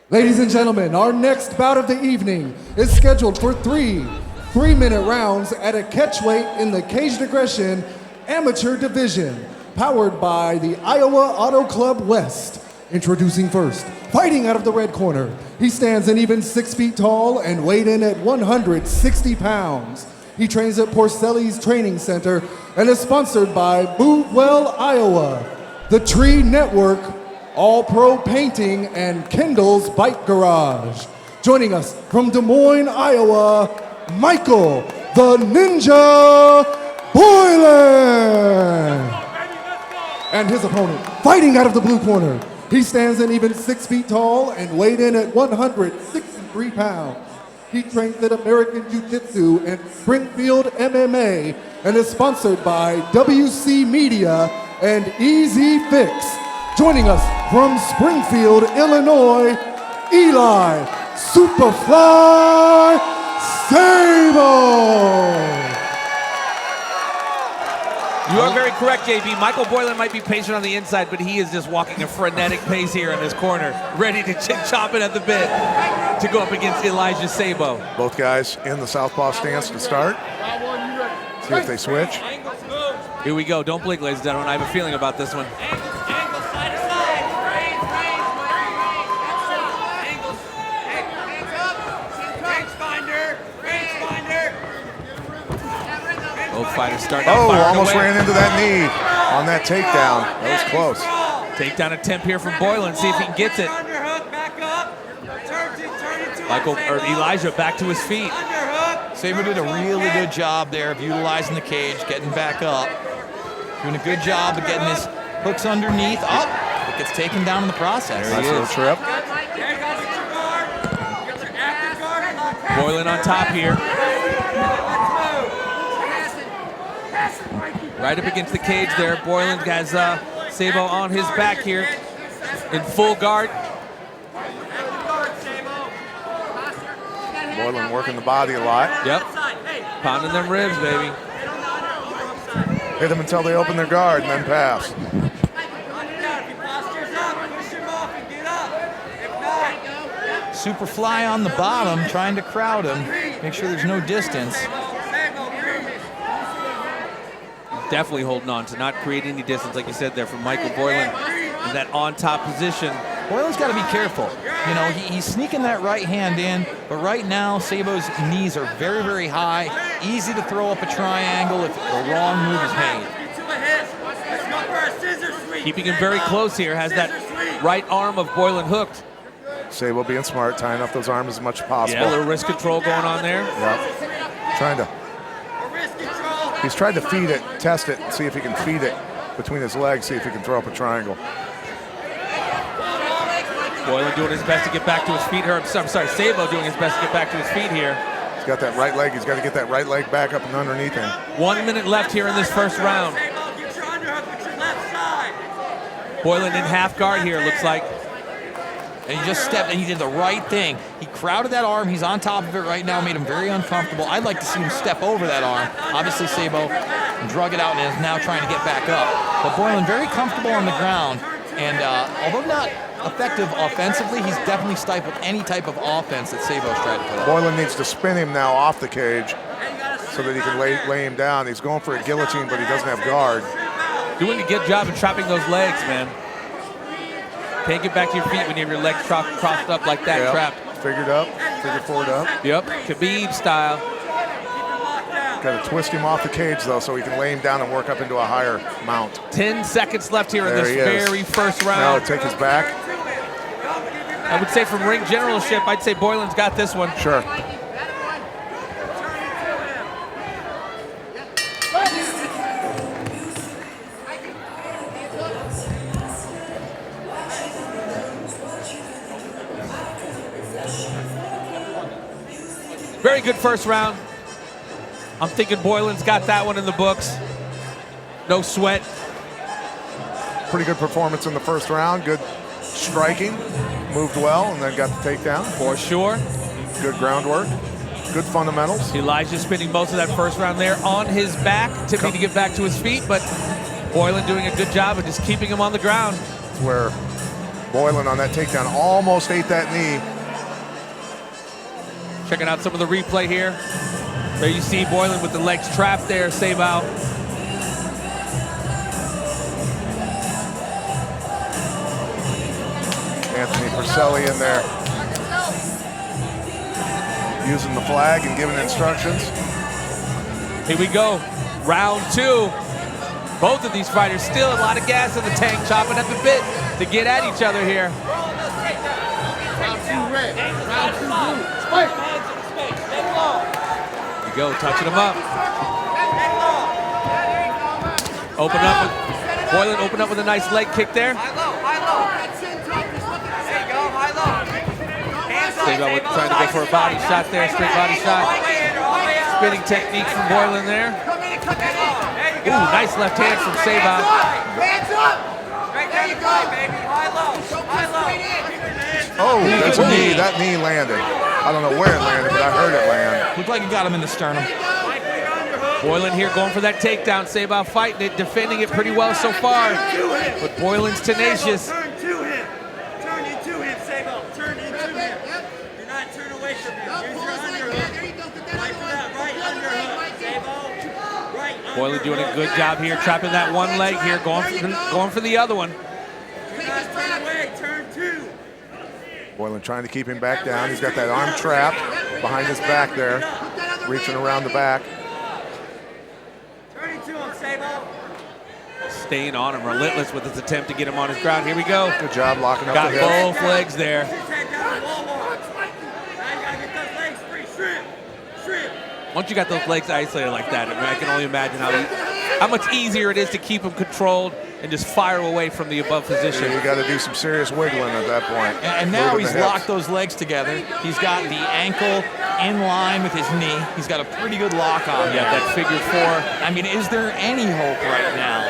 Ladies and gentlemen, our next bout of the evening is scheduled for 3 3-minute rounds at a catchweight in the Caged Aggression Amateur Division, powered by the Iowa Auto Club West. Introducing first, fighting out of the red corner. He stands an even 6 feet tall and weighed in at 160 pounds. He trains at Porcelli's Training Center and is sponsored by Movewell, Iowa, the Tree Network, All Pro Painting, and Kendall's Bike Garage. Joining us from Des Moines, Iowa, Michael the Ninja Boylan. And his opponent, fighting out of the blue corner. He stands an even 6 feet tall and weighed in at 163 pounds. He trains at American Jiu-Jitsu and Springfield MMA and is sponsored by WC Media and Easy Fix. Joining us from Springfield, Illinois, Eli Superfly Sabo. You are very correct, JB. Michael Boylan might be patient on the inside, but he is just walking a frenetic pace here in his corner, ready to chop it at the bit to go up against Elijah Sabo. Both guys in the southpaw stance to start. See if they switch. Here we go. Don't blink, ladies and gentlemen. I have a feeling about this one. Both fighters starting out firing almost away. ran into that knee on that takedown. That was close. Takedown attempt here from Boylan. See if he gets it. Elijah back to his feet. Sabo did a really good job there of utilizing the cage, getting back up. Doing a good job of getting his hooks underneath. Oh, it gets taken down in the process. Nice little trip. Boylan on top here. Right up against the cage there. Boylan has Sabo on his back here in full guard. Boylan working the body a lot. Yep. Pounding them ribs, baby. Hit them until they open their guard and then pass. super fly on the bottom, trying to crowd him, make sure there's no distance. Definitely holding on to not create any distance, like you said there, from Michael Boylan in that on-top position. Boylan's got to be careful. You know, he's sneaking that right hand in, but right now Sabo's knees are very, very high. Easy to throw up a triangle if the wrong move is made. Keeping him very close here, has that right arm of Boylan hooked. Sabo being smart, tying up those arms as much as possible. Yeah, a little wrist control going on there. Yep. He's tried to feed it, test it, see if he can feed it between his legs, see if he can throw up a triangle. Boylan doing his best to get back to his feet here. I'm sorry, Sabo doing his best to get back to his feet here. He's got that right leg. He's got to get that right leg back up and underneath him. 1 minute left here in this first round. Boylan in half guard here, looks like. And he just stepped and he did the right thing. He crowded that arm. He's on top of it right now, made him very uncomfortable. I'd like to see him step over that arm. Obviously, Sabo drug it out and is now trying to get back up. But Boylan very comfortable on the ground. And although not effective offensively, he's definitely stifled any type of offense that Sabo's tried to put up. Boylan needs to spin him now off the cage so that he can lay him down. He's going for a guillotine, but he doesn't have guard. Doing a good job of trapping those legs, man. Can't get back to your feet when you have your legs crossed up like that, trapped. Figured up, figured forward up. Yep, Khabib style. Got to twist him off the cage, though, so he can lay him down and work up into a higher mount. 10 seconds left here in this very first round. Now take his back. I would say from ring generalship, I'd say Boylan's got this one. Sure. Very good first round. I'm thinking Boylan's got that one in the books. No sweat. Pretty good performance in the first round. Good striking. Moved well and then got the takedown. For sure. Good groundwork. Good fundamentals. Elijah spending most of that first round there on his back, tipping to get back to his feet, but Boylan doing a good job of just keeping him on the ground. That's where Boylan on that takedown almost ate that knee. Checking out some of the replay here. There you see Boylan with the legs trapped there, Sabo. Anthony Perselli in there. Using the flag and giving instructions. Here we go, round two. Both of these fighters still a lot of gas in the tank, chopping at the bit to get at each other here. Round two red, round two blue. Fight! Go, touching him up. Boylan opened up with a nice leg kick there. Sabo trying to go for a body shot there, straight body shot. Spinning technique from Boylan there. Ooh, nice left hand from Sabo. Hands up! Right there you go, baby. High low. High low. Oh, that's a knee. That knee landed. I don't know where it landed, but I heard it land. Looked like it got him in the sternum. Boylan here going for that takedown. Sabo fighting it, defending it pretty well so far. But Boylan's tenacious. Turn to him. Turn into him, Sabo. Turn into him. Do not turn away from him. Use your underhook. Fight for that right underhook, Sabo. Right underhook. Boylan doing a good job here, trapping that one leg here, going for the other one. Do not turn away. Turn two. Boylan trying to keep him back down. He's got that arm trapped behind his back there, reaching around the back. Turn into him, Sabo. Staying on him, relentless with his attempt to get him on his ground. Here we go. Good job locking up Got the hips. both legs there. Now you gotta get those legs free. Shrimp. Shrimp. Once you got those legs isolated like that, I mean, I can only imagine how much easier it is to keep them controlled and just fire away from the above position. You got to do some serious wiggling at that point. And now he's locked those legs together. He's got the ankle in line with his knee. He's got a pretty good lock on. Yeah, that figure four. I mean, is there any hope right now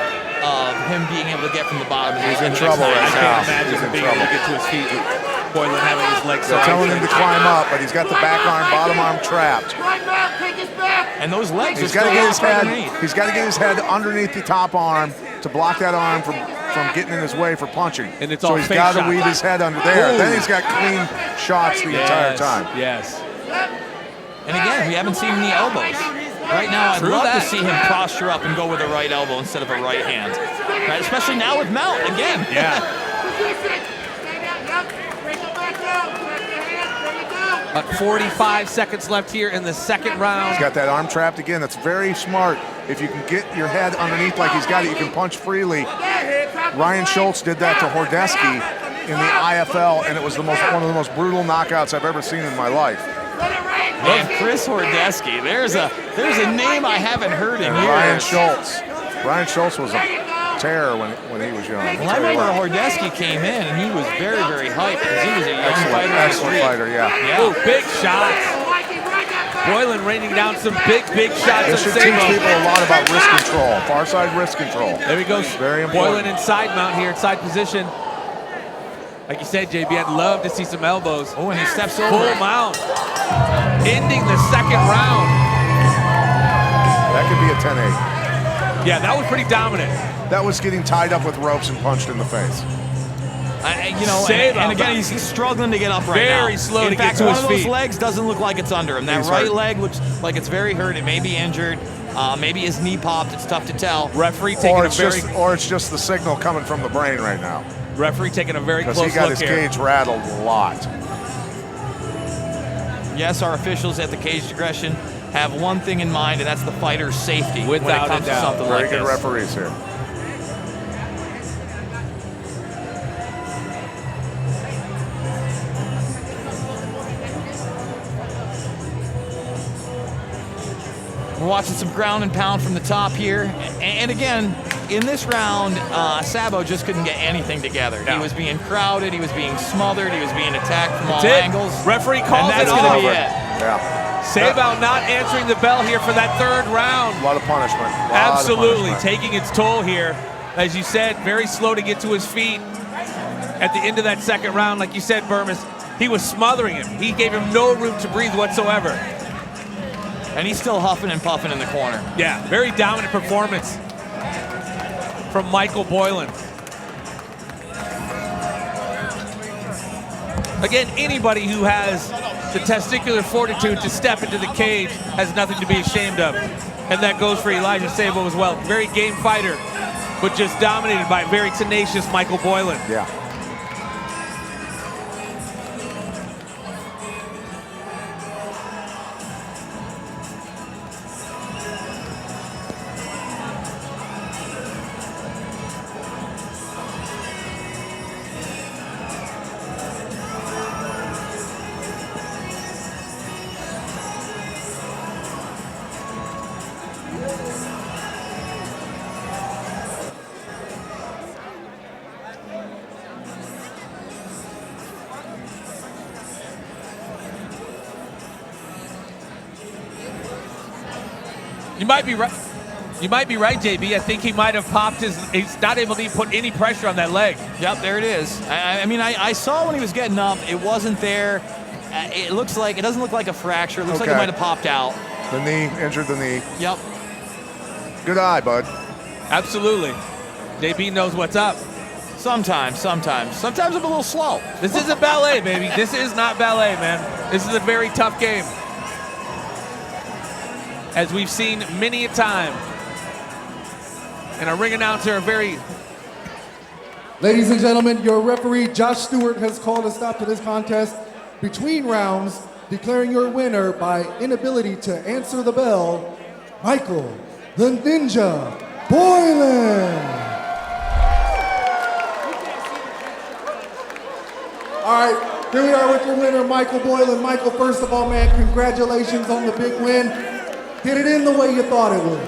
of him being able to get from the bottom? He's in trouble right now. I can't imagine him being able to get to his feet with Boylan having his legs so They're telling him to climb up, but he's got the back arm, bottom arm trapped. And those legs He's are got to still get his locked head. underneath. He's got to get his head underneath the top arm to block that arm from from getting in his way for punching. And it's so all he's fake got to shots. weave his head under there. Ooh. Then he's got clean shots the entire time. Yes. And again, we haven't seen any elbows. Right now, I'd love to see him posture up and go with a right elbow instead of a right hand. Right? Especially now with Mount again. Yeah. About 45 seconds left here in the second round. He's got that arm trapped again. That's very smart. If you can get your head underneath like he's got it, you can punch freely. Ryan Schultz did that to Hordeski in the IFL, and it was one of the most brutal knockouts I've ever seen in my life. Man, Chris Hordeski, there's a name I haven't heard in years. Ryan Schultz. Ryan Schultz was a terror when he was young. Well, I remember Hordeski came in, and he was very, very hyped because he was a young fighter. Excellent fighter, yeah. Ooh, big shots. Boylan raining down some big shots. This should teach people a lot about wrist control, far side wrist control. There he goes. Very important. Boylan inside mount here, inside position. Like you said, JB, I'd love to see some elbows. Oh, and he steps over. Full mount. Ending the second round. That could be a 10-8. Yeah, that was pretty dominant. That was getting tied up with ropes and punched in the face. And again, he's struggling to get up right now. Very slow to get to his feet. One of those legs doesn't look like it's under him. That He's right hurt. leg looks like it's very hurt. It may be injured. Maybe his knee popped. It's tough to tell. Referee taking Or it's just the signal coming from the brain right now. Referee taking a very close Because look he got his here. cage rattled a lot. Yes, our officials at the Caged Aggression have one thing in mind, and that's the fighter's safety when it Without comes a doubt. to something Very like good this. referees here. We're watching some ground and pound from the top here. And again, in this round, Sabo just couldn't get anything together. No. He was being crowded, he was being smothered, he was being attacked from all That's it. angles. Referee calls and that's it going off. to be it. Yeah. Sabao not answering the bell here for that third round. A lot of punishment. Absolutely, taking its toll here. As you said, very slow to get to his feet. At the end of that second round, like you said, Bermas, he was smothering him. He gave him no room to breathe whatsoever. And he's still huffing and puffing in the corner. Yeah, very dominant performance from Michael Boylan. Again, anybody who has the testicular fortitude to step into the cage has nothing to be ashamed of. And that goes for Elijah Sabo as well. Very game fighter, but just dominated by very tenacious Michael Boylan. Yeah. You might be right. You might be right, JB. I think he might have popped his. He's not able to put any pressure on that leg. Yep, there it is. I mean, I saw when he was getting up, it wasn't there. It doesn't look like a fracture. It looks like it might have popped out. The knee, injured the knee. Yep. Good eye, bud. Absolutely. JB knows what's up. Sometimes. Sometimes I'm a little slow. This isn't ballet, baby. This is not ballet, man. This is a very tough game. As we've seen many a time. And our ring announcer, a very... Ladies and gentlemen, your referee, Josh Stewart, has called a stop to this contest between rounds, declaring your winner by inability to answer the bell, Michael the Ninja Boylan. All right, here we are with your winner, Michael Boylan. Michael, first of all, man, congratulations on the big win. Did it end the way you thought it would?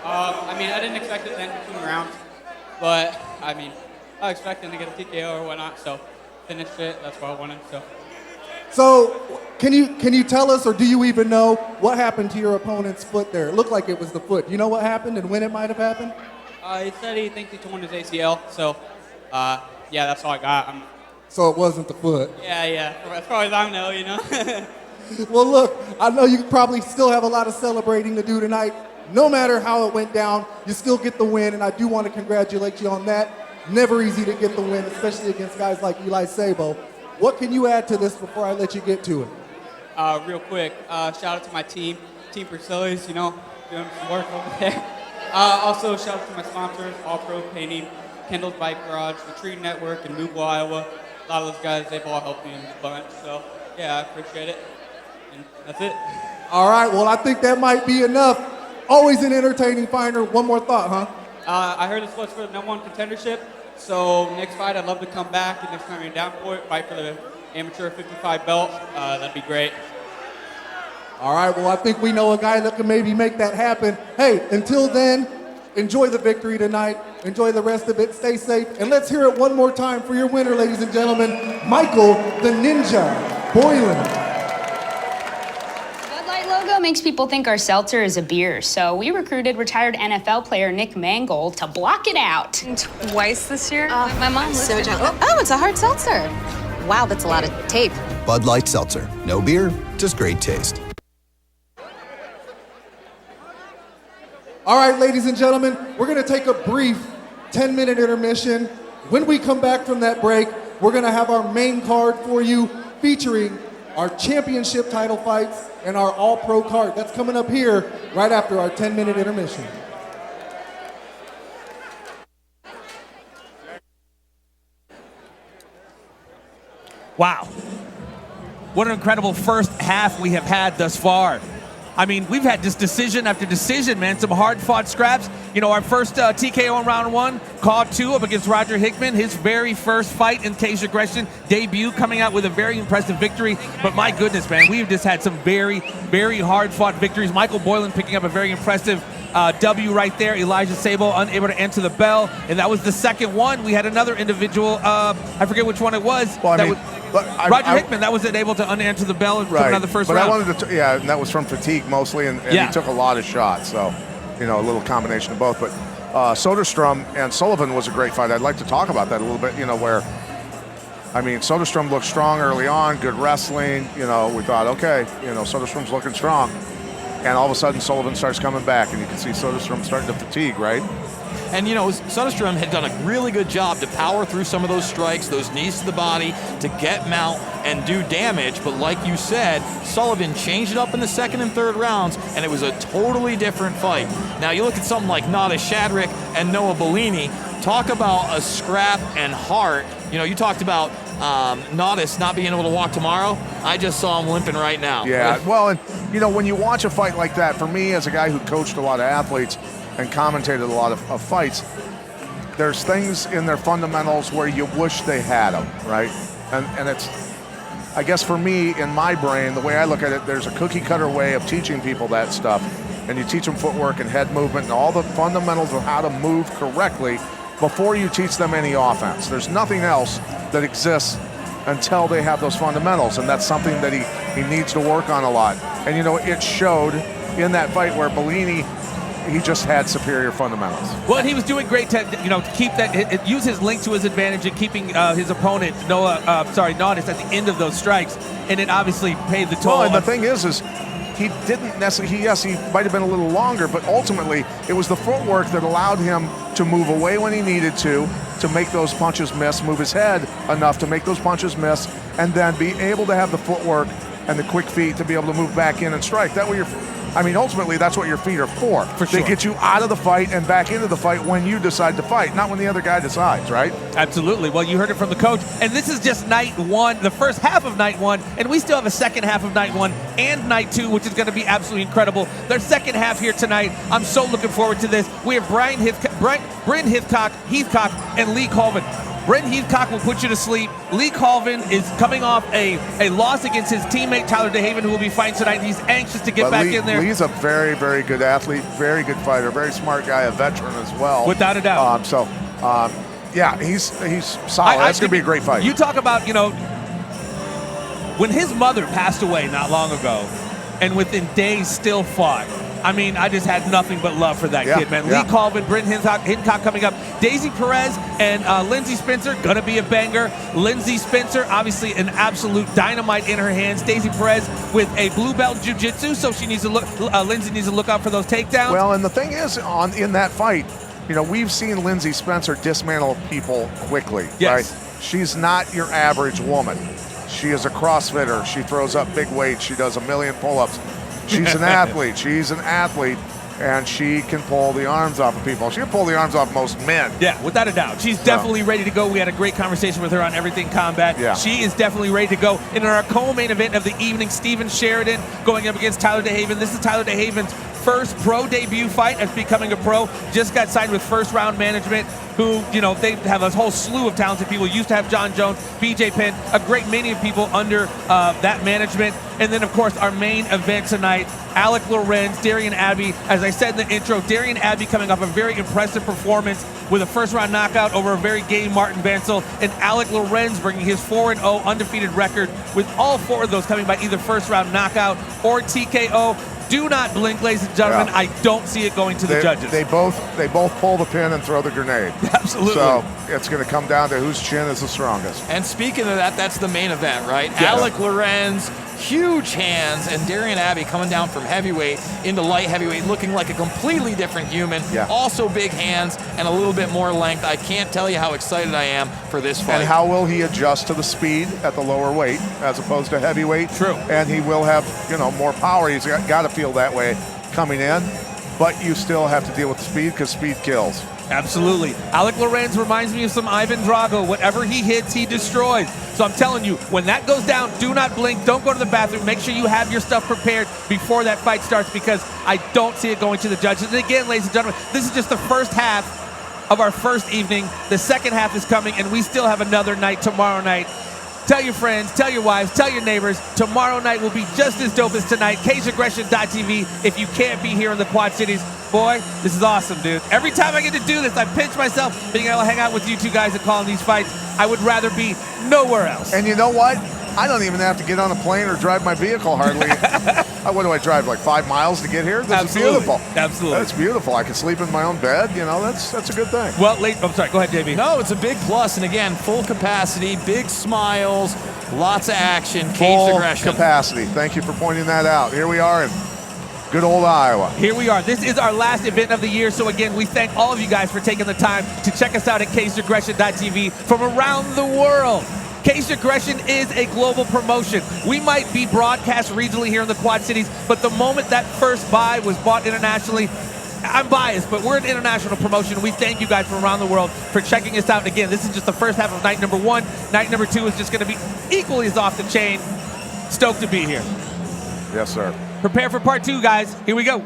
I mean, I didn't expect it to end between rounds, but I mean, I was expecting to get a TKO or whatnot, so finished it. That's why I wanted. So, can you tell us, or do you even know what happened to your opponent's foot there? It looked like it was the foot. You know what happened and when it might have happened? He said he thinks he torn his ACL, so yeah, that's all I got. So it wasn't the foot. Yeah, as far as I know, you know. Well, look, I know you probably still have a lot of celebrating to do tonight. No matter how it went down, you still get the win, and I do want to congratulate you on that. Never easy to get the win, especially against guys like Eli Sabo. What can you add to this before I let you get to it? Real quick, shout out to my team, Team Priscilla's, you know, doing some work over there. Also, shout out to my sponsors, All Pro Painting, Kendall's Bike Garage, the Tree Network, and Move, Iowa. A lot of those guys, they've all helped me in a bunch. So, yeah, I appreciate it. And that's it. All right, well, I think that might be enough. Always an entertaining fighter. One more thought, huh? I heard this was for the #1 contendership. So, next fight, I'd love to come back. And next time you're down for it, fight for the amateur 55 belt. That'd be great. All right, well, I think we know a guy that can maybe make that happen. Hey, until then, enjoy the victory tonight. Enjoy the rest of it. Stay safe. And let's hear it one more time for your winner, ladies and gentlemen, Michael the Ninja Boylan. Bud Light logo makes people think our seltzer is a beer, so we recruited retired NFL player Nick Mangold to block it out. Twice this year? My mom so listened. Oh, it's a hard seltzer. Wow, that's a lot of tape. Bud Light Seltzer. No beer, just great taste. All right, ladies and gentlemen, we're going to take a brief 10-minute intermission. When we come back from that break, we're going to have our main card for you featuring our championship title fights and our all-pro card. That's coming up here right after our 10-minute intermission. Wow. What an incredible first half we have had thus far. I mean, we've had just decision after decision, man. Some hard-fought scraps. You know, our first TKO in round 1, called 2 up against Roger Hickman. His very first fight in Cage Aggression debut, coming out with a very impressive victory. But my goodness, man, we've just had some very, very hard-fought victories. Michael Boylan picking up a very impressive W right there. Elijah Sabo unable to enter the bell. And that was the second one. We had another individual, I forget which one it was. Well, Roger Hickman, that wasn't able to unanswer the bell and took another first round. I wanted to, and that was from fatigue mostly, and he took a lot of shots. So, you know, a little combination of both. But Soderstrom and Sullivan was a great fight. I'd like to talk about that a little bit, you know, where, I mean, Soderstrom looked strong early on, good wrestling. You know, we thought, okay, you know, Soderstrom's looking strong. And all of a sudden, Sullivan starts coming back, and you can see Soderstrom starting to fatigue, right? And, you know, Soderstrom had done a really good job to power through some of those strikes, those knees to the body, to get mount and do damage. But like you said, Sullivan changed it up in the second and third rounds, and it was a totally different fight. Now, you look at something like Nada Shadrick and Noah Bellini. Talk about a scrap and heart. You know, you talked about Nadas not being able to walk tomorrow. I just saw him limping right now. Yeah, well, and, you know, when you watch a fight like that, for me as a guy who coached a lot of athletes and commentated a lot of fights, there's things in their fundamentals where you wish they had them, right? And it's, I guess for me, in my brain, the way I look at it, there's a cookie-cutter way of teaching people that stuff. And you teach them footwork and head movement and all the fundamentals of how to move correctly before you teach them any offense. There's nothing else that exists until they have those fundamentals, and that's something that he needs to work on a lot. And, you know, it showed in that fight where Bellini, he just had superior fundamentals. Well, he was doing great to, you know, keep that, use his length to his advantage in keeping his opponent, Nadas, at the end of those strikes, and it obviously paid the toll. Well, and the thing is he didn't necessarily, he might have been a little longer, but ultimately it was the footwork that allowed him to move away when he needed to make those punches miss, move his head enough to make those punches miss, and then be able to have the footwork and the quick feet to be able to move back in and strike. That way ultimately that's what your feet are for. They get you out of the fight and back into the fight when you decide to fight, not when the other guy decides, right? Absolutely. Well, you heard it from the coach. And this is just night 1, the first half of night 1, and we still have a second half of night 1 and night 2, which is going to be absolutely incredible. Their second half here tonight, I'm so looking forward to this. We have Bryn Heathcock, and Lee Colvin. Brent Heathcock will put you to sleep. Lee Colvin is coming off a loss against his teammate Tyler DeHaven, who will be fighting tonight. He's anxious to get back in there. Lee's a very, very good athlete, very good fighter, very smart guy, a veteran as well. Without a doubt. Yeah, he's solid. That's going to be a great fight. You talk about, you know, when his mother passed away not long ago, and within days still fought. I mean, I just had nothing but love for that kid, man. Lee Colvin, Brent Heathcock coming up. Daisy Perez and Lindsey Spencer, gonna be a banger. Lindsey Spencer, obviously an absolute dynamite in her hands. Daisy Perez with a blue belt in jiu-jitsu, so she needs to look. Lindsey needs to look out for those takedowns. Well, and the thing is, in that fight, we've seen Lindsey Spencer dismantle people quickly, Yes. right? She's not your average woman. She is a CrossFitter. She throws up big weights. She does 1 million pull-ups. She's an athlete. She's an athlete, and she can pull the arms off of people. She can pull the arms off most men. Yeah, without a doubt. She's definitely ready to go. We had a great conversation with her on Everything Combat. Yeah. She is definitely ready to go. And in our co-main event of the evening, Steven Sheridan going up against Tyler DeHaven. This is Tyler DeHaven's first pro debut fight as becoming a pro. Just got signed with First Round Management, who, they have a whole slew of talented people. Used to have John Jones, BJ Penn, a great many of people under that management. And then, of course, our main event tonight, Alec Lorenz, Darian Abbey. As I said in the intro, Darian Abbey coming off a very impressive performance with a first-round knockout over a very game Martin Vancel, and Alec Lorenz bringing his 4-0 undefeated record, with all 4 of those coming by either first-round knockout or TKO. Do not blink, ladies and gentlemen. Yeah. I don't see it going to the judges. They both pull the pin and throw the grenade. Absolutely. So it's going to come down to whose chin is the strongest. And speaking of that, that's the main event, right? Yeah. Alec Lorenz, huge hands, and Darian Abbey coming down from heavyweight into light heavyweight, looking like a completely different human. Yeah. Also big hands and a little bit more length. I can't tell you how excited I am for this fight. And how will he adjust to the speed at the lower weight as opposed to heavyweight? True. And he will have, more power. He's got to feel that way coming in, but you still have to deal with the speed because speed kills. Absolutely. Alec Lorenz reminds me of some Ivan Drago. Whatever he hits, he destroys. So I'm telling you, when that goes down, do not blink. Don't go to the bathroom. Make sure you have your stuff prepared before that fight starts, because I don't see it going to the judges. And again, ladies and gentlemen, this is just the first half of our first evening. The second half is coming, and we still have another night tomorrow night. Tell your friends, tell your wives, tell your neighbors. Tomorrow night will be just as dope as tonight. CageAggression.tv. If you can't be here in the Quad Cities, boy, this is awesome, dude. Every time I get to do this, I pinch myself being able to hang out with you two guys and calling these fights. I would rather be nowhere else. And you know what? I don't even have to get on a plane or drive my vehicle hardly. What do I drive, like 5 miles to get here? That's beautiful. Absolutely. That's beautiful. I can sleep in my own bed. That's a good thing. Well, I'm sorry. Go ahead, JB. No, it's a big plus. And again, full capacity, big smiles, lots of action, Full caged aggression. capacity. Thank you for pointing that out. Here we are in good old Iowa. Here we are. This is our last event of the year. So again, we thank all of you guys for taking the time to check us out at CageAggression.tv from around the world. Caged Aggression is a global promotion. We might be broadcast regionally here in the Quad Cities, but the moment that first buy was bought internationally, I'm biased, but we're an international promotion. We thank you guys from around the world for checking us out. And again, this is just the first half of night number 1. Night number 2 is just going to be equally as off the chain. Stoked to be here. Yes, sir. Prepare for part 2, guys. Here we go.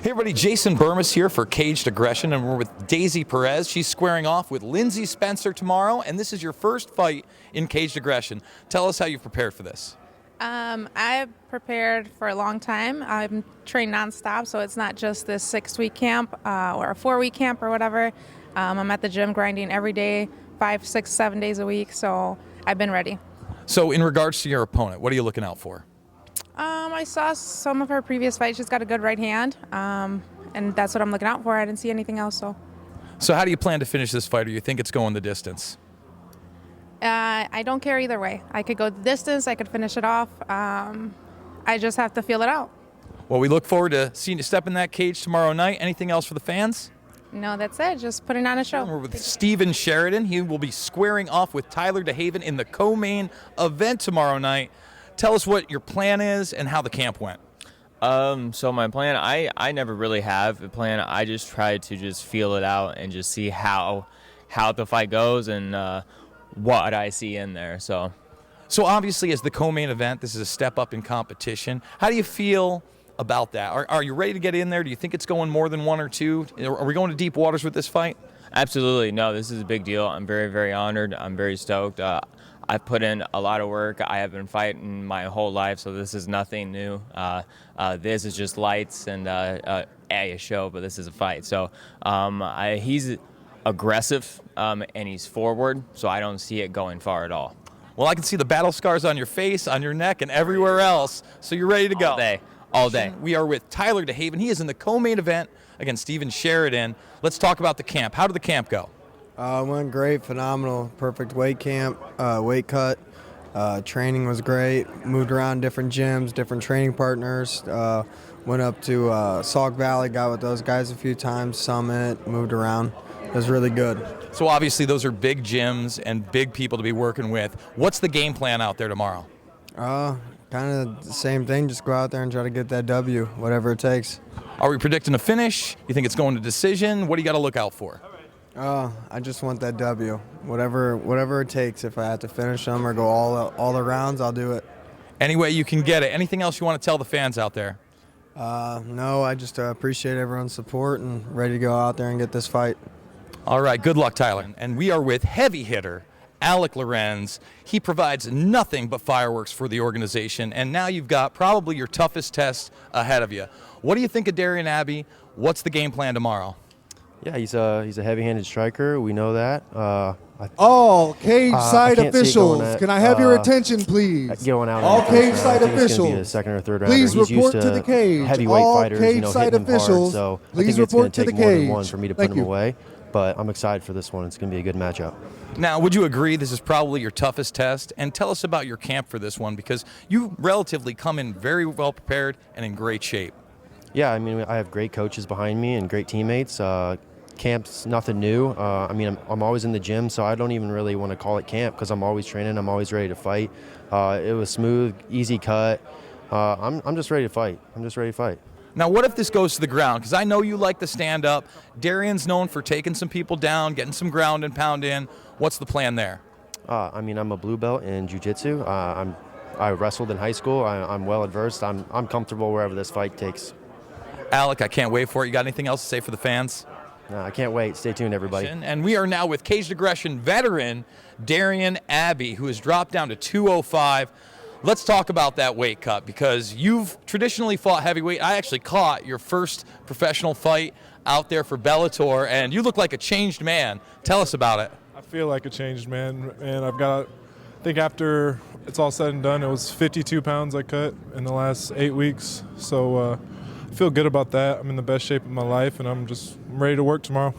Hey everybody, Jason Bermas here for Caged Aggression, and we're with Daisy Perez. She's squaring off with Lindsey Spencer tomorrow, and this is your first fight in Caged Aggression. Tell us how you've prepared for this. I've prepared for a long time. I'm trained nonstop, so it's not just this 6-week camp or a 4-week camp or whatever. I'm at the gym grinding every day, 5, 6, 7 days a week, so I've been ready. So in regards to your opponent, what are you looking out for? I saw some of her previous fights. She's got a good right hand, and that's what I'm looking out for. I didn't see anything else. So how do you plan to finish this fight, or you think it's going the distance? I don't care either way. I could go the distance. I could finish it off. I just have to feel it out. Well, we look forward to seeing you step in that cage tomorrow night. Anything else for the fans? No, that's it. Just putting on a show. We're with Steven Sheridan. He will be squaring off with Tyler DeHaven in the co-main event tomorrow night. Tell us what your plan is and how the camp went. So my plan, I never really have a plan. I just try to just feel it out and just see how the fight goes and what I see in there. So obviously, as the co-main event, this is a step up in competition. How do you feel about that? Are you ready to get in there? Do you think it's going more than 1 or 2? Are we going to deep waters with this fight? Absolutely. No, this is a big deal. I'm very, very honored. I'm very stoked. I've put in a lot of work. I have been fighting my whole life, so this is nothing new. This is just lights and a show, but this is a fight. So he's aggressive and he's forward, so I don't see it going far at all. Well, I can see the battle scars on your face, on your neck, and everywhere else, so you're ready to go. All day. We are with Tyler DeHaven. He is in the co-main event against Steven Sheridan. Let's talk about the camp. How did the camp go? Went great, phenomenal, perfect weight camp, weight cut. Training was great. Moved around different gyms, different training partners. Went up to Sauk Valley, got with those guys a few times, Summit, moved around. It was really good. So obviously those are big gyms and big people to be working with. What's the game plan out there tomorrow? Kind of the same thing, just go out there and try to get that W, whatever it takes. Are we predicting a finish? You think it's going to decision? What do you got to look out for? I just want that W, whatever it takes. If I have to finish them or go all the rounds, I'll do it. Any way you can get it. Anything else you want to tell the fans out there? No, I just appreciate everyone's support and ready to go out there and get this fight. All right, good luck, Tyler. And we are with heavy hitter Alec Lorenz. He provides nothing but fireworks for the organization, and now you've got probably your toughest test ahead of you. What do you think of Darian Abbey? What's the game plan tomorrow? Yeah, he's a heavy-handed striker. We know that. All cage side officials, can I have your attention, please? Going out all cage side officials. It's officials, be a second or third please rounder. report to the cage. Heavyweight all fighters, cage side hitting him officials, hard, so please I think report it's to going the to take more cage. than one for me to put him away. But I'm excited for this one. It's going to be a good matchup. Now, would you agree this is probably your toughest test? And tell us about your camp for this one, because you relatively come in very well prepared and in great shape. Yeah, I mean, I have great coaches behind me and great teammates. Camp's nothing new. I mean, I'm always in the gym, so I don't even really want to call it camp because I'm always training. I'm always ready to fight. It was smooth, easy cut. I'm just ready to fight. I'm just ready to fight. Now, what if this goes to the ground? Because I know you like to stand up. Darian's known for taking some people down, getting some ground and pound in. What's the plan there? I mean, I'm a blue belt in jiu-jitsu. I wrestled in high school. I'm well adversed. I'm comfortable wherever this fight takes. Alec, I can't wait for it. You got anything else to say for the fans? No, I can't wait. Stay tuned, everybody. And we are now with Caged Aggression veteran Darian Abbey, who has dropped down to 205. Let's talk about that weight cut, because you've traditionally fought heavyweight. I actually caught your first professional fight out there for Bellator, and you look like a changed man. Tell us about it. I feel like a changed man, and I think after it's all said and done, it was 52 pounds I cut in the last 8 weeks. So I feel good about that. I'm in the best shape of my life, and I'm ready to work tomorrow.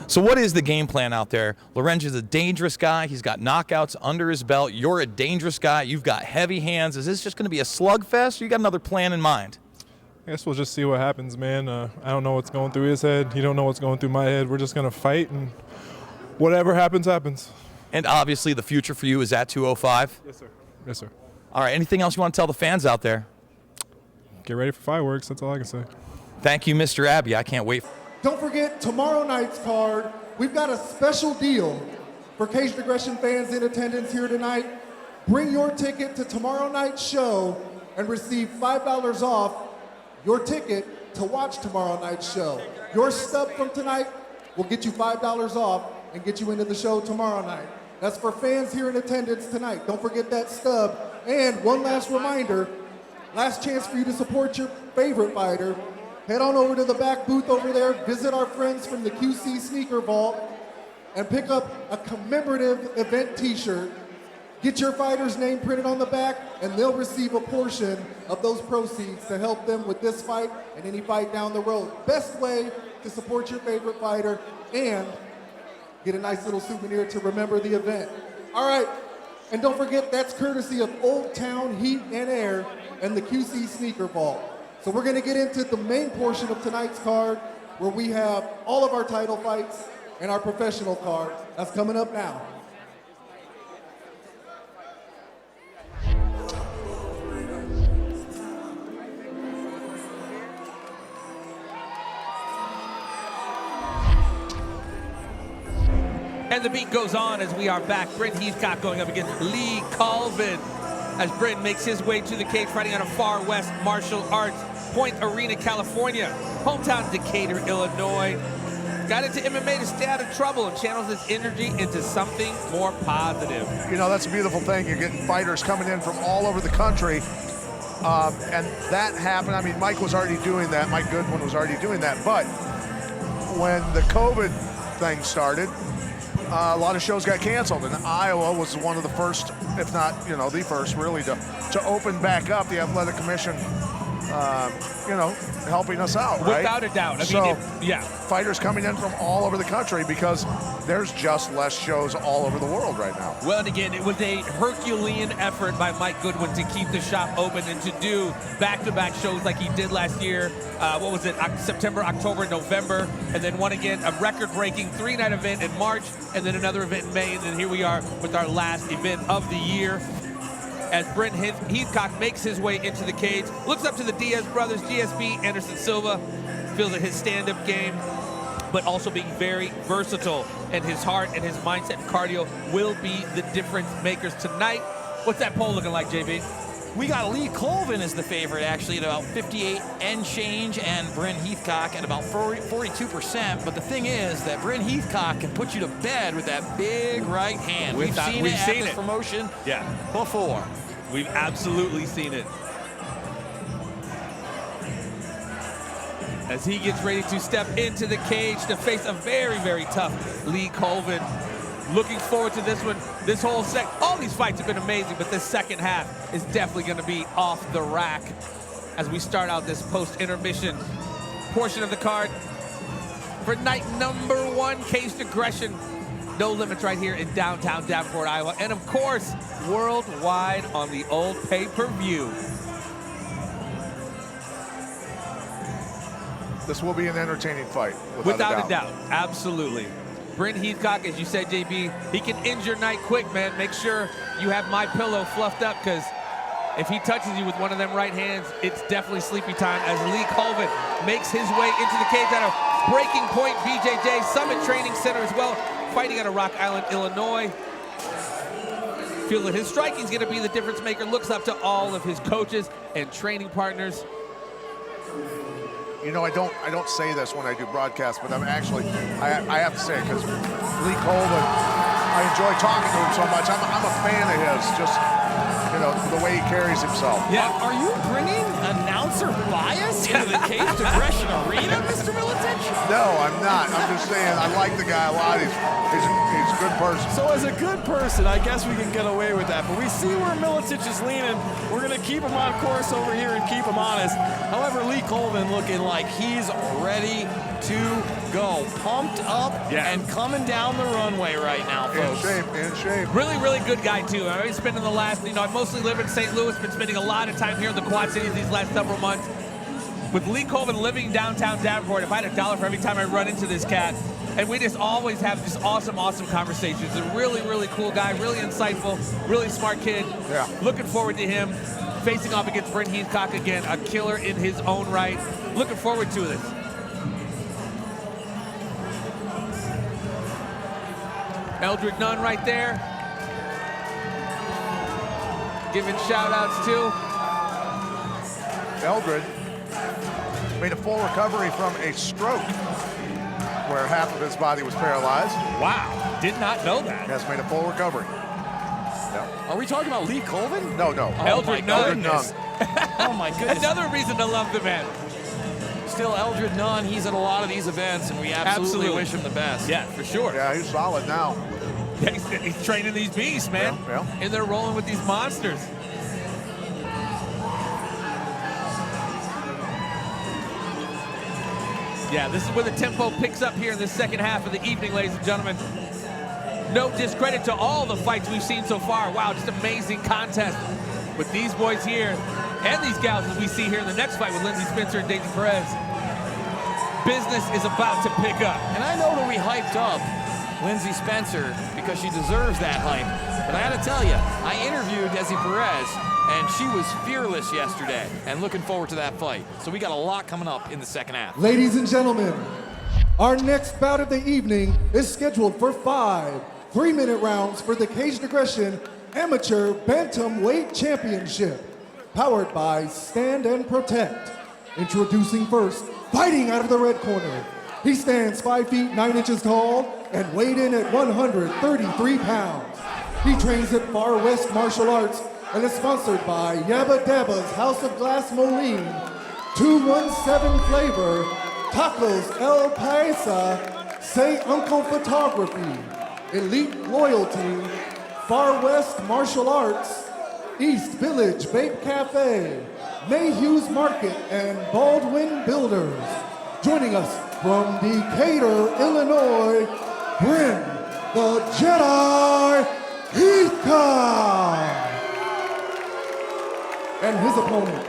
So what is the game plan out there? Lorenz is a dangerous guy. He's got knockouts under his belt. You're a dangerous guy. You've got heavy hands. Is this just going to be a slugfest, or you got another plan in mind? I guess we'll just see what happens, man. I don't know what's going through his head. He don't know what's going through my head. We're just going to fight, and whatever happens, happens. And obviously the future for you is at 205? Yes, sir. Yes, sir. All right, anything else you want to tell the fans out there? Get ready for fireworks. That's all I can say. Thank you, Mr. Abbey. I can't wait. Don't forget, tomorrow night's card, we've got a special deal for Caged Aggression fans in attendance here tonight. Bring your ticket to tomorrow night's show and receive $5 off your ticket to watch tomorrow night's show. Your stub from tonight will get you $5 off and get you into the show tomorrow night. That's for fans here in attendance tonight. Don't forget that stub. And one last reminder, last chance for you to support your favorite fighter. Head on over to the back booth over there, visit our friends from the QC Sneaker Vault, and pick up a commemorative event t-shirt. Get your fighter's name printed on the back, and they'll receive a portion of those proceeds to help them with this fight and any fight down the road. Best way to support your favorite fighter and get a nice little souvenir to remember the event. All right, and don't forget, that's courtesy of Old Town Heat and Air and the QC Sneaker Vault. So we're gonna get into the main portion of tonight's card, where we have all of our title fights and our professional card. That's coming up now. And the beat goes on as we are back. Brent Heathcock going up against Lee Colvin as Brent makes his way to the cage, fighting out of Far West Martial Arts, Point Arena, California. Hometown Decatur, Illinois. Got into MMA to stay out of trouble and channels his energy into something more positive. You know, that's a beautiful thing. You're getting fighters coming in from all over the country. And that happened. I mean, Mike was already doing that. Mike Goodwin was already doing that. But when the COVID thing started, a lot of shows got canceled, and Iowa was one of the first, if not, the first really to open back up. The Athletic Commission helping us out, right? Without a doubt. I So, mean, yeah. Fighters coming in from all over the country because there's just less shows all over the world right now. Well, and again, it was a Herculean effort by Mike Goodwin to keep the shop open and to do back-to-back shows like he did last year. What was it? September, October, November, and then one again, a record-breaking 3-night event in March, and then another event in May, and then here we are with our last event of the year. As Brent Heathcock makes his way into the cage, looks up to the Diaz brothers, GSP, Anderson Silva, feels that his stand-up game, but also being very versatile, and his heart and his mindset and cardio will be the difference makers tonight. What's that poll looking like, JB? We got Lee Colvin as the favorite, actually, at about 58 and change, and Brent Heathcock at about 42%. But the thing is that Brent Heathcock can put you to bed with that big right hand. We've seen it at this promotion before. We've absolutely seen it. As he gets ready to step into the cage to face a very, very tough Lee Colvin. Looking forward to this one. This whole all these fights have been amazing, but this second half is definitely going to be off the rack as we start out this post-intermission portion of the card for night number 1, Caged Aggression. No Limits right here in downtown Davenport, Iowa. And of course, worldwide on the old pay-per-view. This will be an entertaining fight, Without a doubt. Absolutely. Brent Heathcock, as you said, JB, he can end your night quick, man. Make sure you have my pillow fluffed up, because if he touches you with one of them right hands, it's definitely sleepy time as Lee Colvin makes his way into the cage out of Breaking Point BJJ Summit Training Center as well, fighting out of Rock Island, Illinois. Feel that his striking is going to be the difference maker. Looks up to all of his coaches and training partners. You know, I don't say this when I do broadcasts, but I'm actually, I have to say it because Lee Colvin, I enjoy talking to him so much. I'm a fan of his, just, the way he carries himself. Yeah. Are you bringing announcer bias into the Caged Aggression arena, Mr. MIletich? No, I'm not. I'm just saying I like the guy a lot. He's a good person. So as a good person, I guess we can get away with that. But we see where MIletich is leaning. We're going to keep him on course over here and keep him honest. However, Lee Colvin looking like he's ready to go. Pumped up and coming down the runway right now, folks. In shape. Really, really good guy, too. I've been spending the last, I mostly live in St. Louis, been spending a lot of time here in the Quad Cities these last several months. With Lee Colvin living downtown Davenport, if I had $1 for every time I run into this cat, and we just always have just awesome, awesome conversations. A really, really cool guy, really insightful, really smart kid. Yeah. Looking forward to him facing off against Brent Heathcock again, a killer in his own right. Looking forward to this. Eldred Nunn right there. Giving shout-outs to Eldred made a full recovery from a stroke where half of his body was paralyzed. Wow, did not know that. Has made a full recovery. Are we talking about Lee Colvin? No. Eldred Nunn. Oh my goodness. Another reason to love the man. Still Eldred Nunn, he's at a lot of these events, and we absolutely wish him the best. Yeah, for sure. Yeah, he's solid now. Yeah, he's training these beasts, man. Yeah. And they're rolling with these monsters. Yeah, this is where the tempo picks up here in the second half of the evening, ladies and gentlemen. No discredit to all the fights we've seen so far. Wow, just amazing contest with these boys here and these gals as we see here in the next fight with Lindsey Spencer and Daisy Perez. Business is about to pick up. And I know that we hyped up Lindsey Spencer because she deserves that hype. But I got to tell you, I interviewed Daisy Perez, and she was fearless yesterday, and looking forward to that fight. So we got a lot coming up in the second half. Ladies and gentlemen, our next bout of the evening is scheduled for 5 3-minute rounds for the Caged Aggression Amateur Bantamweight Championship, powered by Stand and Protect. Introducing first, fighting out of the red corner. He stands 5 feet 9 inches tall and weighed in at 133 pounds. He trains at Far West Martial Arts and is sponsored by Yabba Dabba's House of Glass Moline, 217 Flavor, Tacos El Paisa, Say Uncle Photography, Elite Loyalty, Far West Martial Arts, East Village Vape Cafe, Mayhew's Market, and Baldwin Builders. Joining us from Decatur, Illinois, Bryn the Jedi Heathcock. And his opponent,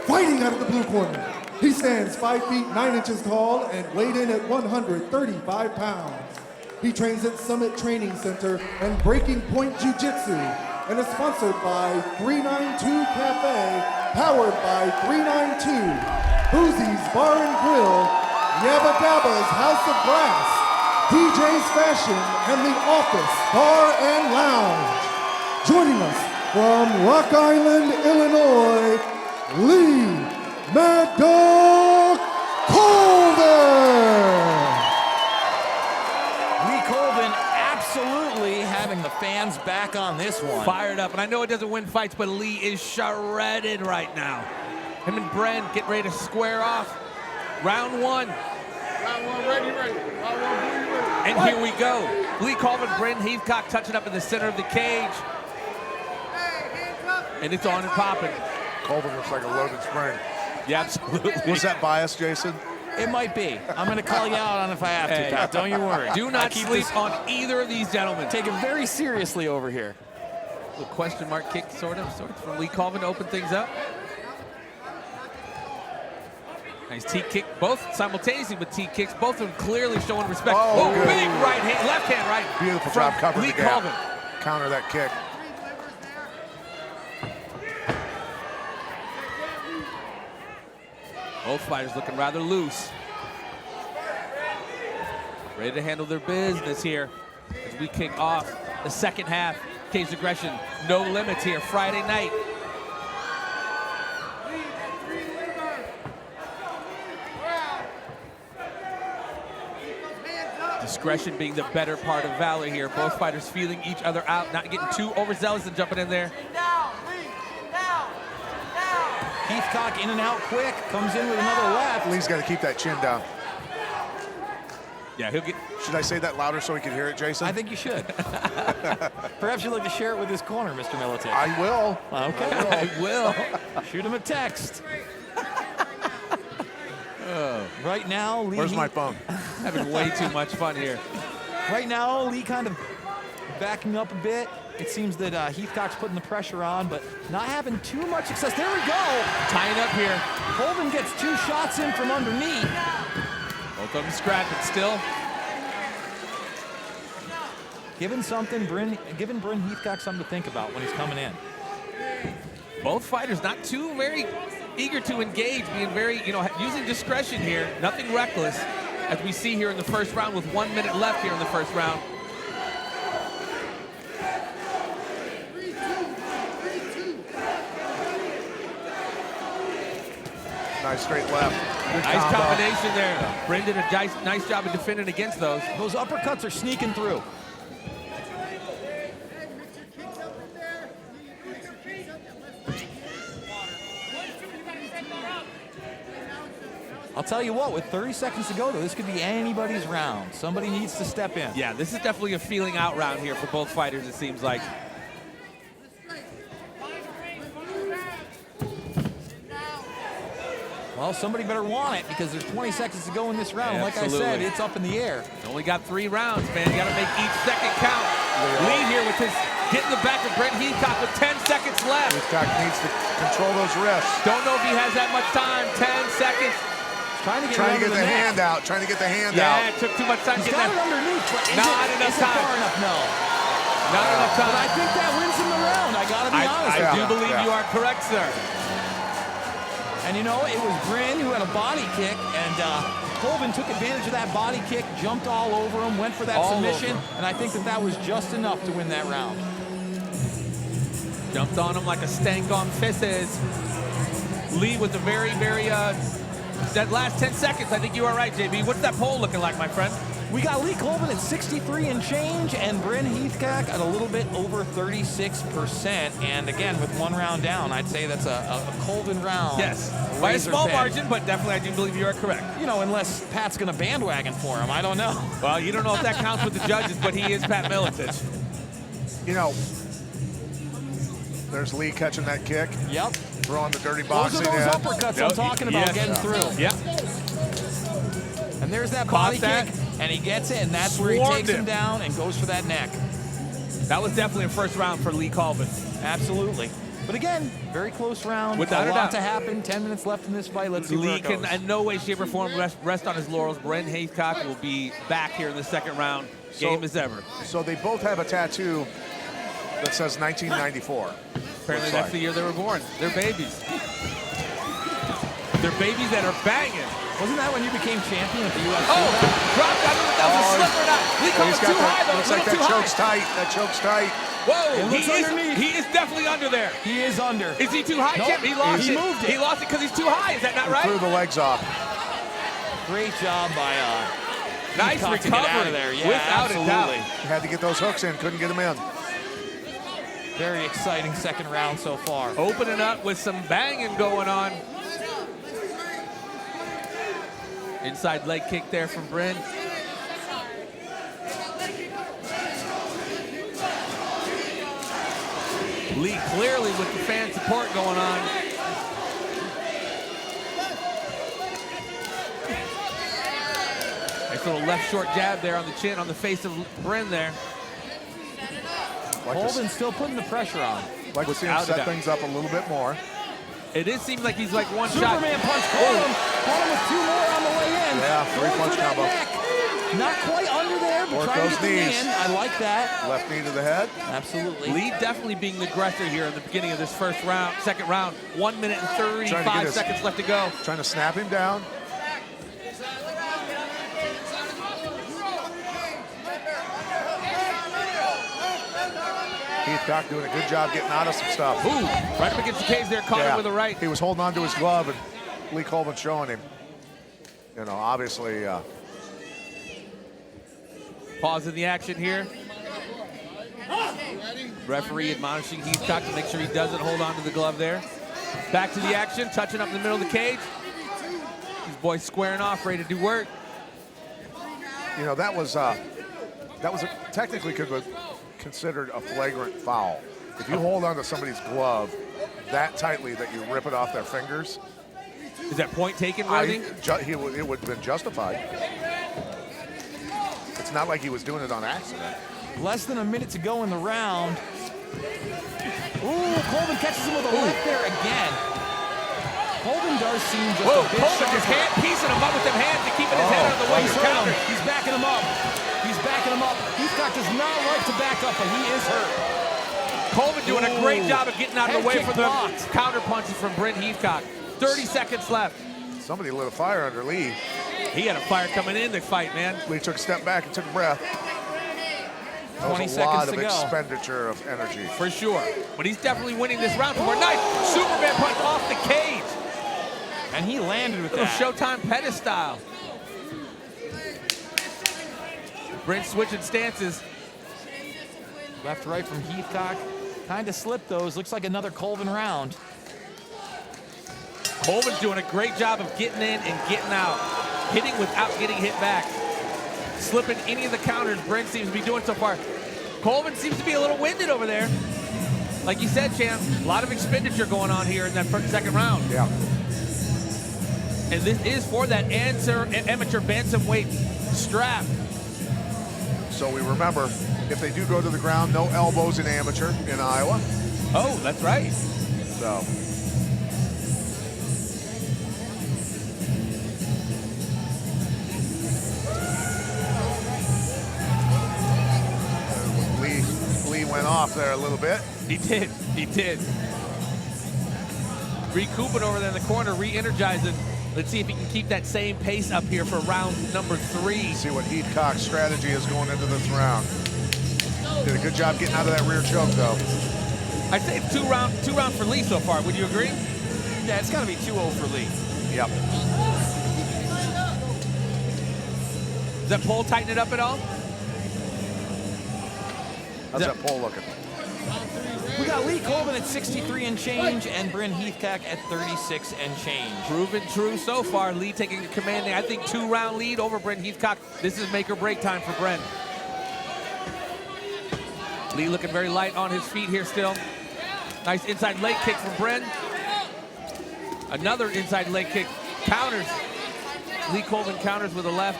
fighting out of the blue corner. He stands 5 feet 9 inches tall and weighed in at 135 pounds. He trains at Summit Training Center and Breaking Point Jiu-Jitsu and is sponsored by 392 Cafe, powered by 392, Boozy's Bar and Grill, Yabba Dabba's House of Glass, DJ's Fashion, and The Office Bar and Lounge. Joining us from Rock Island, Illinois, Lee Mad Dog Colvin. Lee Colvin absolutely having the fans back on this one. Fired up, and I know it doesn't win fights, but Lee is shredded right now. Him and Bren get ready to square off. Round one. Round one, ready. Round one, ready. And here we go. Lee Colvin, Bren Heathcock touching up in the center of the cage. And it's on and popping. Colvin looks like a loaded spring. Yeah, absolutely. Was that bias, Jason? It might be. I'm going to call you out on it if I have to, Pat. Don't you worry. Do not sleep on either of these gentlemen. Take it very seriously over here. A little question mark kick, sort of from Lee Colvin to open things up. Nice T kick, both simultaneously with T kicks, both of them clearly showing respect. Oh, good. Big right hand, left hand right. Beautiful job covering Lee the gap. Colvin. Counter that kick. Both fighters looking rather loose. Ready to handle their business here as we kick off the second half. Cage Aggression, no limits here, Friday night. Discretion being the better part of valor here. Both fighters feeling each other out, not getting too overzealous and jumping in there. Heathcock in and out quick, comes in with another left. Lee's got to keep that chin down. Yeah, he'll get. Should I say that louder so he can hear it, Jason? I think you should. Perhaps you'd like to share it with his corner, Mr. MIletich. I will. Okay. I will. Shoot him a text. Right now, Lee. Where's my phone? Having way too much fun here. Right now, Lee kind of backing up a bit. It seems that Heathcock's putting the pressure on, but not having too much success. There we go. Tying up here. Colvin gets 2 shots in from underneath. Both of them scrapping still. Giving Bryn Heathcock something to think about when he's coming in. Both fighters not too very eager to engage, being very, using discretion here. Nothing reckless, as we see here in the first round with 1 minute left here in the first round. Nice straight left. Good nice combo. combination there. Bryn did a nice job of defending against those. Those uppercuts are sneaking through. I'll tell you what, with 30 seconds to go, though, this could be anybody's round. Somebody needs to step in. Yeah, this is definitely a feeling out round here for both fighters, it seems like. Well, somebody better want it because there's 20 seconds to go in this round. Yeah, like I said, it's up in the air. Only got 3 rounds, man. You got to make each second count. Lee here with his getting the back of Bryn Heathcock with 10 seconds left. Heathcock needs to control those wrists. Don't know if he has that much time. 10 seconds. Trying to get the hand out. Trying to get the hand out. Yeah, it took too much time He's getting got that. it underneath, but Not enough is it time. far enough? No. Not enough time. But I think that wins him the round. I got to be honest I with do believe you are correct, sir. And you know, it was Bryn who had a body kick, and Colvin took advantage of that body kick, jumped all over him, went for that submission, and I think that was just enough to win that round. Jumped on him like a stank on fisses. Lee with the very, that last 10 seconds, I think you are right, JB. What's that poll looking like, my friend? We got Lee Colvin at 63 and change, and Bryn Heathcock at a little bit over 36%. And again, with 1 round down, I'd say that's a Colvin round. Yes, by a small margin, but definitely I do believe you are correct. You know, unless Pat's going to bandwagon for him, I don't know. Well, you don't know if that counts with the judges, but he is Pat MIletich. You know, there's Lee catching that kick. Yep. Throwing the dirty Those boxing are those in. uppercuts I'm talking about getting through. Yep. And there's that Caught body that. kick, and he gets it, and that's where he Swarmed takes him him. down and goes for that neck. That was definitely a first round for Lee Colvin. Absolutely. But again, very close round. Without a a lot doubt. to happen. 10 minutes left in this fight. Let's see where Lee it can goes. in no way, shape, or form rest on his laurels. Brent Heathcock will be back here in the second round. Game as ever. So they both have a tattoo that says 1994. Apparently that's the year they were born. They're babies. They're babies that are banging. Wasn't that when you became champion at the UFC? Oh, dropped out. That was a slipper. Lee Colvin's too high, though. Looks like that choke's tight. That choke's tight. Whoa, he is definitely under there. He is under. Is he too high, Nope. Chip? He lost He it. moved it. He lost it because he's too high. Is that not right? Threw the legs off. Great job by nice Heathcock to get out recovery of there. Yeah, without absolutely. a doubt. Had to get those hooks in. Couldn't get them in. Very exciting second round so far. Opening up with some banging going on. Inside leg kick there from Bryn. Lee clearly with the fan support going on. Nice little left short jab there on the chin, on the face of Bryn there. Colvin's still putting the pressure on. Like to see him set things up a little bit more. It did seem like he's like one Superman shot. punch caught him. Caught him with two more on the way in. Yeah, Going three-punch for that combo. neck. Not quite under there, but Work trying to those get the knees. in. I like that. Left knee to the head. Absolutely. Lee definitely being the aggressor here in the beginning of this second round. 1 minute and Trying to get 35 his- seconds left to go. Trying to snap him down. Heathcock doing a good job getting out of some stuff. Ooh, right up against the cage there, caught him with the right. He was holding on to his glove, and Lee Colvin showing him. You know, obviously. Pausing the action here. Referee admonishing Heathcock to make sure he doesn't hold on to the glove there. Back to the action, touching up in the middle of the cage. These boys squaring off, ready to do work. You know, that was technically could be considered a flagrant foul. If you hold on to somebody's glove that tightly that you rip it off their fingers. Is that point taken, worthy? It would have been justified. It's not like he was doing it on accident. Less than a minute to go in the round. Ooh, Colvin catches him with a left there again. Colvin does seem just a bit Colvin sharper. just piecing him up with them hands and keeping his head out of the way. He's hurt him. He's backing him up. He's backing him up. Heathcock does not like to back up, but he is hurt. Colvin doing a great job of getting out of the way Head for kick the blocked. counter punches from Brent Heathcock. 30 seconds left. Somebody lit a fire under Lee. He had a fire coming in the fight, man. Lee took a step back and took a breath. That 20 was a seconds lot to of go. expenditure of energy. For sure. But he's definitely winning this round. Nice Superman punch off the cage. And he landed with Little that. Showtime Pettis style. Brent switching stances. Left, right from Heathcock. Kind of slipped those. Looks like another Colvin round. Colvin's doing a great job of getting in and getting out. Hitting without getting hit back. Slipping any of the counters Brent seems to be doing so far. Colvin seems to be a little winded over there. Like you said, champ, a lot of expenditure going on here in that second round. Yeah. And this is for that amateur bantamweight strap. So we remember, if they do go to the ground, no elbows in amateur in Iowa. Oh, that's right. So. Lee went off there a little bit. He did. He did. Recouping over there in the corner, re-energizing. Let's see if he can keep that same pace up here for round number 3. See what Heathcock's strategy is going into this round. Did a good job getting out of that rear choke, though. I'd say it's two rounds for Lee so far. Would you agree? Yeah, it's got to be 2-0 for Lee. Yep. Does that pole tighten it up at all? How's that pole looking? We got Lee Colvin at 63 and change, and Bryn Heathcock at 36 and change. Proven true so far. Lee taking a commanding, I think, 2-round lead over Brent Heathcock. This is make or break time for Brent. Lee looking very light on his feet here still. Nice inside leg kick from Brent. Another inside leg kick. Counters. Lee Colvin counters with a left.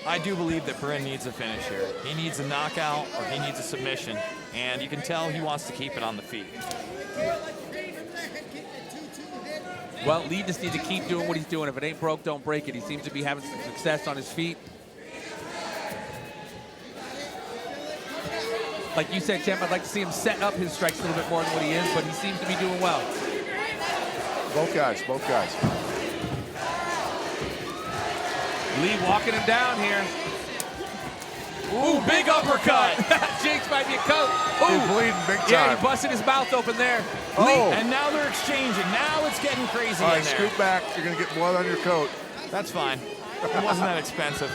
I do believe that Bryn needs a finish here. He needs a knockout or he needs a submission. And you can tell he wants to keep it on the feet. Well, Lee just needs to keep doing what he's doing. If it ain't broke, don't break it. He seems to be having some success on his feet. Like you said, Champ, I'd like to see him set up his strikes a little bit more than what he is, but he seems to be doing well. Both guys, both guys. Lee walking him down here. Ooh, big uppercut. Jinx might be a coat. Ooh, he's bleeding big time. Yeah, he busted his mouth open there. Oh. Lee. And now they're exchanging. Now it's getting crazy All right, in there. scoot back. You're going to get blood on your coat. That's fine. It wasn't that expensive.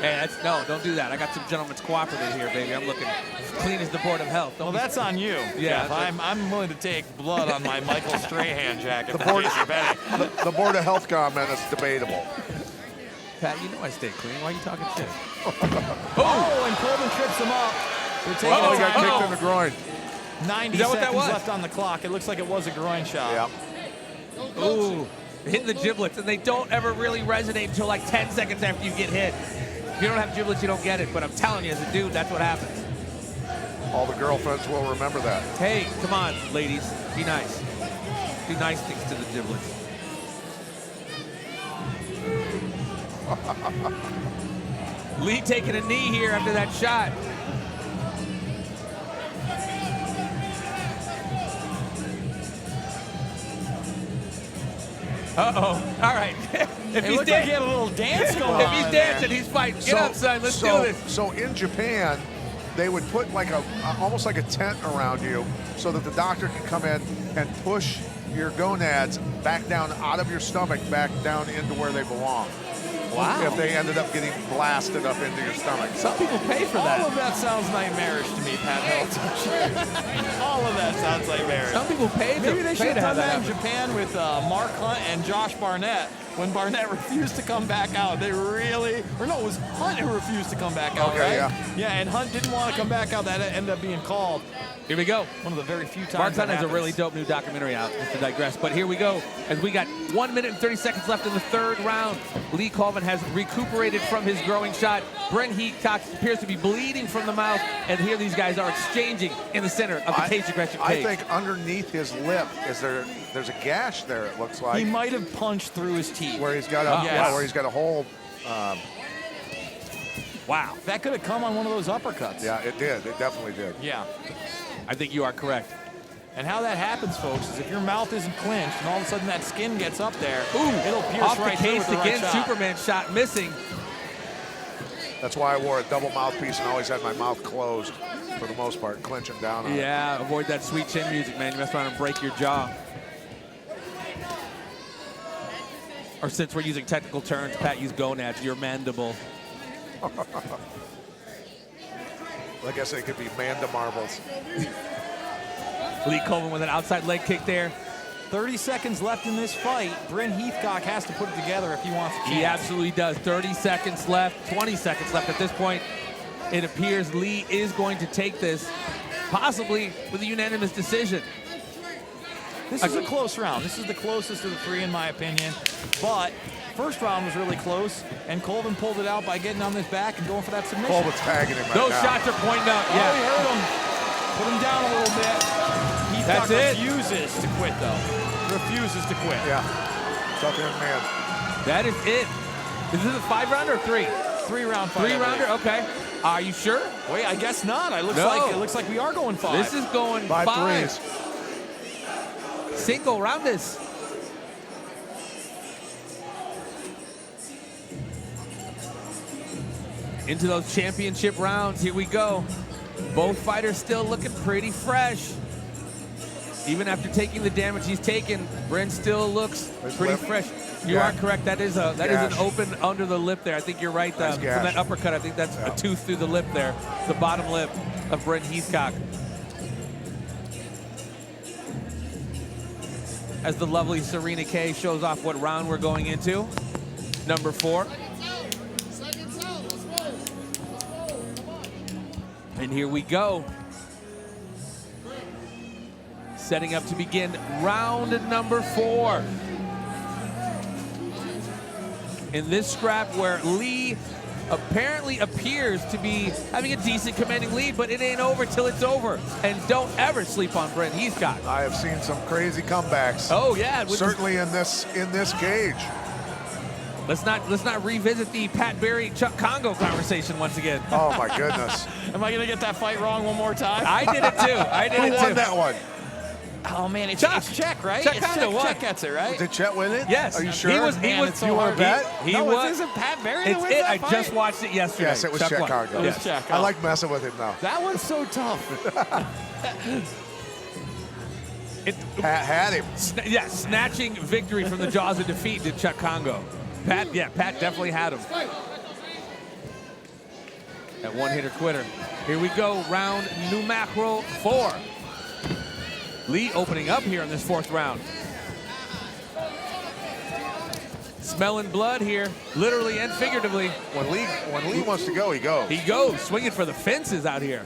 Hey, no, don't do that. I got some gentlemen's cooperative here, baby. I'm looking as clean as the Board of Health. Well, that's on you. Yeah, Jeff. I'm willing to take blood on my Michael Strahan jacket. The Board of Health comment is debatable. Pat, you know I stay clean. Why are you talking shit? Oh, and Colvin trips him up. They're taking he got kicked in the groin. 90 Is that what that seconds was? left on the clock. It looks like it was a groin shot. Yeah. Ooh, hitting the giblets, and they don't ever really resonate until like 10 seconds after you get hit. If you don't have giblets, you don't get it. But I'm telling you, as a dude, that's what happens. All the girlfriends will remember that. Hey, come on, ladies. Be nice. Do nice things to the giblets. Lee taking a knee here after that shot. Uh-oh. All right. If It looked like he had a little dance going on. If he's dancing, he's fighting. Get up, son. Let's do this. So in Japan, they would put like almost like a tent around you so that the doctor can come in and push your gonads back down out of your stomach, back down into where they belong. Wow. If they ended up getting blasted up into your stomach. Some people pay for that. All of that sounds nightmarish to me, Pat Hilton. All of that sounds nightmarish. Some people pay Maybe they should have done that in happen. Japan with Mark Hunt and Josh Barnett. When Barnett refused to come back out, they really, or no, it was Hunt who refused to come back out, Okay, right? yeah. Yeah, and Hunt didn't want to come back out. That ended up being called. Here we go. One of the very few times Mark that Hunt has a happens. really dope new documentary out, just to digress. But here we go. As we got 1 minute and 30 seconds left in the third round, Lee Colvin has recuperated from his growing shot. Brent Heathcock appears to be bleeding from the mouth, and here these guys are exchanging in the center of the cage aggression cage. I think underneath his lip there's a gash there. It looks like He might have punched through his teeth. where he's got a hole. Wow. That could have come on one of those uppercuts. Yeah, it did. It definitely did. Yeah. I think you are correct. And how that happens, folks, is if your mouth isn't clinched and all of a sudden that skin gets up there, Ooh, it'll pierce off right the through case with the right again. shot. Superman shot missing. That's why I wore a double mouthpiece and always had my mouth closed for the most part, clenching down on it. Yeah, avoid that sweet chin music, man. You mess around and break your jaw. Or since we're using technical terms, Pat used gonads, your mandible. I guess they could be Manda marbles. Lee Colvin with an outside leg kick there. 30 seconds left in this fight. Brent Heathcock has to put it together if he wants to. He absolutely does. 30 seconds left, 20 seconds left at this point. It appears Lee is going to take this, possibly with a unanimous decision. This is a close round. This is the closest of the three, in my opinion. But first round was really close, and Colvin pulled it out by getting on his back and going for that submission. Colvin's tagging him right Those now. shots are pointing up. Oh, Yeah. he hurt him. Put him down a little bit. Heathcock That's it. refuses to quit, though. Refuses to quit. Yeah. Tough young man. That is it. Is this a 5-rounder or 3? 3-round fight. 3-rounder? Okay. Are you sure? Wait, I guess not. It looks like we are going 5. This is going 5. 5 threes. Single rounders. Into those championship rounds. Here we go. Both fighters still looking pretty fresh. Even after taking the damage he's taken, Brent still looks pretty fresh. You are correct. That is an open under the lip there. I think you're right. From that uppercut, I think that's a tooth through the lip there. The bottom lip of Brent Heathcock. As the lovely Serena Kay shows off what round we're going into. Number 4. And here we go. setting up to begin round number 4. In this scrap where Lee apparently appears to be having a decent commanding lead, but it ain't over till it's over. And don't ever sleep on Brent Heathcock. I have seen some crazy comebacks. Oh yeah, certainly in this cage. Let's not revisit the Pat Berry Chuck Congo conversation once again. Oh my goodness. Am I gonna get that fight wrong one more time? I did it too. Who won that one? Oh man, it's Czech, right? Chuck It's Congo won. Czech gets it, right? Did Chet win it? Yes. Are you sure? He was. You want to bet? He no, was. isn't Pat Berry It's that wins it. that I fight? just watched it yesterday. Yes, it was Chet won. Congo. It was Yes. Czech. I like messing with him now. That one's so tough. Pat had him. Snatching victory from the jaws of defeat did Chuck Congo. Pat definitely had him. That one-hitter quitter. Here we go, round numero 4. Lee opening up here in this 4th round. Smelling blood here, literally and figuratively. When Lee wants to go, he goes. He goes, swinging for the fences out here.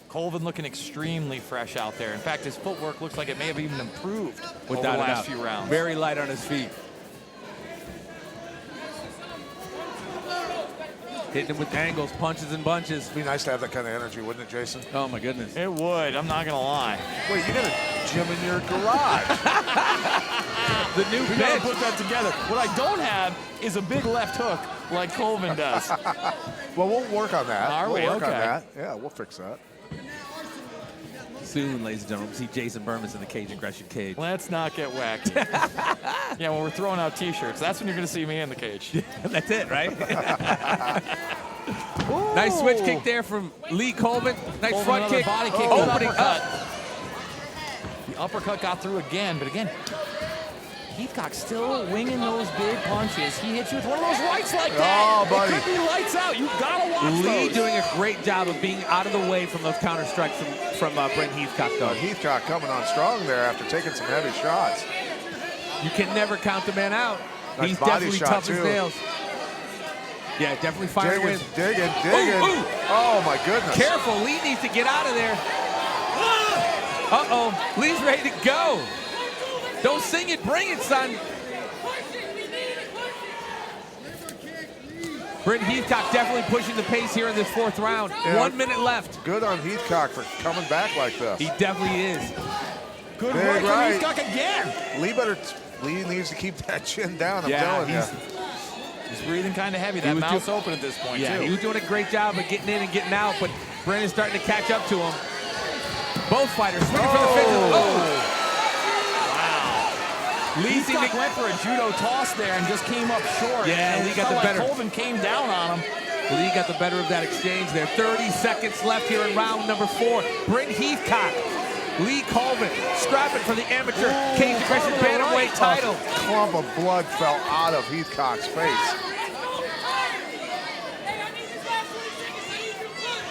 Colvin looking extremely fresh out there. In fact, his footwork looks like it may have even improved over the Without a last doubt. few rounds. Very light on his feet. Hitting him with angles, punches and bunches. It'd be nice to have that kind of energy, wouldn't it, Jason? Oh my goodness. It would, I'm not gonna lie. Wait, you got a gym in your garage. The new We gotta put that together. What I don't have is a big left hook like Colvin does. Well, we'll work on that. Are we? We'll work on Okay. that. Yeah, we'll fix that. Soon, ladies and gentlemen, we'll see Jason Bermas in the Cage Aggression cage. Let's not get wacky. Yeah, when we're throwing out T-shirts, that's when you're going to see me in the cage. That's it, right? Nice switch kick there from Lee Colvin. Nice Colvin, front another kick. body kick, Opening uppercut. up. The uppercut got through again, but again, Heathcock still winging those big punches. He hits you with one of those rights like that. Oh, buddy. It could be lights out. You've got to watch Lee those. doing a great job of being out of the way from those counter strikes from Brent Heathcock, though. Heathcock coming on strong there after taking some heavy shots. You can never count the man out. Nice He's body definitely shot, tough too. as nails. Yeah, definitely firing Digging, with. digging. Ooh. Oh, my goodness. Careful, Lee needs to get out of there. Uh-oh, Lee's ready to go. Don't sing it, bring it, son. Brent Heathcock definitely pushing the pace here in this fourth round. Yeah. 1 minute left. Good on Heathcock for coming back like this. He definitely is. Good Big work right. from Heathcock again. Lee needs to keep that chin down, I'm Yeah, telling you. He's breathing kind of heavy. That was mouth's open at this point, Yeah, too. he was doing a great job of getting in and getting out, but Brent is starting to catch up to him. Both fighters swinging for the fences. Oh! Lee seemed Heathcock to went for a judo toss there and just came up short. Yeah, and Lee it got felt the like better. Colvin came down on him. Lee got the better of that exchange there. 30 seconds left here in round number 4. Brent Heathcock, Lee Colvin, scrapping for the amateur Cage Aggression Bantamweight title. A clump of blood fell out of Heathcock's face.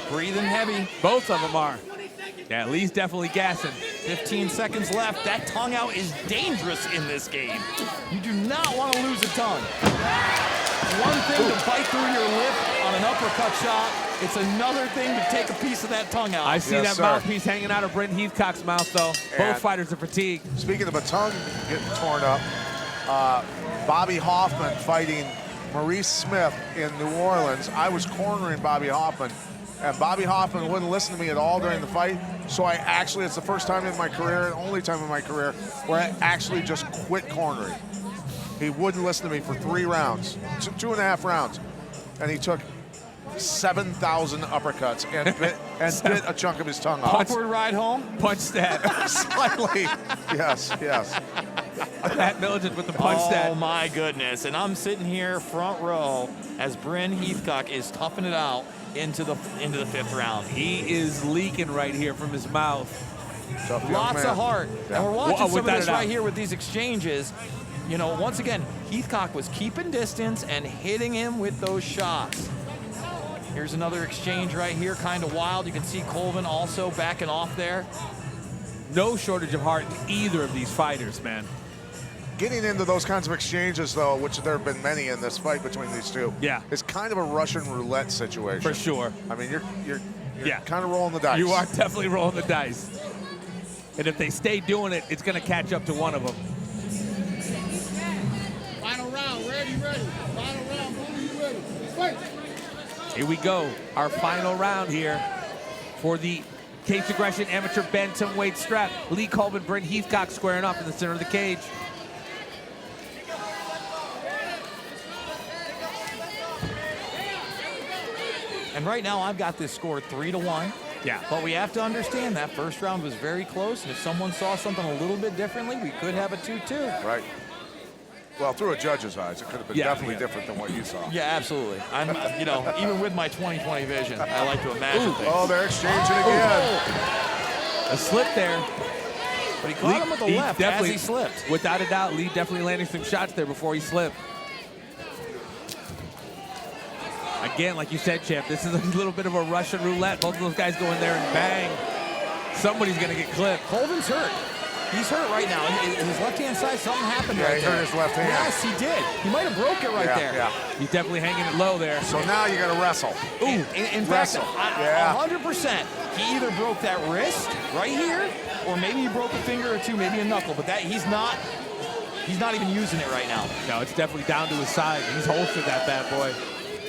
Breathing heavy. Both of them are. Yeah, Lee's definitely gassing. 15 seconds left. That tongue out is dangerous in this game. You do not want to lose a tongue. One thing to bite through your lip on an uppercut shot. It's another thing to take a piece of that tongue out. I see that mouthpiece hanging out of Brent Heathcock's mouth, though. And Both fighters are fatigued. Speaking of a tongue getting torn up, Bobby Hoffman fighting Maurice Smith in New Orleans. I was cornering Bobby Hoffman, and Bobby Hoffman wouldn't listen to me at all during the fight. So I actually, it's the first time in my career, and only time in my career, where I actually just quit cornering. He wouldn't listen to me for 3 rounds, 2.5 rounds, and he took 7,000 uppercuts and bit a chunk of his tongue off. Awkward ride home? Punch stat. Slightly. Yes. Pat Militant with the punch stat. Oh my goodness. And I'm sitting here front row as Brent Heathcock is toughing it out into the 5th round. He is leaking right here from his mouth. Lots of heart. Yeah. And we're watching some of without this a doubt. right here with these exchanges. You know, once again, Heathcock was keeping distance and hitting him with those shots. Here's another exchange right here, kind of wild. You can see Colvin also backing off there. No shortage of heart in either of these fighters, man. getting into those kinds of exchanges, though, which there have been many in this fight between these two, is kind of a Russian roulette situation. For sure. I mean, you're kind of rolling the dice. You are definitely rolling the dice. And if they stay doing it, it's going to catch up to one of them. Final round, ready. Final round, Booty, you ready? Fight. Here we go. Our final round here for the Cage Aggression Amateur Bantamweight strap. Lee Colvin, Brent Heathcock squaring up in the center of the cage. And right now, I've got this score 3-1. Yeah. But we have to understand that first round was very close, and if someone saw something a little bit differently, we could have a 2-2. Right. Well, through a judge's eyes, it could have been definitely different than what you saw. Yeah, absolutely. I'm, even with my 20/20 vision, I like to imagine things. Oh, they're exchanging again. A slip there. But he caught him with the left as he slipped. Without a doubt, Lee definitely landing some shots there before he slipped. Again, like you said, Champ, this is a little bit of a Russian roulette. Both of those guys go in there and bang. Somebody's going to get clipped. Colvin's hurt. He's hurt right now. His left-hand side, something happened right there. Yeah, he hurt his left hand. Yes, he did. He might have broke it right there. Yeah. He's definitely hanging it low there. So now you got to wrestle. Ooh, in fact, 100%. He either broke that wrist right here, or maybe he broke a finger or two, maybe a knuckle. But that he's not even using it right now. No, it's definitely down to his side. He's holstered that bad boy.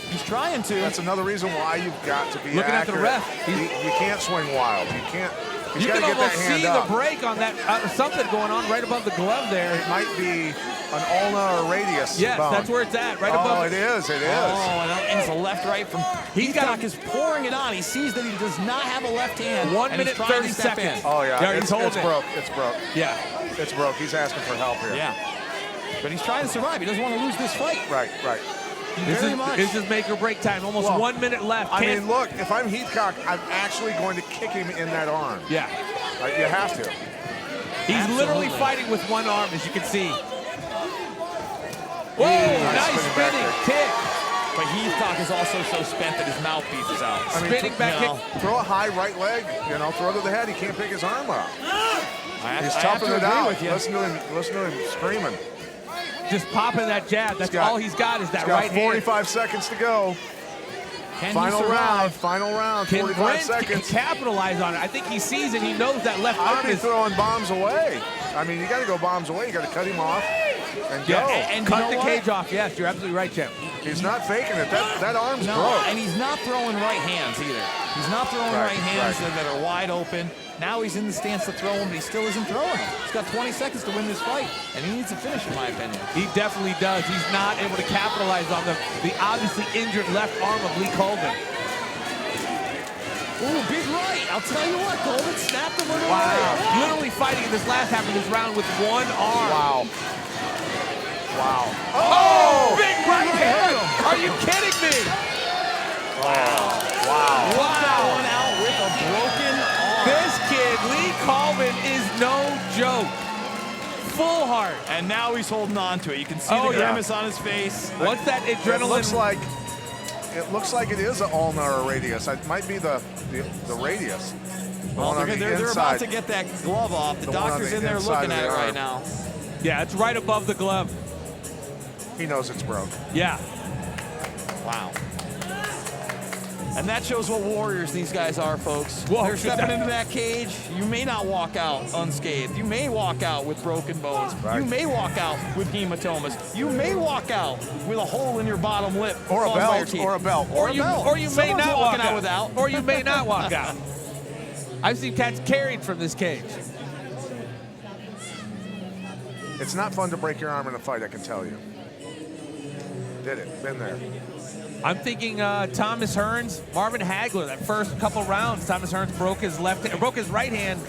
He's trying to. That's another reason why you've got to be looking accurate. at the ref. You can't swing wild. You can't. You can almost see the break on that, something going on right above the glove there. It might be an ulna or radius. Yes, bone. that's where it's at, right above. Oh, it is. Oh, and it's a left-right from. Heathcock is pouring it on. He sees that he does not have a left hand. 1 minute, 30 seconds. Oh, yeah. He's holding it's broke. It's broke. Yeah. It's broke. He's asking for help here. Yeah. But he's trying to survive. He doesn't want to lose this fight. Right. This is make or break time. Almost 1 minute left. I mean, look, if I'm Heathcock, I'm actually going to kick him in that arm. Yeah. You have to. He's literally fighting with one arm, as you can see. Whoa, nice spinning kick. But Heathcock is also so spent that his mouthpiece is out. Spinning back kick. Throw a high right leg, throw to the head. He can't pick his arm up. He's I toughing it out. With you. Listen to him screaming. Just popping that jab. That's all he's got is that right hand. 45 seconds to go. Final round, 45 seconds. Can capitalize on it. I think he sees it. He knows that left arm is throwing bombs away. I mean, you got to go bombs away. You got to cut him off and go. And cut the cage off. Yes, you're absolutely right, Champ. He's not faking it. That arm's broke. And he's not throwing right hands either. He's not throwing right hands that are wide open. Now he's in the stance to throw him, but he still isn't throwing him. He's got 20 seconds to win this fight, and he needs to finish, in my opinion. He definitely does. He's not able to capitalize on the obviously injured left arm of Lee Colvin. Ooh, big right. I'll tell you what, Colvin snapped him with a right. Wow. Literally fighting in this last half of this round with one arm. Wow. Oh, big right hand. Are you kidding me? Wow. Took that one out with a broken arm. This kid, Lee Colvin, is no joke. Full heart. And now he's holding on to it. You can see the grimace on his face. What's that adrenaline? It looks like it is an ulna or radius. It might be the radius. Well, they're about to get that glove off. The doctor's in there looking at it right now. Yeah, it's right above the glove. He knows it's broke. Yeah. Wow. And that shows what warriors these guys are, folks. Whoa, they're stepping into that cage. You may not walk out unscathed. You may walk out with broken bones. Right. You may walk out with hematomas. You may walk out with a hole in your bottom lip. Or a belt. Or a belt. Or you may not walk out without. Or you may not walk out. I've seen cats carried from this cage. It's not fun to break your arm in a fight, I can tell you. Did it. Been there. I'm thinking Thomas Hearns, Marvin Hagler, that first couple rounds, Thomas Hearns broke his right hand,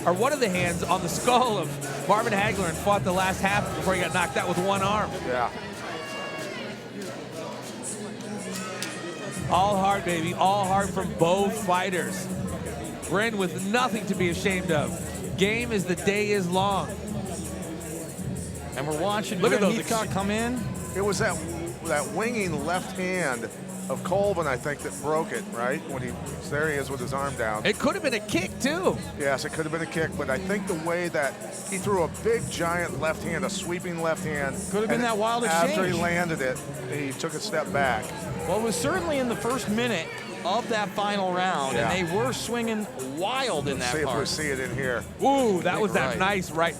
or one of the hands, on the skull of Marvin Hagler and fought the last half before he got knocked out with one arm. Yeah. All hard, baby. All hard from both fighters. We're in with nothing to be ashamed of. Game as the day is long. And we're watching Look at those Heathcock come in. It was that winging left hand of Colvin, I think, that broke it, right? When there he is with his arm down. It could have been a kick, too. Yes, it could have been a kick, but I think the way that he threw a big, giant left hand, a sweeping left hand. Could have been that wild exchange. After he landed it, he took a step back. Well, it was certainly in the first minute of that final round, Yeah. and they were swinging wild in that See if we part. see it in here. Ooh, that was that Right. nice right.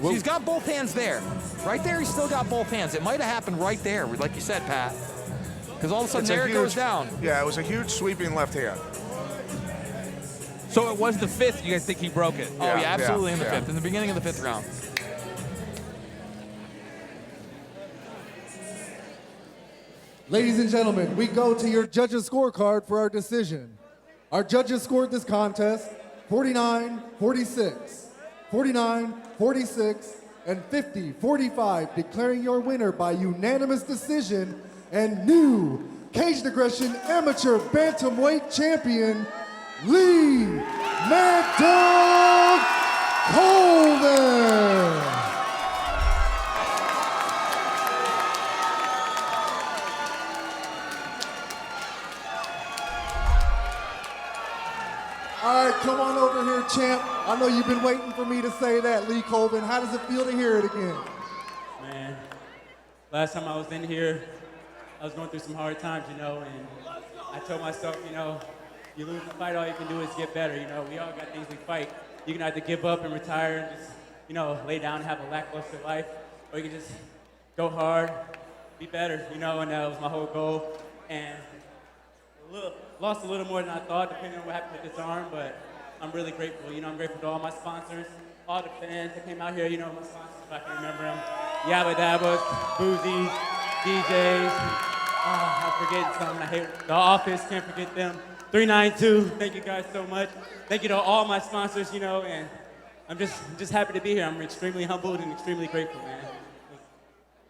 He's got both hands there. Right there, he's still got both hands. It might have happened right there, like you said, Pat. Because all of a sudden, there it goes down. Yeah, it was a huge sweeping left hand. So it was the fifth. You guys think he broke it? Oh, yeah, absolutely in the fifth, in the beginning of the fifth round. Ladies and gentlemen, we go to your judges' scorecard for our decision. Our judges scored this contest 49-46, 49-46, and 50-45, declaring your winner by unanimous decision and new Caged Aggression Amateur Bantamweight Champion, Lee Mad Dog Colvin. All right, come on over here, champ. I know you've been waiting for me to say that, Lee Colvin. How does it feel to hear it again? Man, last time I was in here, I was going through some hard times, you know, and I told myself, you know, you lose the fight, all you can do is get better, you know. We all got things we fight. You can either give up and retire and just, you know, lay down and have a lackluster life, or you can just go hard, be better, you know, and that was my whole goal. And lost a little more than I thought, depending on what happened with this arm, but I'm really grateful. You know, I'm grateful to all my sponsors, all the fans that came out here, you know, my sponsors, if I can remember them. Yabba Dabbas, Boozies, DJs. Oh, I'm forgetting something. I hate The Office, can't forget them. 392, thank you guys so much. Thank you to all my sponsors, you know, and I'm just happy to be here. I'm extremely humbled and extremely grateful, man.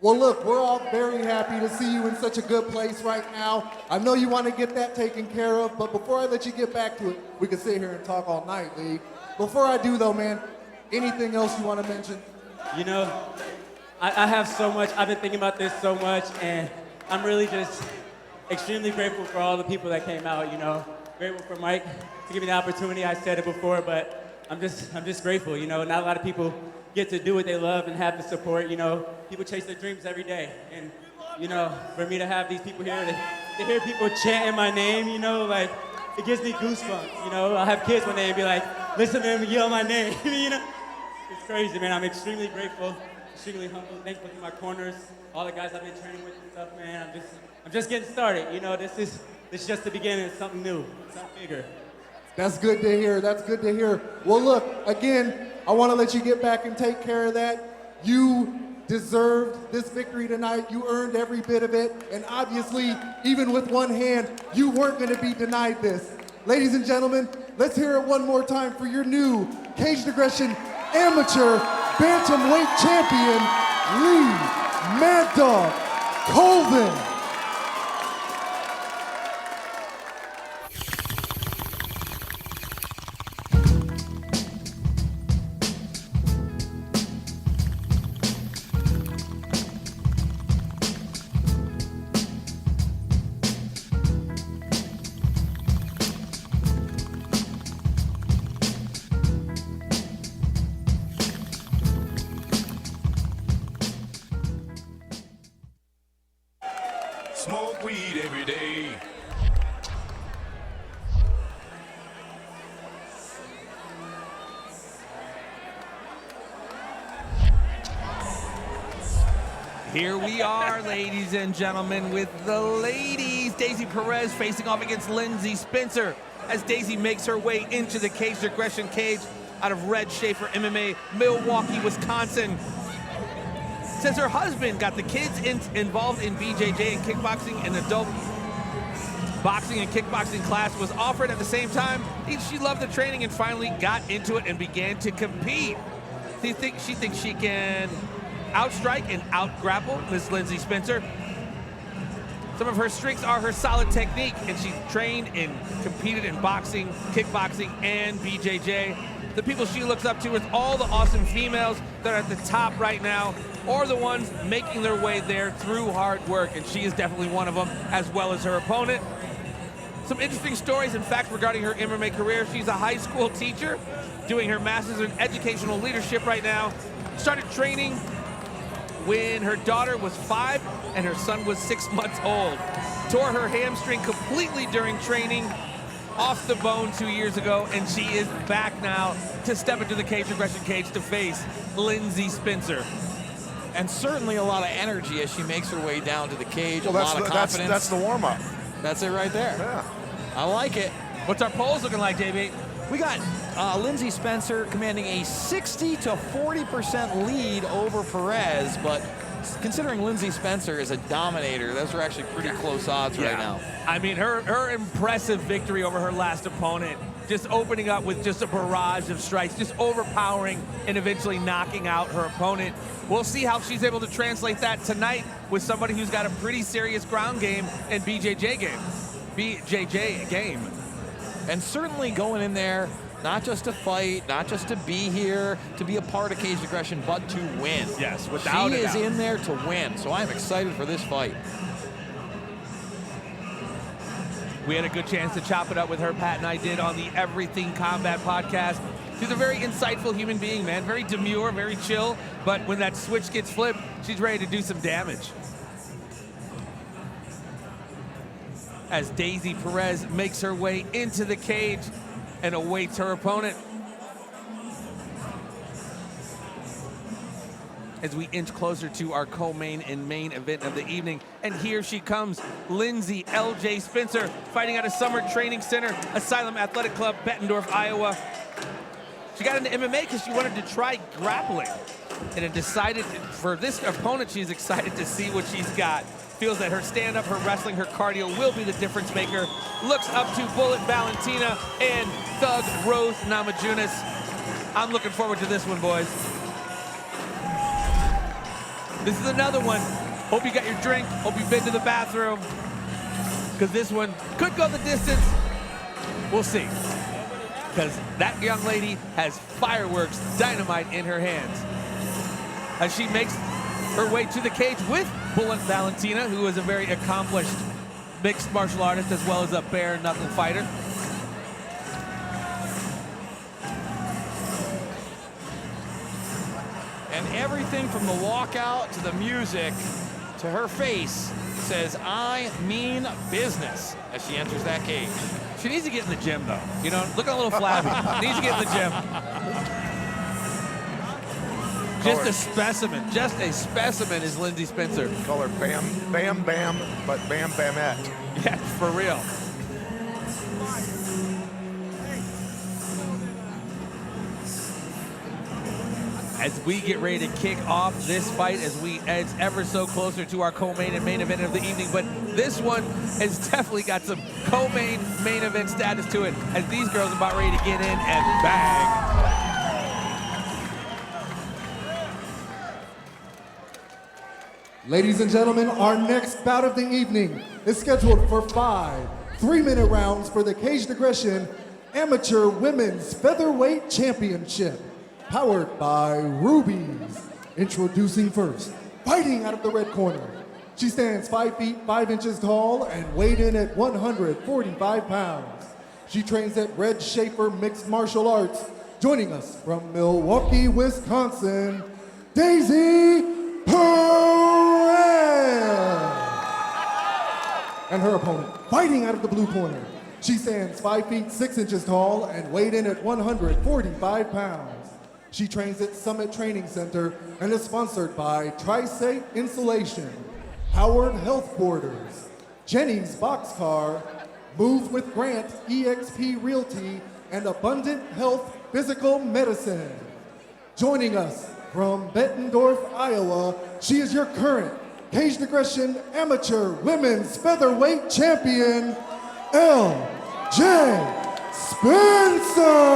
Well, look, we're all very happy to see you in such a good place right now. I know you want to get that taken care of, but before I let you get back to it, we can sit here and talk all night, Lee. Before I do, though, man, anything else you want to mention? You know, I have so much. I've been thinking about this so much, and I'm really just extremely grateful for all the people that came out, you know. Grateful for Mike to give me the opportunity. I said it before, but I'm just grateful, you know. Not a lot of people get to do what they love and have the support, you know. People chase their dreams every day. And, you know, for me to have these people here, to hear people chanting my name, you know, like, it gives me goosebumps, you know. I have kids one day and be like, listen to them yell my name, you know. It's crazy, man. I'm extremely grateful, extremely humble, thankful to my corners, all the guys I've been training with and stuff, man. I'm just getting started, you know. This is just the beginning of something new, something bigger. That's good to hear. That's good to hear. Well, look, again, I want to let you get back and take care of that. You deserved this victory tonight. You earned every bit of it. And obviously, even with one hand, you weren't going to be denied this. Ladies and gentlemen, let's hear it one more time for your new Caged Aggression Amateur Bantamweight Champion, Lee Mad Dog Colvin. Smoke weed every day. Here we are, ladies and gentlemen, with the ladies. Daisy Perez facing off against Lindsey Spencer as Daisy makes her way into the Caged Aggression cage out of Red Schaefer MMA, Milwaukee, Wisconsin. Says her husband got the kids involved in BJJ and kickboxing, and adult boxing and kickboxing class was offered at the same time. She loved the training and finally got into it and began to compete. She thinks she can outstrike and out-grapple Miss Lindsey Spencer. Some of her strengths are her solid technique, and she's trained and competed in boxing, kickboxing, and BJJ. the people she looks up to is all the awesome females that are at the top right now, or the ones making their way there through hard work, and she is definitely one of them, as well as her opponent. Some interesting stories, in fact, regarding her MMA career. She's a high school teacher doing her master's in educational leadership right now. Started training when her daughter was 5 and her son was 6 months old. Tore her hamstring completely during training, off the bone 2 years ago, and she is back now to step into the cage aggression cage to face Lindsey Spencer. And certainly a lot of energy as she makes her way down to the cage. Well, a lot of confidence. That's the warm-up. That's it right there. Yeah. I like it. What's our polls looking like, JB? We got Lindsey Spencer commanding a 60 to 40% lead over Perez, but considering Lindsey Spencer is a dominator, those are actually pretty close odds right now. I mean, her impressive victory over her last opponent, just opening up with just a barrage of strikes, just overpowering and eventually knocking out her opponent. We'll see how she's able to translate that tonight with somebody who's got a pretty serious ground game and BJJ game. And certainly going in there, not just to fight, not just to be here, to be a part of cage aggression, but to win. Yes, without a doubt. She is in there to win, so I'm excited for this fight. We had a good chance to chop it up with her, Pat and I did, on the Everything Combat podcast. She's a very insightful human being, man. Very demure, very chill, but when that switch gets flipped, she's ready to do some damage. As Daisy Perez makes her way into the cage and awaits her opponent. As we inch closer to our co-main and main event of the evening. And here she comes, Lindsey L.J. Spencer, fighting out of Summer Training Center, Asylum Athletic Club, Bettendorf, Iowa. She got into MMA because she wanted to try grappling. And had decided for this opponent, she's excited to see what she's got. Feels that her stand-up, her wrestling, her cardio will be the difference maker. Looks up to Bullet Valentina and Thug Rose Namajunas. I'm looking forward to this one, boys. This is another one. Hope you got your drink. Hope you've been to the bathroom. Because this one could go the distance. We'll see. Because that young lady has fireworks, dynamite in her hands. As she makes her way to the cage with Bullet Valentina, who is a very accomplished mixed martial artist as well as a bare knuckle fighter. And everything from the walkout to the music to her face says, I mean business, as she enters that cage. She needs to get in the gym, though. You know, looking a little flabby. Needs to get in the gym. Just a specimen is Lindsey Spencer. Call her Bam, Bam, Bam, but Bam, Bamette. Yeah, for real. As we get ready to kick off this fight, as we edge ever so closer to our co-main and main event of the evening, but this one has definitely got some co-main main event status to it, as these girls are about ready to get in and bang. Ladies and gentlemen, our next bout of the evening is scheduled for 5 3-minute rounds for the Caged Aggression Amateur Women's Featherweight Championship, powered by Rubies. Introducing first, fighting out of the red corner. She stands 5 feet 5 inches tall and weighed in at 145 pounds. She trains at Red Schaefer Mixed Martial Arts. Joining us from Milwaukee, Wisconsin, Daisy Perez. And her opponent, fighting out of the blue corner. She stands 5 feet 6 inches tall and weighed in at 145 pounds. She trains at Summit Training Center and is sponsored by Tri-State Insulation, Howard Health Quarters, Jenny's Boxcar, Move with Grant EXP Realty, and Abundant Health Physical Medicine. Joining us from Bettendorf, Iowa, she is your current Caged Aggression Amateur Women's Featherweight Champion, L.J. Spencer.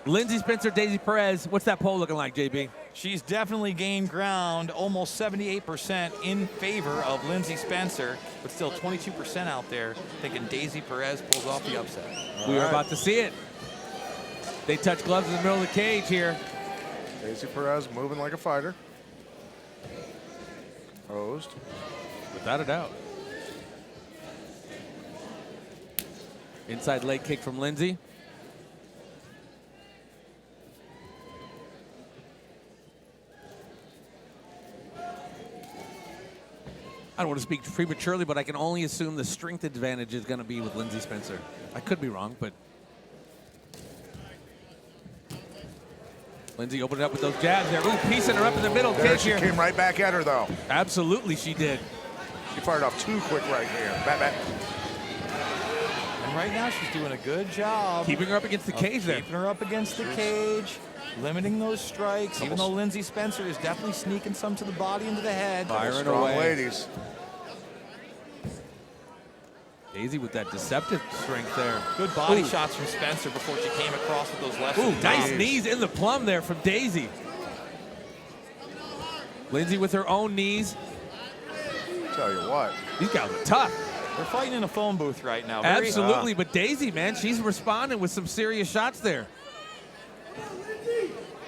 Lindsey Spencer, Daisy Perez. What's that poll looking like, JB? She's definitely gained ground, almost 78% in favor of Lindsey Spencer, but still 22% out there thinking Daisy Perez pulls off the upset. We are about to see it. They touch gloves in the middle of the cage here. Daisy Perez moving like a fighter. Posed. Without a doubt. Inside leg kick from Lindsey. I don't want to speak prematurely, but I can only assume the strength advantage is going to be with Lindsey Spencer. I could be wrong, but Lindsey opened it up with those jabs there. Ooh, piecing her up in the middle. There she here. came right back at her, though. Absolutely, she did. She fired off too quick right here. Back, back. And right now she's doing a good job. Keeping her up against the cage there. Keeping her up against the cage. Limiting those strikes, even though Lindsey Spencer is definitely sneaking some to the body and to the head. Firing strong away. ladies. Daisy with that deceptive strength there. Good body shots from Spencer before she came across with those lefts. Ooh, nice knees in the plum there from Daisy. Lindsey with her own knees. Tell you what. These guys are tough. They're fighting in a phone booth right now. Absolutely, but Daisy, man, she's responding with some serious shots there.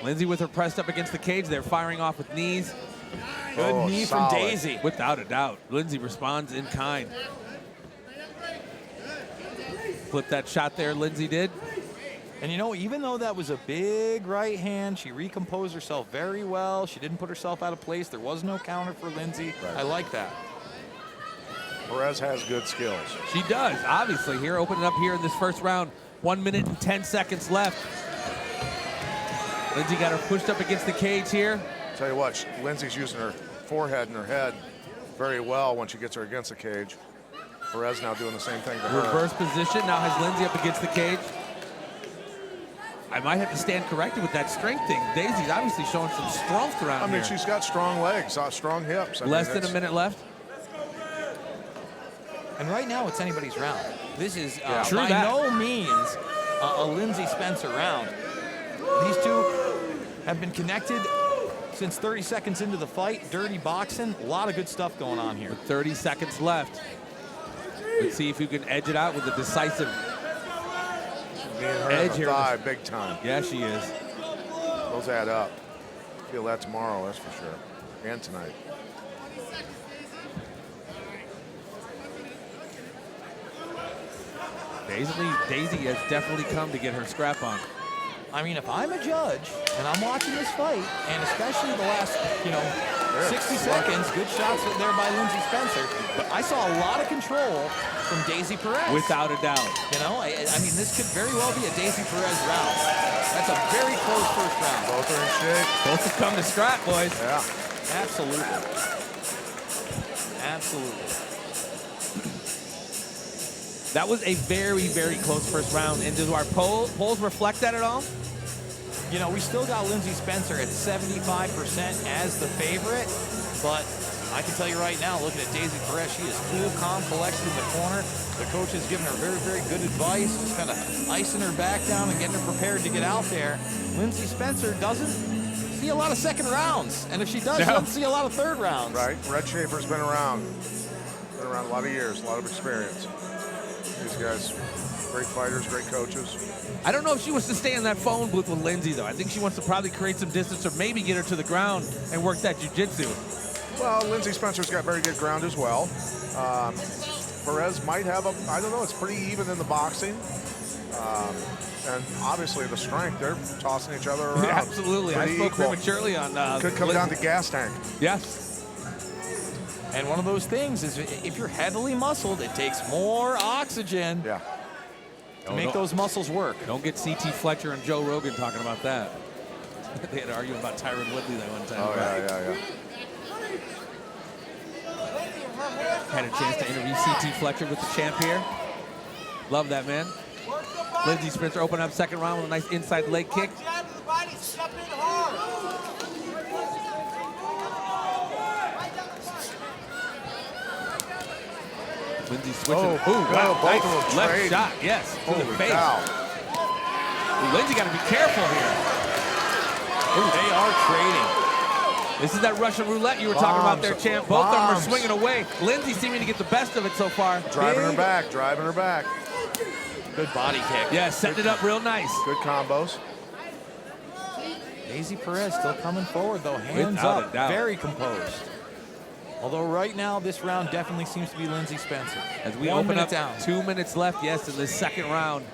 Lindsey with her pressed up against the cage there, firing off with knees. Good knee solid. from Daisy. Without a doubt. Lindsey responds in kind. Flip that shot there, Lindsey did. And you know, even though that was a big right hand, she recomposed herself very well. She didn't put herself out of place. There was no counter for Lindsey. Right. I like that. Perez has good skills. She does, obviously. Here, opening up here in this first round. 1 minute and 10 seconds left. Lindsey got her pushed up against the cage here. Tell you what, Lindsey's using her forehead and her head very well when she gets her against the cage. Perez now doing the same thing to her. Reverse position, now has Lindsey up against the cage. I might have to stand corrected with that strength thing. Daisy's obviously showing some strength around I mean, here. she's got strong legs, strong hips. Less than a minute left. And right now, it's anybody's round. This is True by that. no means a Lindsey Spencer round. These two have been connected since 30 seconds into the fight. Dirty boxing, a lot of good stuff going on here. With 30 seconds left. Let's see if you can edge it out with a decisive edge here. Thigh, big time. Yeah, she is. Those add up. Feel that tomorrow, that's for sure. And tonight. Daisy has definitely come to get her scrap on. I mean, if I'm a judge and I'm watching this fight, and especially the last, 60 seconds, good shots there by Lindsey Spencer, but I saw a lot of control from Daisy Perez. Without a doubt. I mean, this could very well be a Daisy Perez round. That's a very close first round. Both are in shape. Both have come to scrap, boys. Yeah. Absolutely. Absolutely. That was a very, very close first round. And do our polls reflect that at all? We still got Lindsey Spencer at 75% as the favorite, but I can tell you right now, looking at Daisy Perez, she is cool, calm, collected in the corner. The coach has given her very, very good advice, just kind of icing her back down and getting her prepared to get out there. Lindsey Spencer doesn't see a lot of second rounds, and if she does, she doesn't see a lot of third rounds. Right. Red Schaefer's been around. Been around a lot of years, a lot of experience. These guys, great fighters, great coaches. I don't know if she wants to stay in that phone booth with Lindsey, though. I think she wants to probably create some distance or maybe get her to the ground and work that jiu-jitsu. Well, Lindsey Spencer's got very good ground as well. Perez might have I don't know, it's pretty even in the boxing. And obviously the strength, they're tossing each other around. Yeah, absolutely. I spoke prematurely on Could come down to gas tank. Yes. And one of those things is if you're heavily muscled, it takes more oxygen to make those muscles work. Don't get C.T. Fletcher and Joe Rogan talking about that. They had to argue about Tyron Woodley that one time. Oh, yeah. Had a chance to interview C.T. Fletcher with the champ here. Love that, man. Lindsey Spencer open up second round with a nice inside leg kick. Lindsey switching. Nice left shot, yes, to the face. Cow. Lindsay got to be careful here. Ooh, they are trading. This is that Russian roulette you were talking about there, champ. Both of them are swinging away. Lindsay seeming to get the best of it so far. Driving her back, driving her back. Good body kick. Yeah, setting it up real nice. Good combos. Daisy Perez still coming forward, though. Hands Without up, a doubt. very composed. Although right now, this round definitely seems to be Lindsey Spencer. As we 1 open minute up, down. 2 minutes left, yes, in this second round.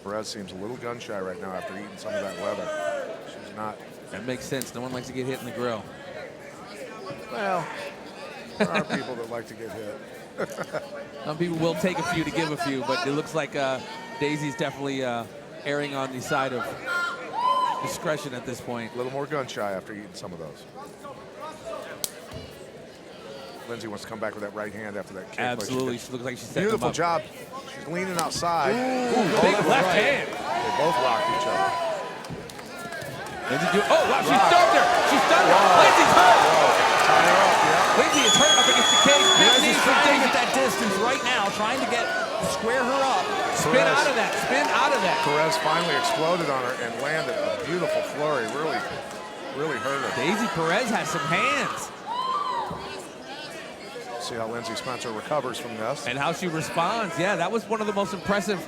Perez seems a little gun shy right now after eating some of that leather. She's not. That makes sense. No one likes to get hit in the grill. Well, there are people that like to get hit. Some people will take a few to give a few, but it looks like Daisy's definitely erring on the side of discretion at this point. A little more gun shy after eating some of those. Lindsay wants to come back with that right hand after that kick. Absolutely. She looks like she's setting Beautiful them up. job. She's leaning outside. Big left hand. They both rocked each other. Lindsay oh, wow, she stunned her. She stunned her. Lindsay's hurt. Tie her up, yeah. Lindsay is hurt up against the cage. Big knee Lindsay's from trying to Daisy. get that distance right now, trying to square her up. Spin out of that. Spin out of that. Perez finally exploded on her and landed a beautiful flurry. Really hurt her. Daisy Perez has some hands. See how Lindsey Spencer recovers from this. And how she responds. Yeah, that was one of the most impressive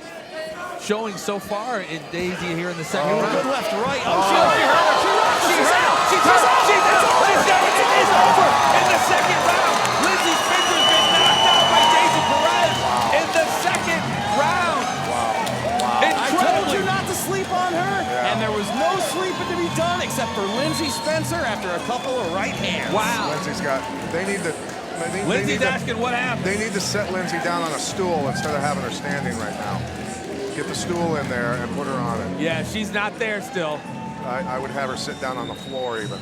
showings so far in Daisy here in the second round. Good left, right. Oh, she hurt her. She's hurt. She's out. It is over in the second round. Lindsey Spencer's been knocked out by Daisy Perez in the second round. Wow. I told you not to sleep on her, and there was no sleeping to be done except for Lindsey Spencer after a couple of right hands. Wow. Lindsay's got, Lindsay's asking what happened. They need to set Lindsay down on a stool instead of having her standing right now. Get the stool in there and put her on it. Yeah, she's not there still. I would have her sit down on the floor even.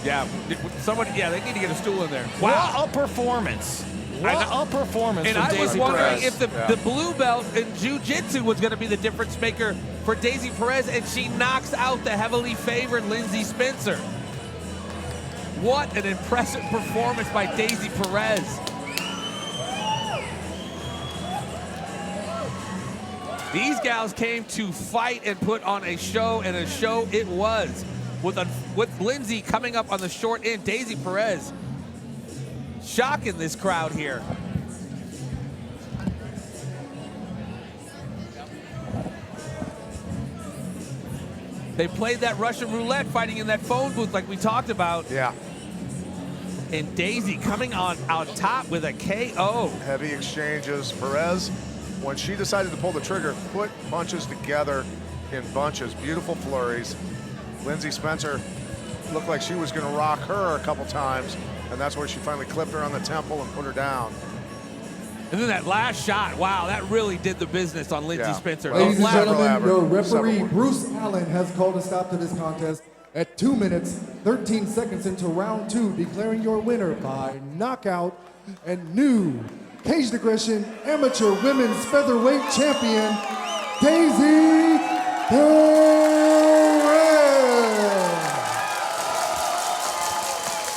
Yeah, they need to get a stool in there. Wow. What a performance. What a performance and from Daisy was wondering Perez. if the blue belt in jiu-jitsu was going to be the difference maker for Daisy Perez, and she knocks out the heavily favored Lindsey Spencer. What an impressive performance by Daisy Perez. These gals came to fight and put on a show, and a show it was. With Lindsay coming up on the short end, Daisy Perez shocking this crowd here. They played that Russian roulette fighting in that phone booth like we talked about. Yeah. And Daisy coming on top with a KO. Heavy exchanges. Perez, when she decided to pull the trigger, put punches together in bunches. Beautiful flurries. Lindsey Spencer looked like she was going to rock her a couple times, and that's where she finally clipped her on the temple and put her down. And then that last shot, wow, that really did the business on Lindsey Spencer. Ladies and gentlemen, your referee, Bruce Allen, has called a stop to this contest at 2 minutes, 13 seconds into round 2, declaring your winner by knockout and new Caged Aggression Amateur Women's Featherweight Champion, Daisy Perez.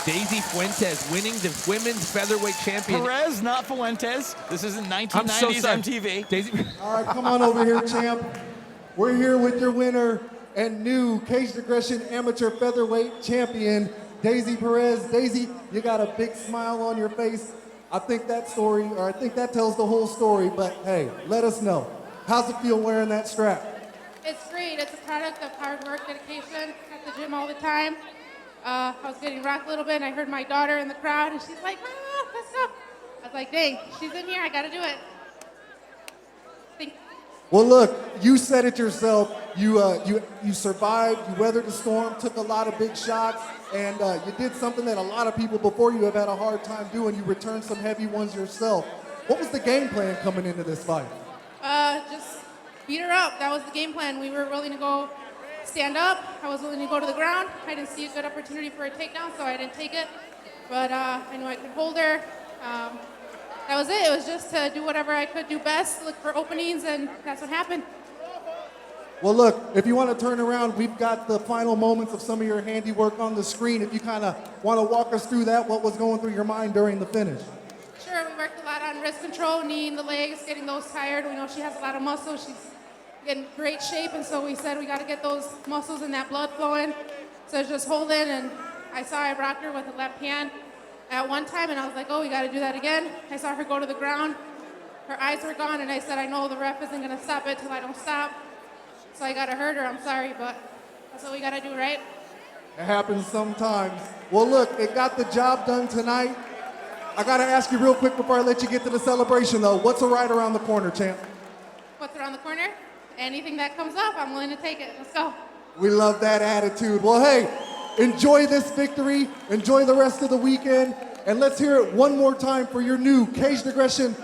Daisy Fuentes winning the Women's Featherweight Champion. Perez, not Fuentes. This isn't 1990s MTV. Daisy. All right, come on over here, champ. We're here with your winner and new Caged Aggression Amateur Featherweight Champion, Daisy Perez. Daisy, you got a big smile on your face. I think that tells the whole story, but hey, let us know. How's it feel wearing that strap? It's great. It's a product of hard work, dedication, at the gym all the time. I was getting rocked a little bit, and I heard my daughter in the crowd, and she's like, "Ah, let's go." I was like, dang, she's in here. I got to do it. Well, look, you said it yourself. You survived, you weathered the storm, took a lot of big shots, and you did something that a lot of people before you have had a hard time doing. You returned some heavy ones yourself. What was the game plan coming into this fight? Just beat her up. That was the game plan. We were willing to go stand up. I was willing to go to the ground. I didn't see a good opportunity for a takedown, so I didn't take it. But I knew I could hold her. That was it. It was just to do whatever I could do best, look for openings, and that's what happened. Well, look, if you want to turn around, we've got the final moments of some of your handiwork on the screen. If you kind of want to walk us through that, what was going through your mind during the finish? Sure, we worked a lot on on wrist control, knee in the legs, getting those tired. We know she has a lot of muscle. She's in great shape, and so we said we got to get those muscles and that blood flowing. So just hold it, and I saw I rocked her with the left hand at one time, and I was like, oh, we got to do that again. I saw her go to the ground. Her eyes were gone, and I said, I know the ref isn't going to stop it till I don't stop. So I got to hurt her. I'm sorry, but that's what we got to do, right? It happens sometimes. Well, look, it got the job done tonight. I got to ask you real quick before I let you get to the celebration, though. What's right around the corner, champ? What's around the corner? Anything that comes up, I'm willing to take it. Let's go. We love that attitude. Well, hey, enjoy this victory. Enjoy the rest of the weekend. And let's hear it one more time for your new Caged Aggression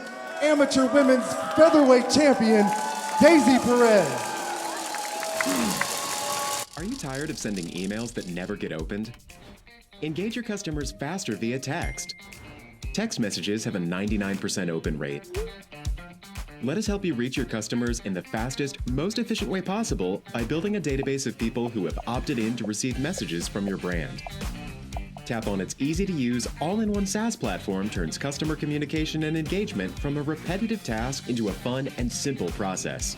Amateur Women's Featherweight Champion, Daisy Perez. Are you tired of sending emails that never get opened? Engage your customers faster via text. Text messages have a 99% open rate. Let us help you reach your customers in the fastest, most efficient way possible by building a database of people who have opted in to receive messages from your brand. Tap on its easy-to-use, all-in-one SaaS platform turns customer communication and engagement from a repetitive task into a fun and simple process.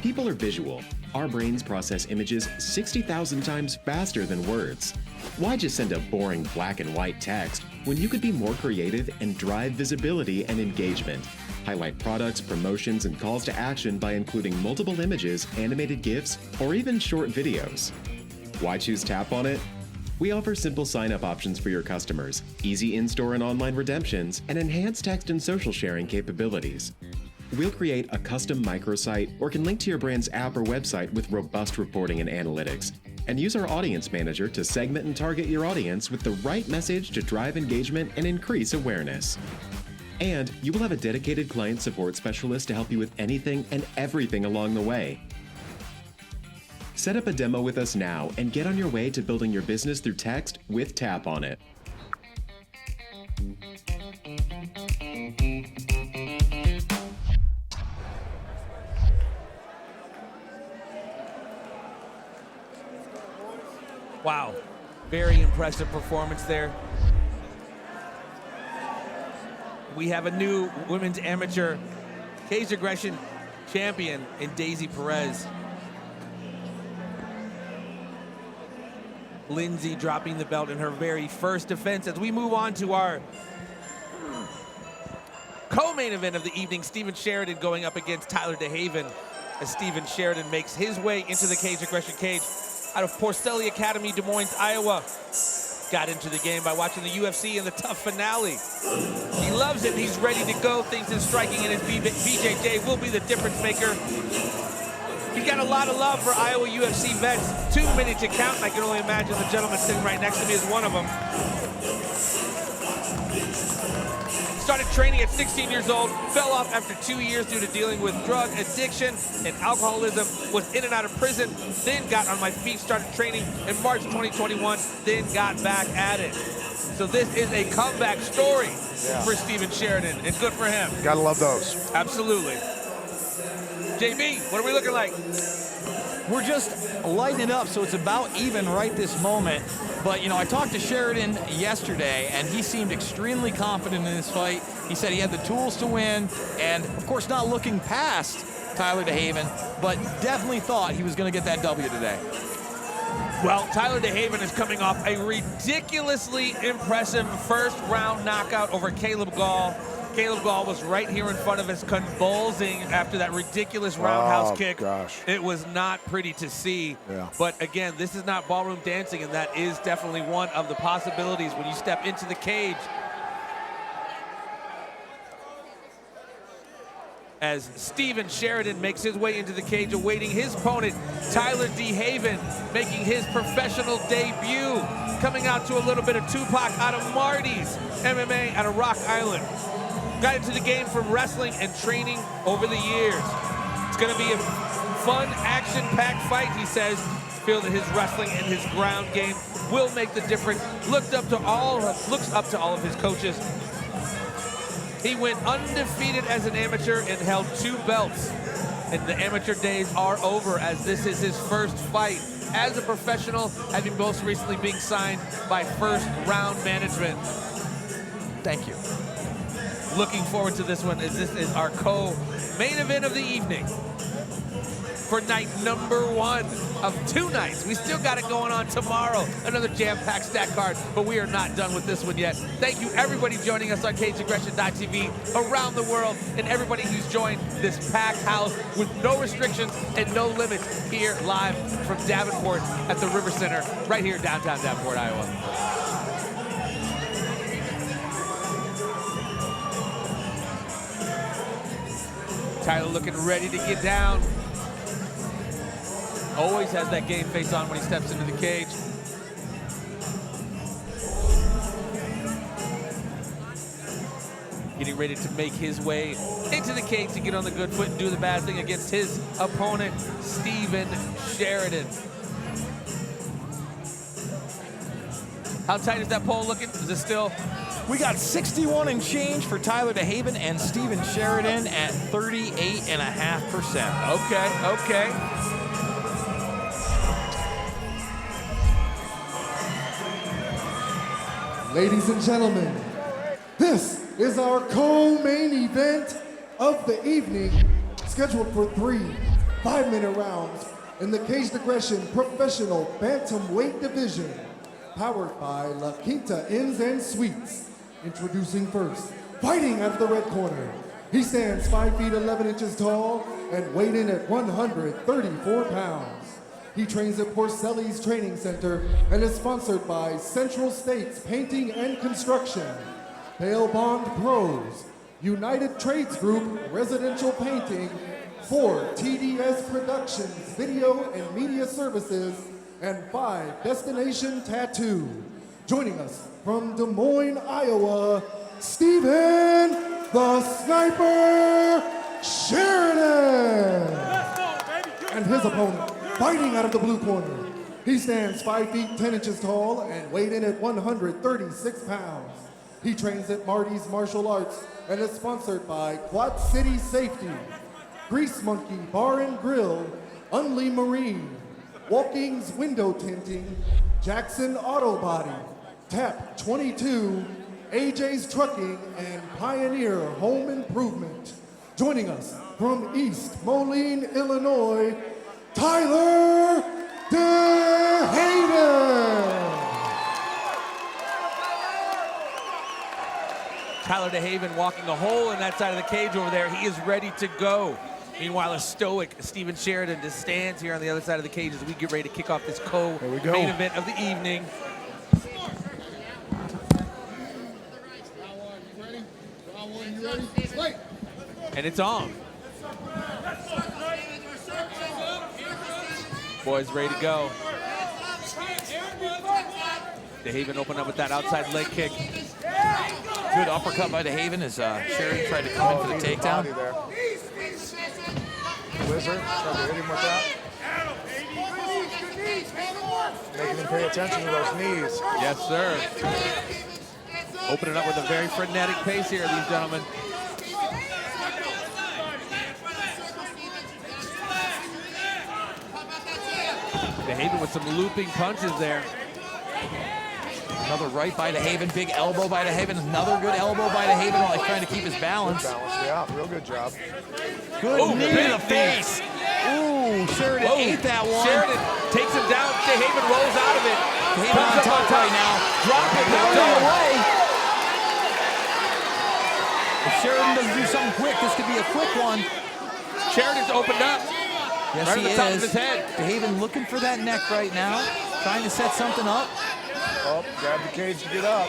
People are visual. Our brains process images 60,000 times faster than words. Why just send a boring black and white text when you could be more creative and drive visibility and engagement? Highlight products, promotions, and calls to action by including multiple images, animated GIFs, or even short videos. Why choose Tap on It? We offer simple sign-up options for your customers, easy in-store and online redemptions, and enhanced text and social sharing capabilities. We'll create a custom microsite or can link to your brand's app or website with robust reporting and analytics, and use our audience manager to segment and target your audience with the right message to drive engagement and increase awareness. And you will have a dedicated client support specialist to help you with anything and everything along the way. Set up a demo with us now and get on your way to building your business through text with Tap on It. Wow, very impressive performance there. We have a new women's amateur Caged Aggression champion in Daisy Perez. Lindsay dropping the belt in her very first defense as we move on to our co-main event of the evening. Steven Sheridan going up against Tyler DeHaven as Steven Sheridan makes his way into the Caged Aggression cage out of Porcelli Academy, Des Moines, Iowa. Got into the game by watching the UFC and the tough finale. He loves it, he's ready to go, thinks his striking and his BJJ will be the difference maker. He's got a lot of love for Iowa UFC vets. 2 minutes to count, and I can only imagine the gentleman sitting right next to me is one of them. Started training at 16 years old, fell off after 2 years due to dealing with drug addiction and alcoholism, was in and out of prison, then got on my feet, started training in March 2021, then got back at it. So this is a comeback story for Steven Sheridan, and good for him. Gotta love those. Absolutely. JB, what are we looking like? We're just lighting it up, so it's about even right this moment. But, you know, I talked to Sheridan yesterday, and he seemed extremely confident in this fight. He said he had the tools to win, and, of course, not looking past Tyler DeHaven, but definitely thought he was going to get that W today. Well, Tyler DeHaven is coming off a ridiculously impressive first-round knockout over Caleb Gall. Caleb Gall was right here in front of us, convulsing after that ridiculous roundhouse kick. Gosh. It was not pretty to see. Yeah. But again, this is not ballroom dancing, and that is definitely one of the possibilities when you step into the cage. As Steven Sheridan makes his way into the cage, awaiting his opponent, Tyler DeHaven, making his professional debut. Coming out to a little bit of Tupac out of Marty's MMA out of Rock Island. Got into the game from wrestling and training over the years. It's going to be a fun, action-packed fight, he says. Feel that his wrestling and his ground game will make the difference. Looks up to all of his coaches. He went undefeated as an amateur and held 2 belts. And the amateur days are over, as this is his first fight as a professional, having most recently being signed by First Round Management. Thank you. Looking forward to this one, as this is our co-main event of the evening for night number 1 of 2 nights. We still got it going on tomorrow. Another jam-packed stack card, but we are not done with this one yet. Thank you, everybody joining us on CageAggression.tv around the world, and everybody who's joined this packed house with no restrictions and no limits here live from Davenport at the River Center, right here downtown Davenport, Iowa. Tyler looking ready to get down. Always has that game face on when he steps into the cage. Getting ready to make his way into the cage to get on the good foot and do the bad thing against his opponent, Steven Sheridan. How tight is that pole looking? Is it still? We got 61 and change for Tyler DeHaven and Steven Sheridan at 38.5%. Okay. Ladies and gentlemen, this is our co-main event of the evening, scheduled for 3 5-minute rounds in the Caged Aggression Professional Bantamweight Division, powered by La Quinta Inns and Suites. Introducing first, fighting out of the red corner. He stands 5 feet 11 inches tall and weighed in at 134 pounds. He trains at Porcelli's Training Center and is sponsored by Central States Painting and Construction, Bail Bond Pros, United Trades Group Residential Painting, 4 TDS Productions Video and Media Services, and 5 Destination Tattoo. Joining us from Des Moines, Iowa, Steven the Sniper Sheridan. And his opponent, fighting out of the blue corner. He stands 5 feet 10 inches tall and weighed in at 136 pounds. He trains at Marty's Martial Arts and is sponsored by Quad City Safety, Grease Monkey Bar and Grill, Unli Marine, Walking's Window Tinting, Jackson Auto Body, Tap 22, AJ's Trucking, and Pioneer Home Improvement. Joining us from East Moline, Illinois, Tyler DeHaven. Tyler DeHaven walking a hole in that side of the cage over there. He is ready to go. Meanwhile, a stoic Steven Sheridan just stands here on the other side of the cage as we get ready to kick off this co-main event of the evening. And it's on. Boys ready to go. DeHaven opened up with that outside leg kick. Good uppercut by DeHaven as Sheridan tried to come in for the takedown. Wizard tried to hit him with that. Making him pay attention to those knees. Yes, sir. Opening up with a very frenetic pace here, these gentlemen. DeHaven with some looping punches there. Another right by DeHaven, big elbow by DeHaven, another good elbow by DeHaven while he's trying to keep his balance. Good balance, yeah, real good job. Good knee in the face. Ooh, Sheridan ate that one. Sheridan takes him down. DeHaven rolls out of it. DeHaven on top right now. Drop it, now away. If Sheridan doesn't do something quick, this could be a quick one. Sheridan's opened up. Yes, right he at the top is. of his head. DeHaven looking for that neck right now, trying to set something up. Oh, grabbed the cage to get up.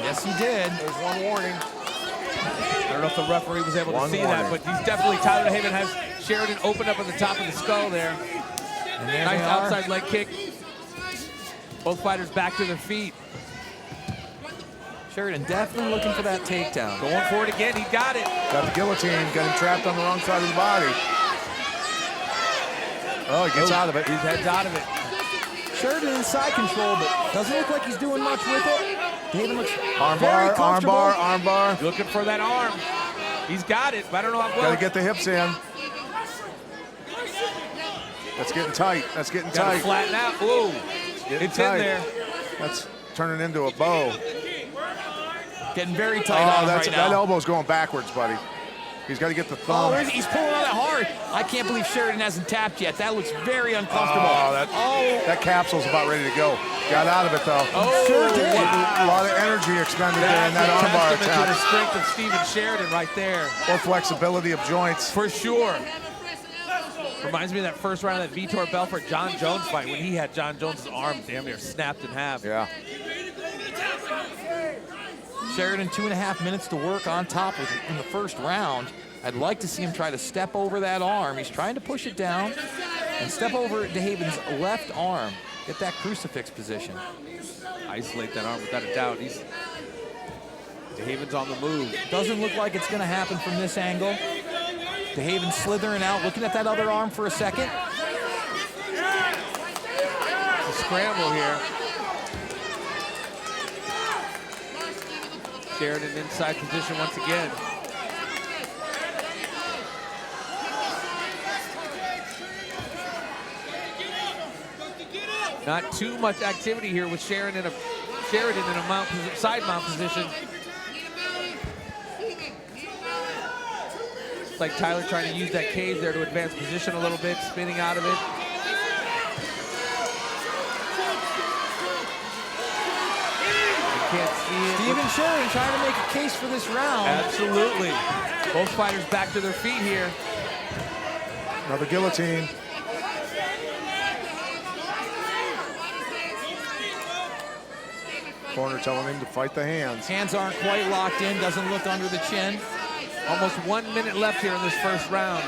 Yes, he did. There's one warning. I don't know if the referee was able to see that, but he's definitely, Tyler DeHaven has Sheridan opened up at the top of the skull there. And there nice they are. outside leg kick. Both fighters back to their feet. Sheridan definitely looking for that takedown. Going for it again, he got it. Got the guillotine, got him trapped on the wrong side of the body. Oh, he gets out of it. He heads out of it. Sheridan in side control, but doesn't look like he's doing much with it. DeHaven looks arm very bar, comfortable. arm bar. Looking for that arm. He's got it, but I don't know how well. Got to get the hips in. That's getting tight. That's getting Got tight. to flatten out. Whoa. It's tight. in there. That's turning into a bow. Getting very tight on him right now. That elbow's going backwards, buddy. He's got to get the thumb. Oh, he's pulling on it hard. I can't believe Sheridan hasn't tapped yet. That looks very uncomfortable. That capsule's about ready to go. Got out of it, though. Oh, sure did. A lot of energy expended there in that armbar testament to the strength of Steven Sheridan right there. Or flexibility of joints. For sure. Reminds me of that first round of that Vitor Belfort John Jones fight when he had John Jones' arm damn near snapped in half. Yeah. Sheridan 2.5 minutes to work on top in the first round. I'd like to see him try to step over that arm. He's trying to push it down and step over DeHaven's left arm. Get that crucifix position. Isolate that arm without a doubt. DeHaven's on the move. Doesn't look like it's going to happen from this angle. DeHaven slithering out, looking at that other arm for a second. It's a scramble here. Sheridan inside position once again. Not too much activity here with Sheridan in a side mount position. It's like Tyler trying to use that cage there to advance position a little bit, spinning out of it. Can't see it. Steven Sheridan trying to make a case for this round. Absolutely. Both fighters back to their feet here. Another guillotine. Corner telling him to fight the hands. Hands aren't quite locked in, doesn't look under the chin. Almost 1 minute left here in this first round.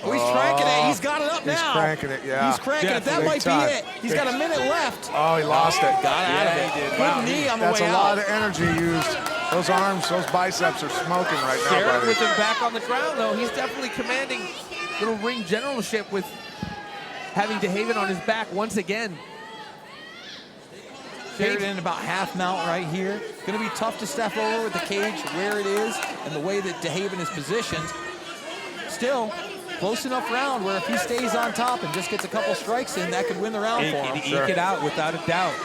Oh, he's cranking it. He's got it up now. He's cranking it, yeah. He's cranking it. That might be it. He's got a minute left. Oh, he lost it. Got out of it. Good knee on the way out. That's a lot of energy used. Those arms, those biceps are smoking right now, Sheridan buddy. with him back on the ground, though. He's definitely commanding little ring generalship with having DeHaven on his back once again. Sheridan about half mount right here. Going to be tough to step over with the cage where it is and the way that DeHaven is positioned. Still, close enough round where if he stays on top and just gets a couple strikes in, that could win the round for him. Eke it out without a doubt.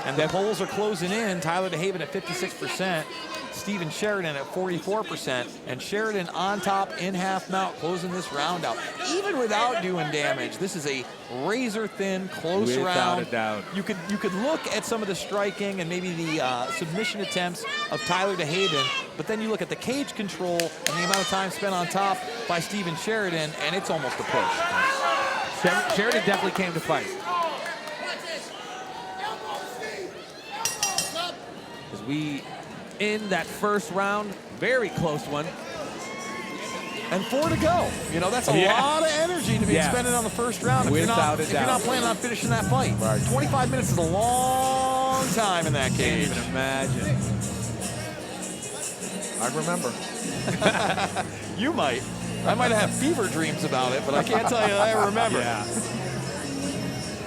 And the polls are closing in. Tyler DeHaven at 56%. Steven Sheridan at 44%, and Sheridan on top in half mount, closing this round out. Even without doing damage, this is a razor-thin, close round. Without a doubt. You could look at some of the striking and maybe the submission attempts of Tyler DeHaven, but then you look at the cage control and the amount of time spent on top by Steven Sheridan, and it's almost a push. Sheridan definitely came to fight. As we in that first round, very close one. And 4 to go. You know, that's a lot of energy to be expended on the first round if you're not planning on finishing that fight. Right. 25 minutes is a long time in that cage. Can't even imagine. I remember. You might. I might have fever dreams about it, but I can't tell you that I remember. Yeah.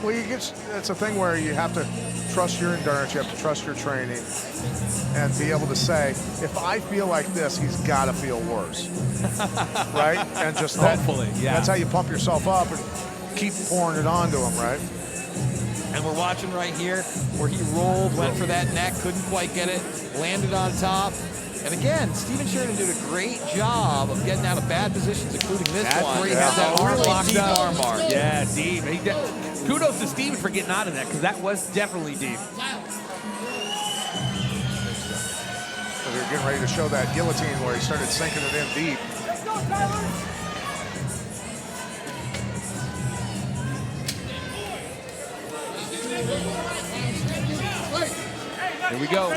Well, it's a thing where you have to trust your endurance, you have to trust your training, and be able to say, if I feel like this, he's got to feel worse, right? And just hopefully, that's how you pump yourself up and keep pouring it onto him, right? And we're watching right here where he rolled, went for that neck, couldn't quite get it, landed on top. And again, Steven Sheridan did a great job of getting out of bad positions, including this one. Where he had that arm really locked deep up. arm bar. Yeah, deep. Kudos to Steven for getting out of that, because that was definitely deep. So they're getting ready to show that guillotine where he started sinking it in deep. Here we go.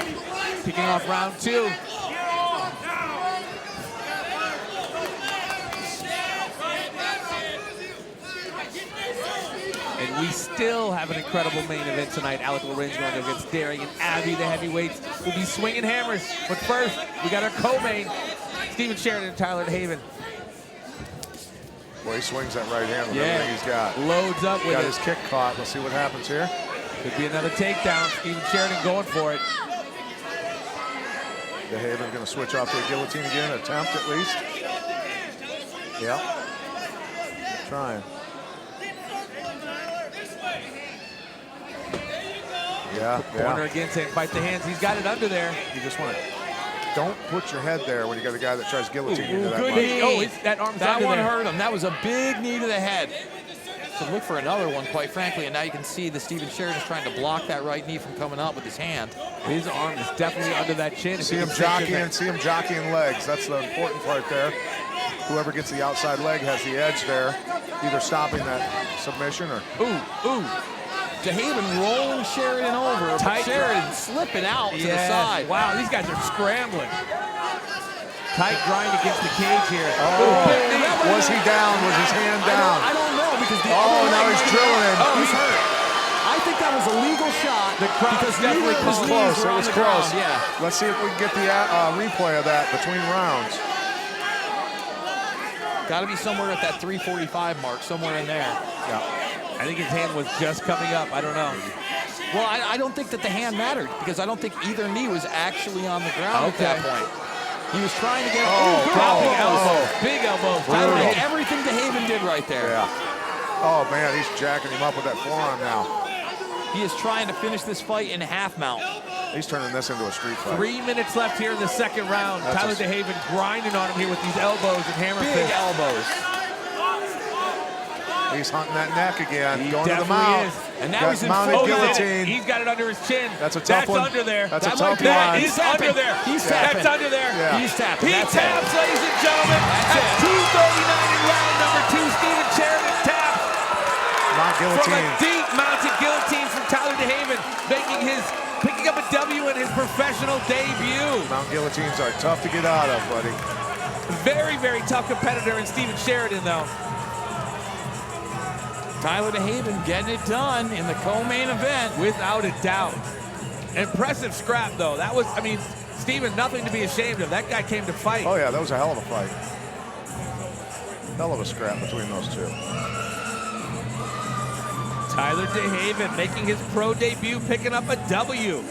Kicking off round 2. And we still have an incredible main event tonight. Alec Lorenz going against Darian Abbey. The heavyweights will be swinging hammers. But first, we got our co-main, Steven Sheridan and Tyler DeHaven. Boy, he swings that right hand with everything he's got. Loads up with got it. his kick caught. Let's see what happens here. Could be another takedown. Steven Sheridan going for it. DeHaven going to switch off to a guillotine again, attempt at least. Yeah. Trying. Yeah. Corner again saying fight the hands. He's got it under there. You just want to, don't put your head there when you got a guy that tries guillotine you to that Good much. knee. Oh, that arm's That under one there. hurt him. That was a big knee to the head. So look for another one, quite frankly, and now you can see that Steven Sheridan's trying to block that right knee from coming up with his hand. His arm is definitely under that chin. See him jockeying legs. That's the important part there. Whoever gets the outside leg has the edge there, either stopping that submission or. Ooh. DeHaven rolling Sheridan over. Tight Sheridan slipping out to the side. Wow, these guys are scrambling. Tight grind against the cage here. Oh, was he down? Was his hand down? I don't know because the now he's drilling him. Oh, he's hurt. I think that was a legal shot. The crowd definitely It was close. It was close. Yeah. Let's see if we can get the replay of that between rounds. Got to be somewhere at that 3:45 mark, somewhere in there. Yeah. I think his hand was just coming up. I don't know. Well, I don't think that the hand mattered because I don't think either knee was actually on the ground at that point. He was trying to get Big elbow. Tyler did everything DeHaven did right there. Yeah. Oh, man, he's jacking him up with that forearm now. He is trying to finish this fight in half mount. He's turning this into a street fight. 3 minutes left here in the second round. That's Tyler DeHaven grinding on him here with these elbows and hammer Big fists. elbows. He's hunting that neck again. He going to the definitely mount. is. And now Got he's in mounted full guillotine. He's got it under his chin. That's a tough one. That's under there. That's a That tough That one. is under there. He's tapping. That's under there. Yeah. He's tapping. He That's taps, it. ladies and gentlemen. That's At 2:39 in round number 2, Steven Sheridan taps. Mount From a guillotine. deep mounted guillotine from Tyler DeHaven, picking up a W in his professional debut. Mount guillotines are tough to get out of, buddy. Very, very tough competitor in Steven Sheridan, though. Tyler DeHaven getting it done in the co-main event. Without a doubt. Impressive scrap, though. That was, I mean, Steven, nothing to be ashamed of. That guy came to fight. Oh, yeah, that was a hell of a fight. Hell of a scrap between those two. Tyler DeHaven making his pro debut, picking up a W.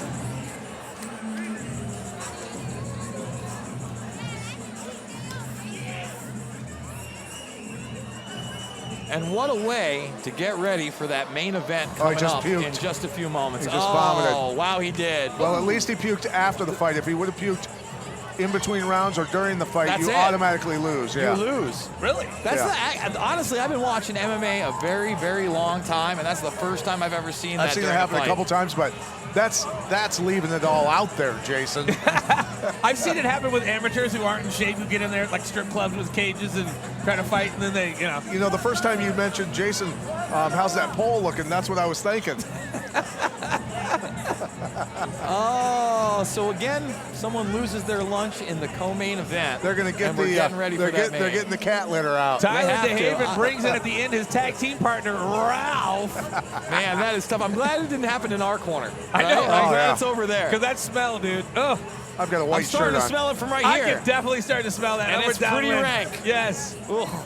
And what a way to get ready for that main event coming up in just a few moments. He just vomited. Oh, wow, he did. Well, at least he puked after the fight. If he would have puked in between rounds or during the fight, That's you it. automatically lose. Yeah. You lose. Really? That's honestly, I've been watching MMA a very, very long time, and that's the first time I've ever seen that. I've seen it during happen a a couple times, but that's leaving it all out there, Jason. I've seen it happen with amateurs who aren't in shape, who get in there like strip clubs with cages and try to fight, and then they, You know, the first time you mentioned, Jason, how's that pole looking? That's what I was thinking. Oh, so again, someone loses their lunch in the co-main event. They're going to get getting ready for that they're getting the cat litter out. Tyler DeHaven brings in at the end his tag team partner, Ralph. Man, that is tough. I'm glad it didn't happen in our corner. I know. I'm glad it's over there. Because that smell, dude. Oh. I've got a white I'm starting shirt to on. smell it from right I here. can definitely start to smell that. And Up it's down pretty wind. rank. Yes.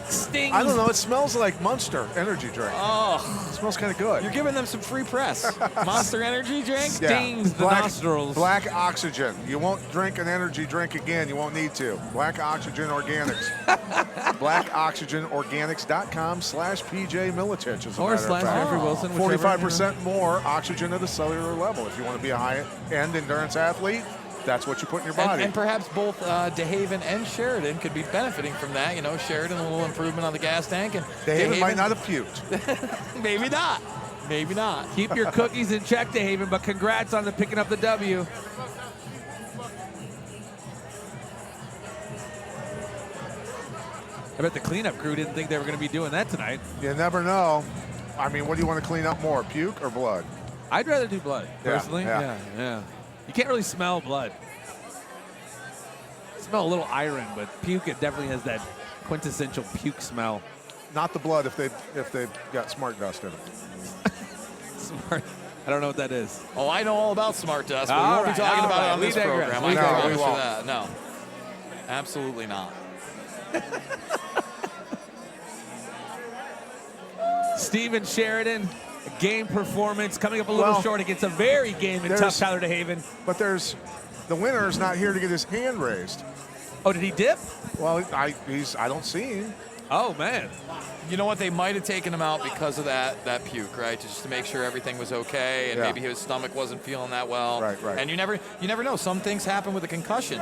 Stings. I don't know. It smells like Monster energy drink. Oh, it smells kind of good. You're giving them some free press. Monster energy drink? Stings the nostrils. Black Oxygen. You won't drink an energy drink again. You won't need to. Black Oxygen Organics. BlackOxygenOrganics.com/PJ MIletich, as a Or matter of /Jeffery fact. Wilson, 45% more oxygen at a cellular level. If you want to be a high-end endurance athlete, that's what you put in your body. And perhaps both DeHaven and Sheridan could be benefiting from that. You know, Sheridan a little improvement on the gas tank, and DeHaven might not have puked. Maybe not. Maybe not. Keep your cookies in check, DeHaven, but congrats on picking up the W. I bet the cleanup crew didn't think they were going to be doing that tonight. You never know. I mean, what do you want to clean up more, puke or blood? I'd rather do blood, personally. Yeah. You can't really smell blood. Smell a little iron, but puke, it definitely has that quintessential puke smell. Not the blood if they've got smart dust in it. Smart. I don't know what that is. Oh, I know all about smart dust, but All we won't right, be talking all about right. it on We this digress. program. We I digress. promise We you won't. that. No, absolutely not. Steven Sheridan, a game performance, coming up a little short against a very game and tough Tyler DeHaven. But the winner is not here to get his hand raised. Oh, did he dip? Well, I don't see him. Oh, man. You know what? They might have taken him out because of that puke, right? Just to make sure everything was okay, and maybe his stomach wasn't feeling that well. Right. And you never know. Some things happen with a concussion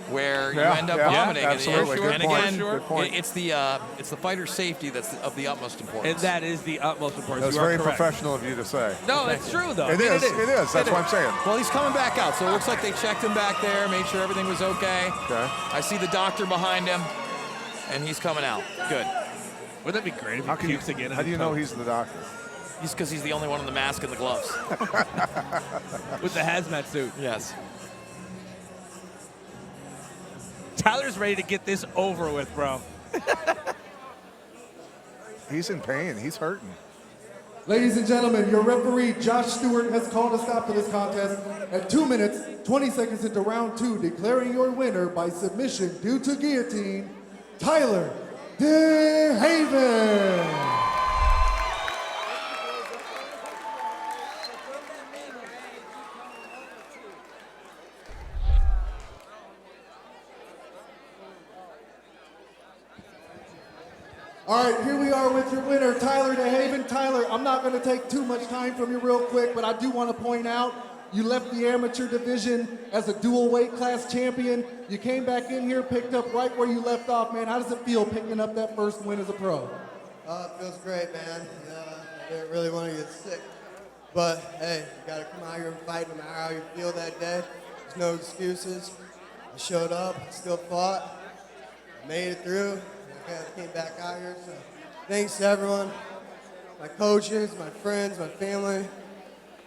where you Yeah, end up yeah, vomiting. absolutely. Good And point. again, Good point. it's the fighter's safety that's of the utmost importance. And that is the utmost importance. That's You are very correct. professional of you to say. No, that's true, though. It is. That's what I'm saying. Well, he's coming back out, so it looks like they checked him back there, made sure everything was okay. Okay. I see the doctor behind him, and he's coming out. Good. Wouldn't that be great if he pukes again? How do you know he's the doctor? He's because he's the only one in the mask and the gloves. With the hazmat suit. Yes. Tyler's ready to get this over with, bro. He's in pain. He's hurting. Ladies and gentlemen, your referee, Josh Stewart, has called a stop to this contest at 2 minutes, 20 seconds into round 2, declaring your winner by submission due to guillotine, Tyler DeHaven. All right, here we are with your winner, Tyler DeHaven. Tyler, I'm not going to take too much time from you real quick, but I do want to point out you left the amateur division as a dual weight class champion. You came back in here, picked up right where you left off, man. How does it feel picking up that first win as a pro? It feels great, man. I didn't really want to get sick. But, hey, you got to come out here and fight no matter how you feel that day. There's no excuses. I showed up, still fought, made it through. I came back out here, so thanks to everyone, my coaches, my friends, my family,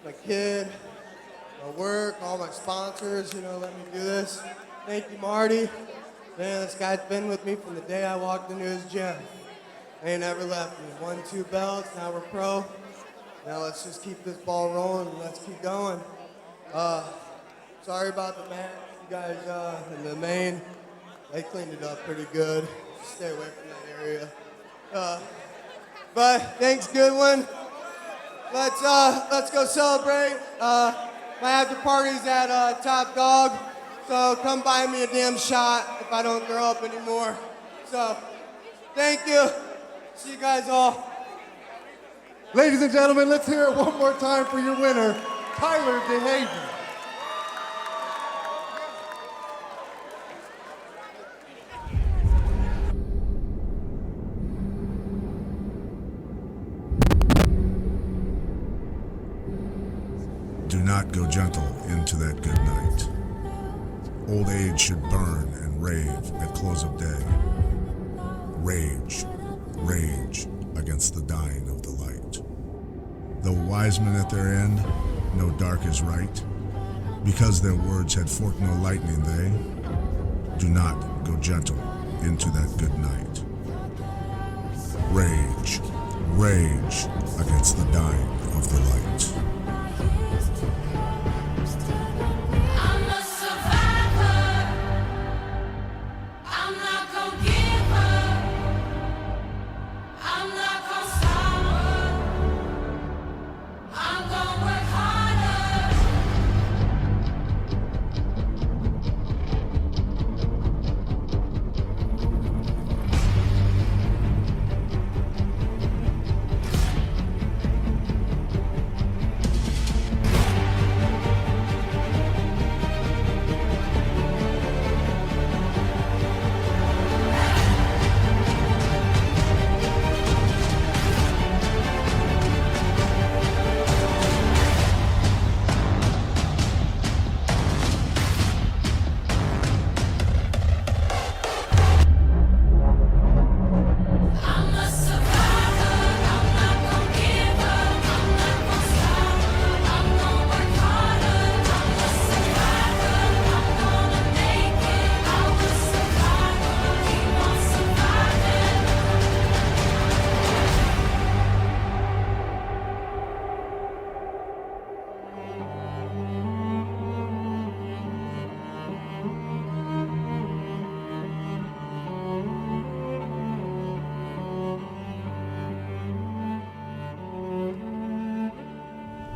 my kid, my work, all my sponsors, let me do this. Thank you, Marty. Man, this guy's been with me from the day I walked into his gym. He ain't never left me. 1, 2 belts, now we're pro. Now let's just keep this ball rolling and let's keep going. Sorry about the match, you guys in the main. They cleaned it up pretty good. Stay away from that area. But thanks, Goodwin. Let's go celebrate. My after party's at Top Dog, so come buy me a damn shot if I don't grow up anymore. So, thank you. See you guys all. Ladies and gentlemen, let's hear it one more time for your winner, Tyler DeHaven. Do not go gentle into that good night. Old age should burn and rave at close of day. Rage, rage against the dying of the light. Though wise men at their end, no dark is right. Because their words had forked no lightning, they do not go gentle into that good night. Rage, rage against the dying of the light.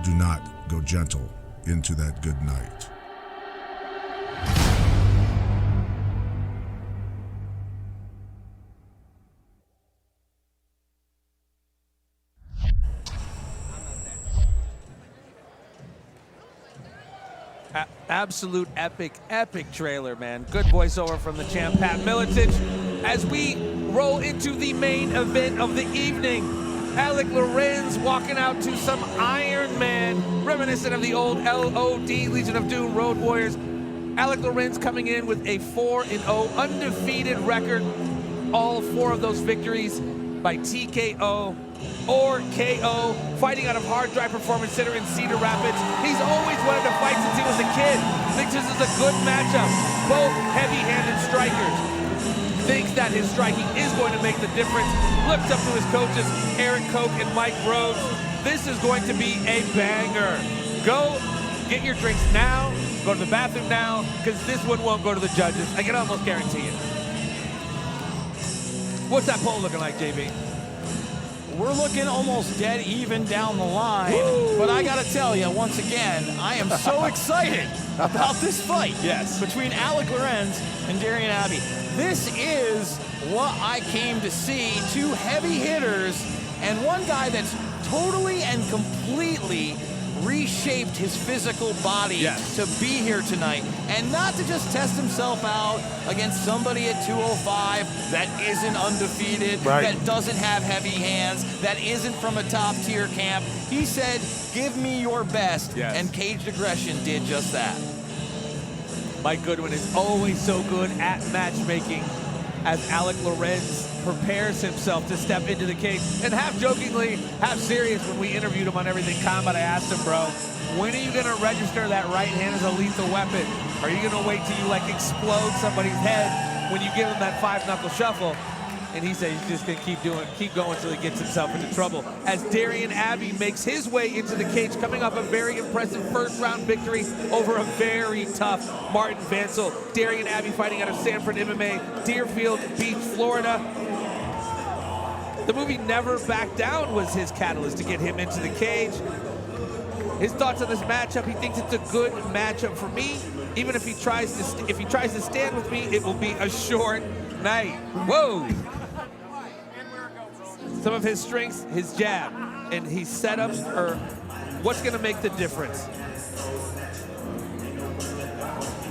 Do not go gentle into that good night. Absolute epic trailer, man. Good voiceover from the champ, Pat MIletich. As we roll into the main event of the evening, Alec Lorenz walking out to some Iron Man, reminiscent of the old LOD, Legion of Doom Road Warriors. Alec Lorenz coming in with a 4-0 undefeated record. All 4 of those victories by TKO or KO, fighting out of Hard Drive Performance Center in Cedar Rapids. He's always wanted to fight since he was a kid. Thinks this is a good matchup. Both heavy-handed strikers. Thinks that his striking is going to make the difference. Looks up to his coaches, Eric Koch and Mike Rhodes. This is going to be a banger. Go get your drinks now. Go to the bathroom now, because this one won't go to the judges. I can almost guarantee it. What's that poll looking like, JB? We're looking almost dead even down the line. Woo! But I got to tell you, once again, I am so excited about this fight between Alec Lorenz and Darian Abbey. This is what I came to see. 2 heavy hitters and one guy that's totally and completely reshaped his physical body to be here tonight, and not to just test himself out against somebody at 205 that isn't undefeated, that doesn't have heavy hands, that isn't from a top-tier camp. He said, give me your best, and Caged Aggression did just that. Mike Goodwin is always so good at matchmaking as Alec Lorenz prepares himself to step into the cage. And half jokingly, half serious, when we interviewed him on Everything Combat, I asked him, bro, when are you gonna register that right hand as a lethal weapon? Are you gonna wait till you like explode somebody's head when you give him that 5-knuckle shuffle? And he said he's just gonna keep going until he gets himself into trouble. As Darian Abbey makes his way into the cage, coming off a very impressive first-round victory over a very tough Martin Vancel. Darian Abbey fighting out of Sanford MMA, Deerfield Beach, Florida. The movie Never Back Down was his catalyst to get him into the cage. His thoughts on this matchup: he thinks it's a good matchup for me. Even if he tries to stand with me, it will be a short night. Whoa! Some of his strengths, his jab, and his setups are what's going to make the difference.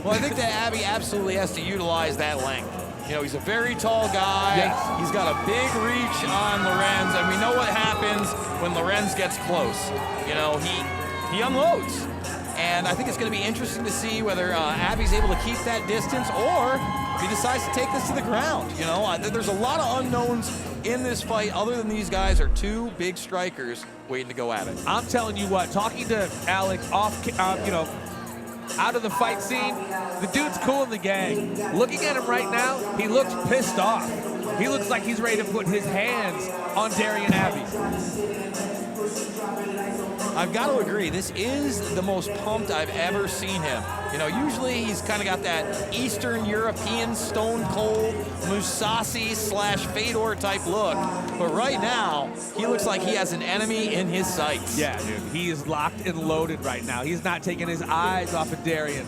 Well, I think that Abbey absolutely has to utilize that length. You know, he's a very tall guy. He's got a big reach on Lorenz, and we know what happens when Lorenz gets close. You know, he unloads. And I think it's going to be interesting to see whether Abbey's able to keep that distance, or if he decides to take this to the ground. You know, there's a lot of unknowns in this fight. Other than these guys are 2 big strikers waiting to go at it. I'm telling you what, talking to Alec off, out of the fight scene, the dude's cool in the gang. Looking at him right now, he looks pissed off. He looks like he's ready to put his hands on Darian Abbey. I've got to agree, this is the most pumped I've ever seen him. You know, usually he's kind of got that Eastern European Stone Cold Musashi / Fedor type look. But right now, he looks like he has an enemy in his sights. Yeah, dude, he is locked and loaded right now. He's not taking his eyes off of Darian.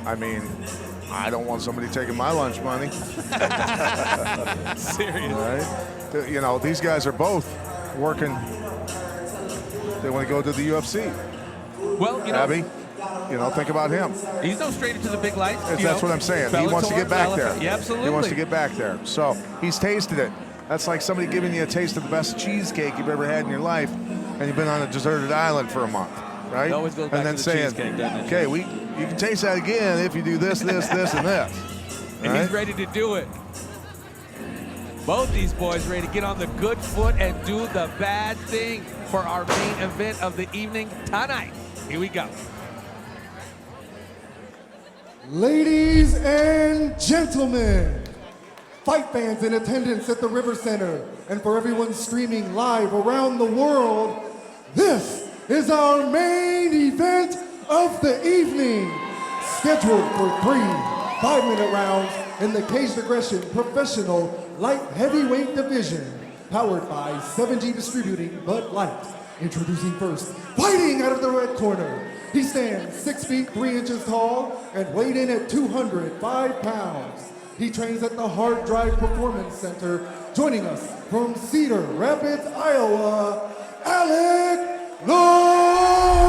I mean, I don't want somebody taking my lunch money. Serious. Right? You know, these guys are both working. They want to go to the UFC. Well, you know, Abbey, you know, think about him. He's no stranger to the big lights. That's what I'm saying. He wants to get back there. Yeah, absolutely. He wants to get back there. So he's tasted it. That's like somebody giving you a taste of the best cheesecake you've ever had in your life, and you've been on a deserted island for a month, right? It always goes back and then to the saying, cheesecake, doesn't it? okay, you can taste that again if you do this, this, this, and this. And right? he's ready to do it. Both these boys ready to get on the good foot and do the bad thing for our main event of the evening tonight. Here we go. Ladies and gentlemen, fight fans in attendance at the River Center, and for everyone streaming live around the world, this is our main event of the evening, scheduled for 3 5-minute rounds in the Caged Aggression Professional Light Heavyweight Division, powered by 7G Distributing Bud Light. Introducing first, fighting out of the red corner. He stands 6 feet 3 inches tall and weighed in at 205 pounds. He trains at the Hard Drive Performance Center. Joining us from Cedar Rapids, Iowa, Alec Lorenz.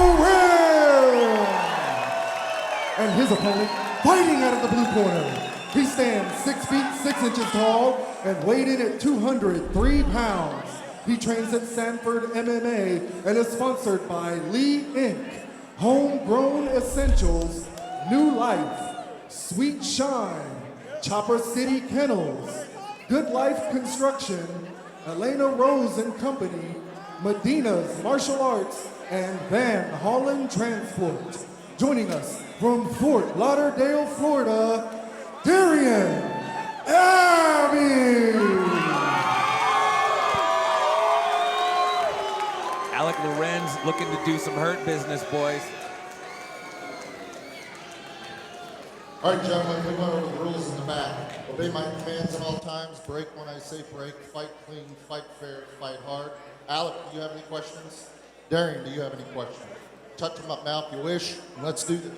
his opponent, fighting out of the blue corner. He stands 6 feet 6 inches tall and weighed in at 203 pounds. He trains at Sanford MMA and is sponsored by Lee Inc., Homegrown Essentials, New Life, Sweet Shine, Chopper City Kennels, Good Life Construction, Elena Rose and Company, Medina's Martial Arts, and Van Hollen Transport. Joining us from Fort Lauderdale, Florida, Darian Abbey. Alec Lorenz looking to do some hurt business, boys. All right, gentlemen, we went over the rules in the back. Obey my commands at all times. Break when I say break. Fight clean, fight fair, fight hard. Alec, do you have any questions? Darian, do you have any questions? Touch them up now if you wish. Let's do this.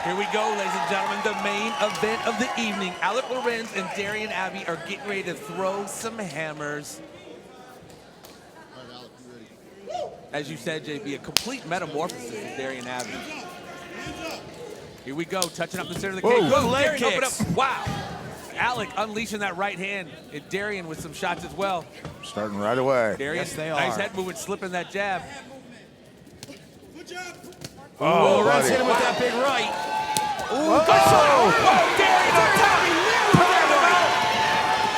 Here we go, ladies and gentlemen, the main event of the evening. Alec Lorenz and Darian Abbey are getting ready to throw some hammers. All right, Alec, you ready? As you said, JB, a complete metamorphosis of Darian Abbey. Here we go, touching up the center of the cage. Whoa, Whoa, leg Darian, open kicks. up. Wow. Alec unleashing that right hand, and Darian with some shots as well. Starting right away. Darian, Yes, they nice are. head movement, slipping that jab. Oh, Lorenz buddy. hit him with that big right. Ooh, Whoa. good shot. Whoa, Darian on top. Cleared him out.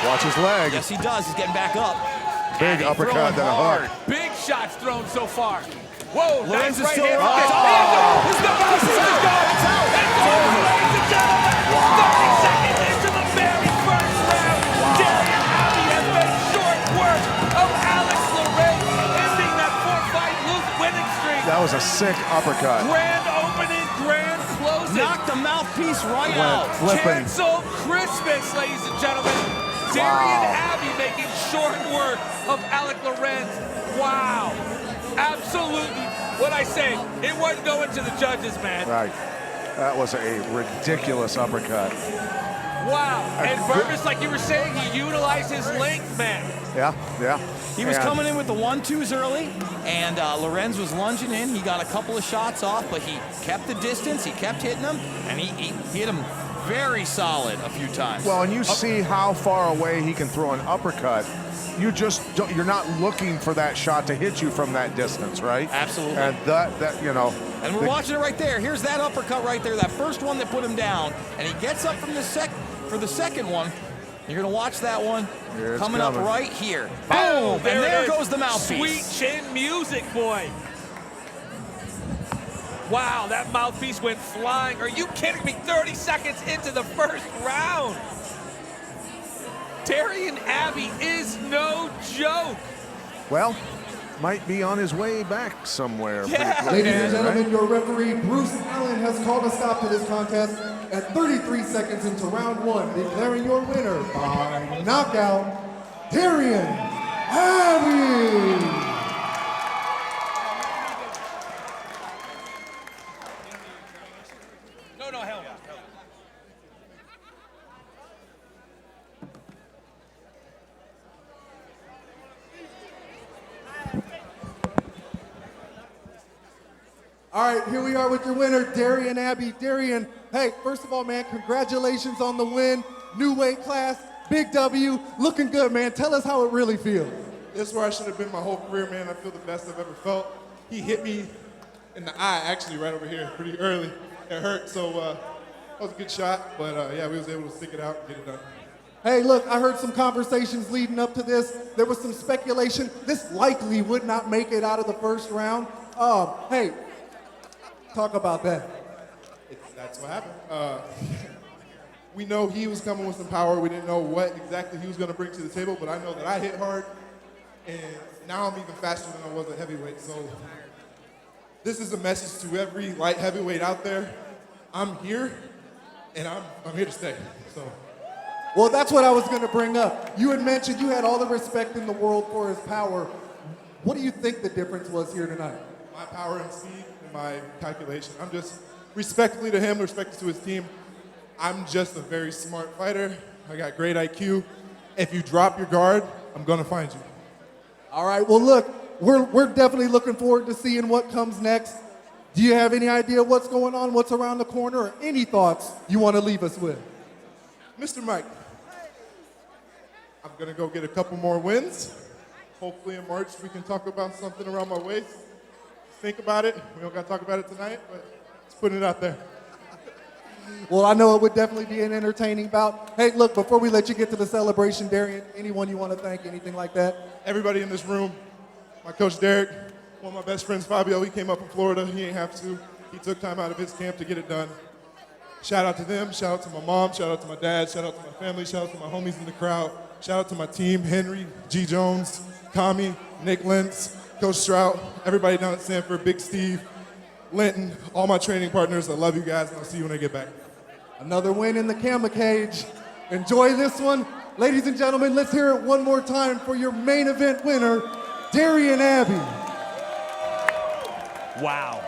Watch his leg. Yes, he does. He's getting back up. Big uppercut, then a hook. Big shots thrown so far. Whoa, Lorenz nice is right still hand. up. It's the mouse is gone. It's over, ladies and gentlemen. 30 seconds into the very first round. Darian Abbey has made short work of Alex Lorenz, ending that 4-fight winning streak. That was a sick uppercut. Grand opening, grand closing. Knocked the mouthpiece right Went out. flipping. Cancel Christmas, ladies and gentlemen. Darian Abbey making short work of Alec Lorenz. Wow. Absolutely. What I say, it wasn't going to the judges, man. Right. That was a ridiculous uppercut. Wow. And Bermas, like you were saying, he utilized his length, man. Yeah, yeah. He was And coming in with the 1-2s early, and Lorenz was lunging in. He got a couple of shots off, but he kept the distance. He kept hitting them, and he hit him very solid a few times. Well, and you see how far away he can throw an uppercut. You just don't, you're not looking for that shot to hit you from that distance, right? Absolutely. And that you know. And we're watching it right there. Here's that uppercut right there, that first one that put him down, and he gets up from for the second one. You're gonna watch that one coming up right here. Boom! And there goes the mouthpiece. Sweet chin music, boy. Wow, that mouthpiece went flying. Are you kidding me? 30 seconds into the first round. Darian Abbey is no joke. Well, might be on his way back somewhere. Yeah. pretty Ladies and quickly, gentlemen, right? your referee, Bruce Allen, has called a stop to this contest at 33 seconds into round one, declaring your winner by knockout, Darian Abbey. No, hell no. All right, here we are with your winner, Darian Abbey. Darian, hey, first of all, man, congratulations on the win. New weight class, big W, looking good, man. Tell us how it really feels. This is where I should have been my whole career, man. I feel the best I've ever felt. He hit me in the eye, actually, right over here, pretty early. It hurt, so that was a good shot. But yeah, we was able to stick it out and get it done. Hey, look, I heard some conversations leading up to this. There was some speculation. This likely would not make it out of the first round. Hey, talk about that. That's what happened. We know he was coming with some power. We didn't know what exactly he was going to bring to the table, but I know that I hit hard, and now I'm even faster than I was at heavyweight. So this is a message to every light heavyweight out there. I'm here, and I'm here to stay. So. Well, that's what I was going to bring up. You had mentioned you had all the respect in the world for his power. What do you think the difference was here tonight? My power and speed and my calculation. I'm just respectfully to him, respectfully to his team. I'm just a very smart fighter. I got great IQ. If you drop your guard, I'm going to find you. All right, well, look, we're definitely looking forward to seeing what comes next. Do you have any idea what's going on, what's around the corner, or any thoughts you want to leave us with? Mr. Mike, I'm gonna go get a couple more wins. Hopefully in March we can talk about something around my waist. Think about it. We don't gotta talk about it tonight, but let's put it out there. Well, I know it would definitely be an entertaining bout. Hey, look, before we let you get to the celebration, Darian, anyone you want to thank, anything like that? Everybody in this room, my coach Derek, one of my best friends, Fabio, he came up from Florida. He ain't have to. He took time out of his camp to get it done. Shout out to them. Shout out to my mom. Shout out to my dad. Shout out to my family. Shout out to my homies in the crowd. Shout out to my team, Henry, G. Jones, Kami, Nick Lentz, Coach Strout, everybody down at Sanford, Big Steve, Linton, all my training partners. I love you guys, and I'll see you when I get back. Another win in the camera cage. Enjoy this one. Ladies and gentlemen, let's hear it one more time for your main event winner, Darian Abbey. Wow.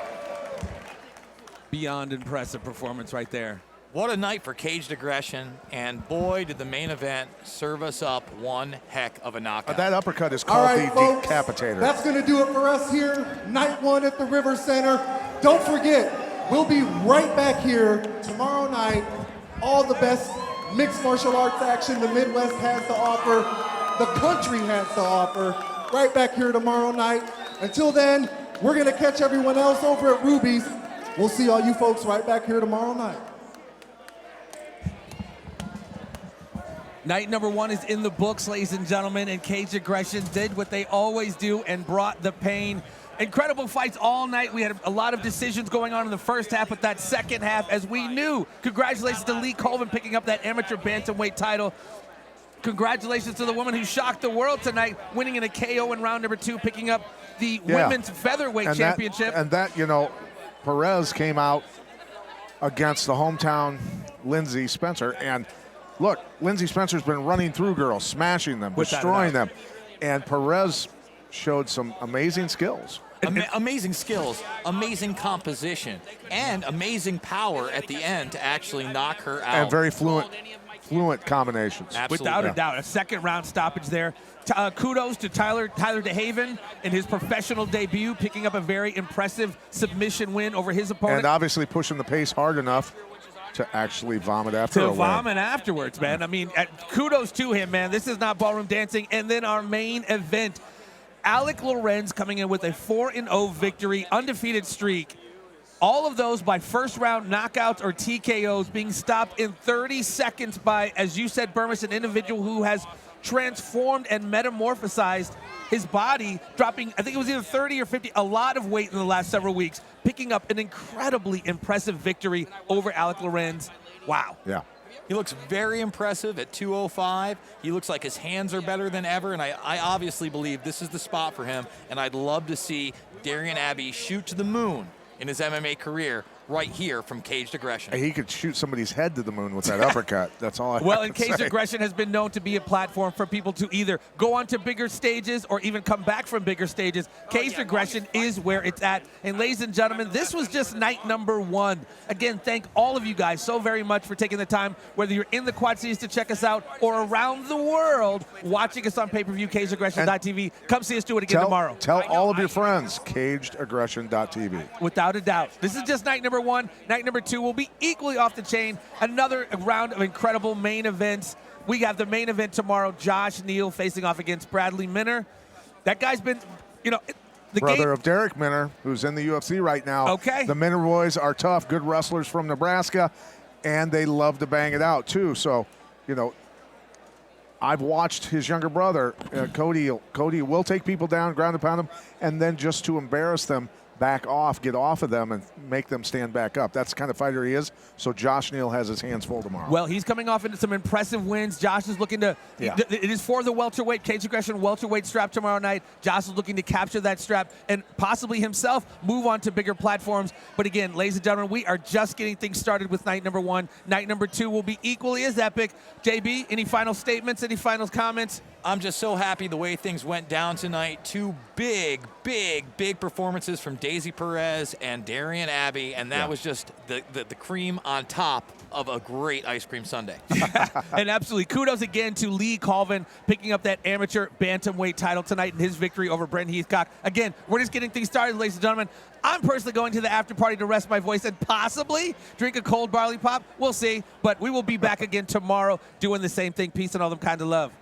Beyond impressive performance right there. What a night for caged aggression, and boy, did the main event serve us up one heck of a knockout. That uppercut is All called right, the folks, decapitator. that's going to do it for us here. Night one at the River Center. Don't forget, we'll be right back here tomorrow night. All the best mixed martial arts action the Midwest has to offer, the country has to offer, right back here tomorrow night. Until then, we're going to catch everyone else over at Ruby's. We'll see all you folks right back here tomorrow night. Night number one is in the books, ladies and gentlemen, and Caged Aggression did what they always do and brought the pain. Incredible fights all night. We had a lot of decisions going on in the first half, but that second half, as we knew, congratulations to Lee Colvin picking up that amateur bantamweight title. Congratulations to the woman who shocked the world tonight, winning in a KO in round number 2, picking up the women's featherweight championship. You know, Perez came out against the hometown Lindsey Spencer, and look, Lindsey Spencer's been running through girls, smashing them, destroying them, and Perez showed some amazing skills. Amazing skills, amazing composition, and amazing power at the end to actually knock her out. And very fluent combinations. Absolutely. Without a doubt, a second round stoppage there. Kudos to Tyler DeHaven in his professional debut, picking up a very impressive submission win over his opponent. And obviously pushing the pace hard enough to actually vomit after a win. Vomit afterwards, man. I mean, kudos to him, man. This is not ballroom dancing. And then our main event, Alec Lorenz coming in with a 4-0 victory, undefeated streak. All of those by first-round knockouts or TKOs, being stopped in 30 seconds by, as you said, Bermas, an individual who has transformed and metamorphosized his body, dropping, I think it was either 30 or 50, a lot of weight in the last several weeks, picking up an incredibly impressive victory over Alec Lorenz. Wow. Yeah. He looks very impressive at 205. He looks like his hands are better than ever, and I obviously believe this is the spot for him, and I'd love to see Darian Abbey shoot to the moon in his MMA career right here from Caged Aggression. He could shoot somebody's head to the moon with that uppercut. That's all I have Well, and to Caged say. Aggression has been known to be a platform for people to either go on to bigger stages or even come back from bigger stages. Caged Aggression is where it's at. And ladies and gentlemen, this was just night number 1. Again, thank all of you guys so very much for taking the time, whether you're in the Quad Cities to check us out or around the world watching us on pay-per-view, CagedAggression.tv. Come see us do it again tomorrow. Tell all of your friends, CagedAggression.tv. Without a doubt. This is just night number 1. Night number 2 will be equally off the chain. Another round of incredible main events. We have the main event tomorrow. Josh Neal facing off against Bradley Minner. That guy's been, the brother of Derek Minner, who's in the UFC right now. Okay. The Minner boys are tough, good wrestlers from Nebraska, and they love to bang it out too. So, I've watched his younger brother, Cody. Cody will take people down, ground and pound them, and then just to embarrass them, back off, get off of them, and make them stand back up. That's the kind of fighter he is. So Josh Neal has his hands full tomorrow. Well, he's coming off into some impressive wins. Josh is looking to, it is for the welterweight, Caged Aggression welterweight strap tomorrow night. Josh is looking to capture that strap and possibly himself move on to bigger platforms. But again, ladies and gentlemen, we are just getting things started with night number 1. Night number 2 will be equally as epic. JB, any final statements, any final comments? I'm just so happy the way things went down tonight. Two big performances from Daisy Perez and Darian Abbey, and that was just the cream on top of a great ice cream sundae. And absolutely, kudos again to Lee Colvin picking up that amateur bantamweight title tonight in his victory over Brent Heathcock. Again, we're just getting things started, ladies and gentlemen. I'm personally going to the after party to rest my voice and possibly drink a cold barley pop. We'll see, but we will be back again tomorrow doing the same thing. Peace and all them kind of love.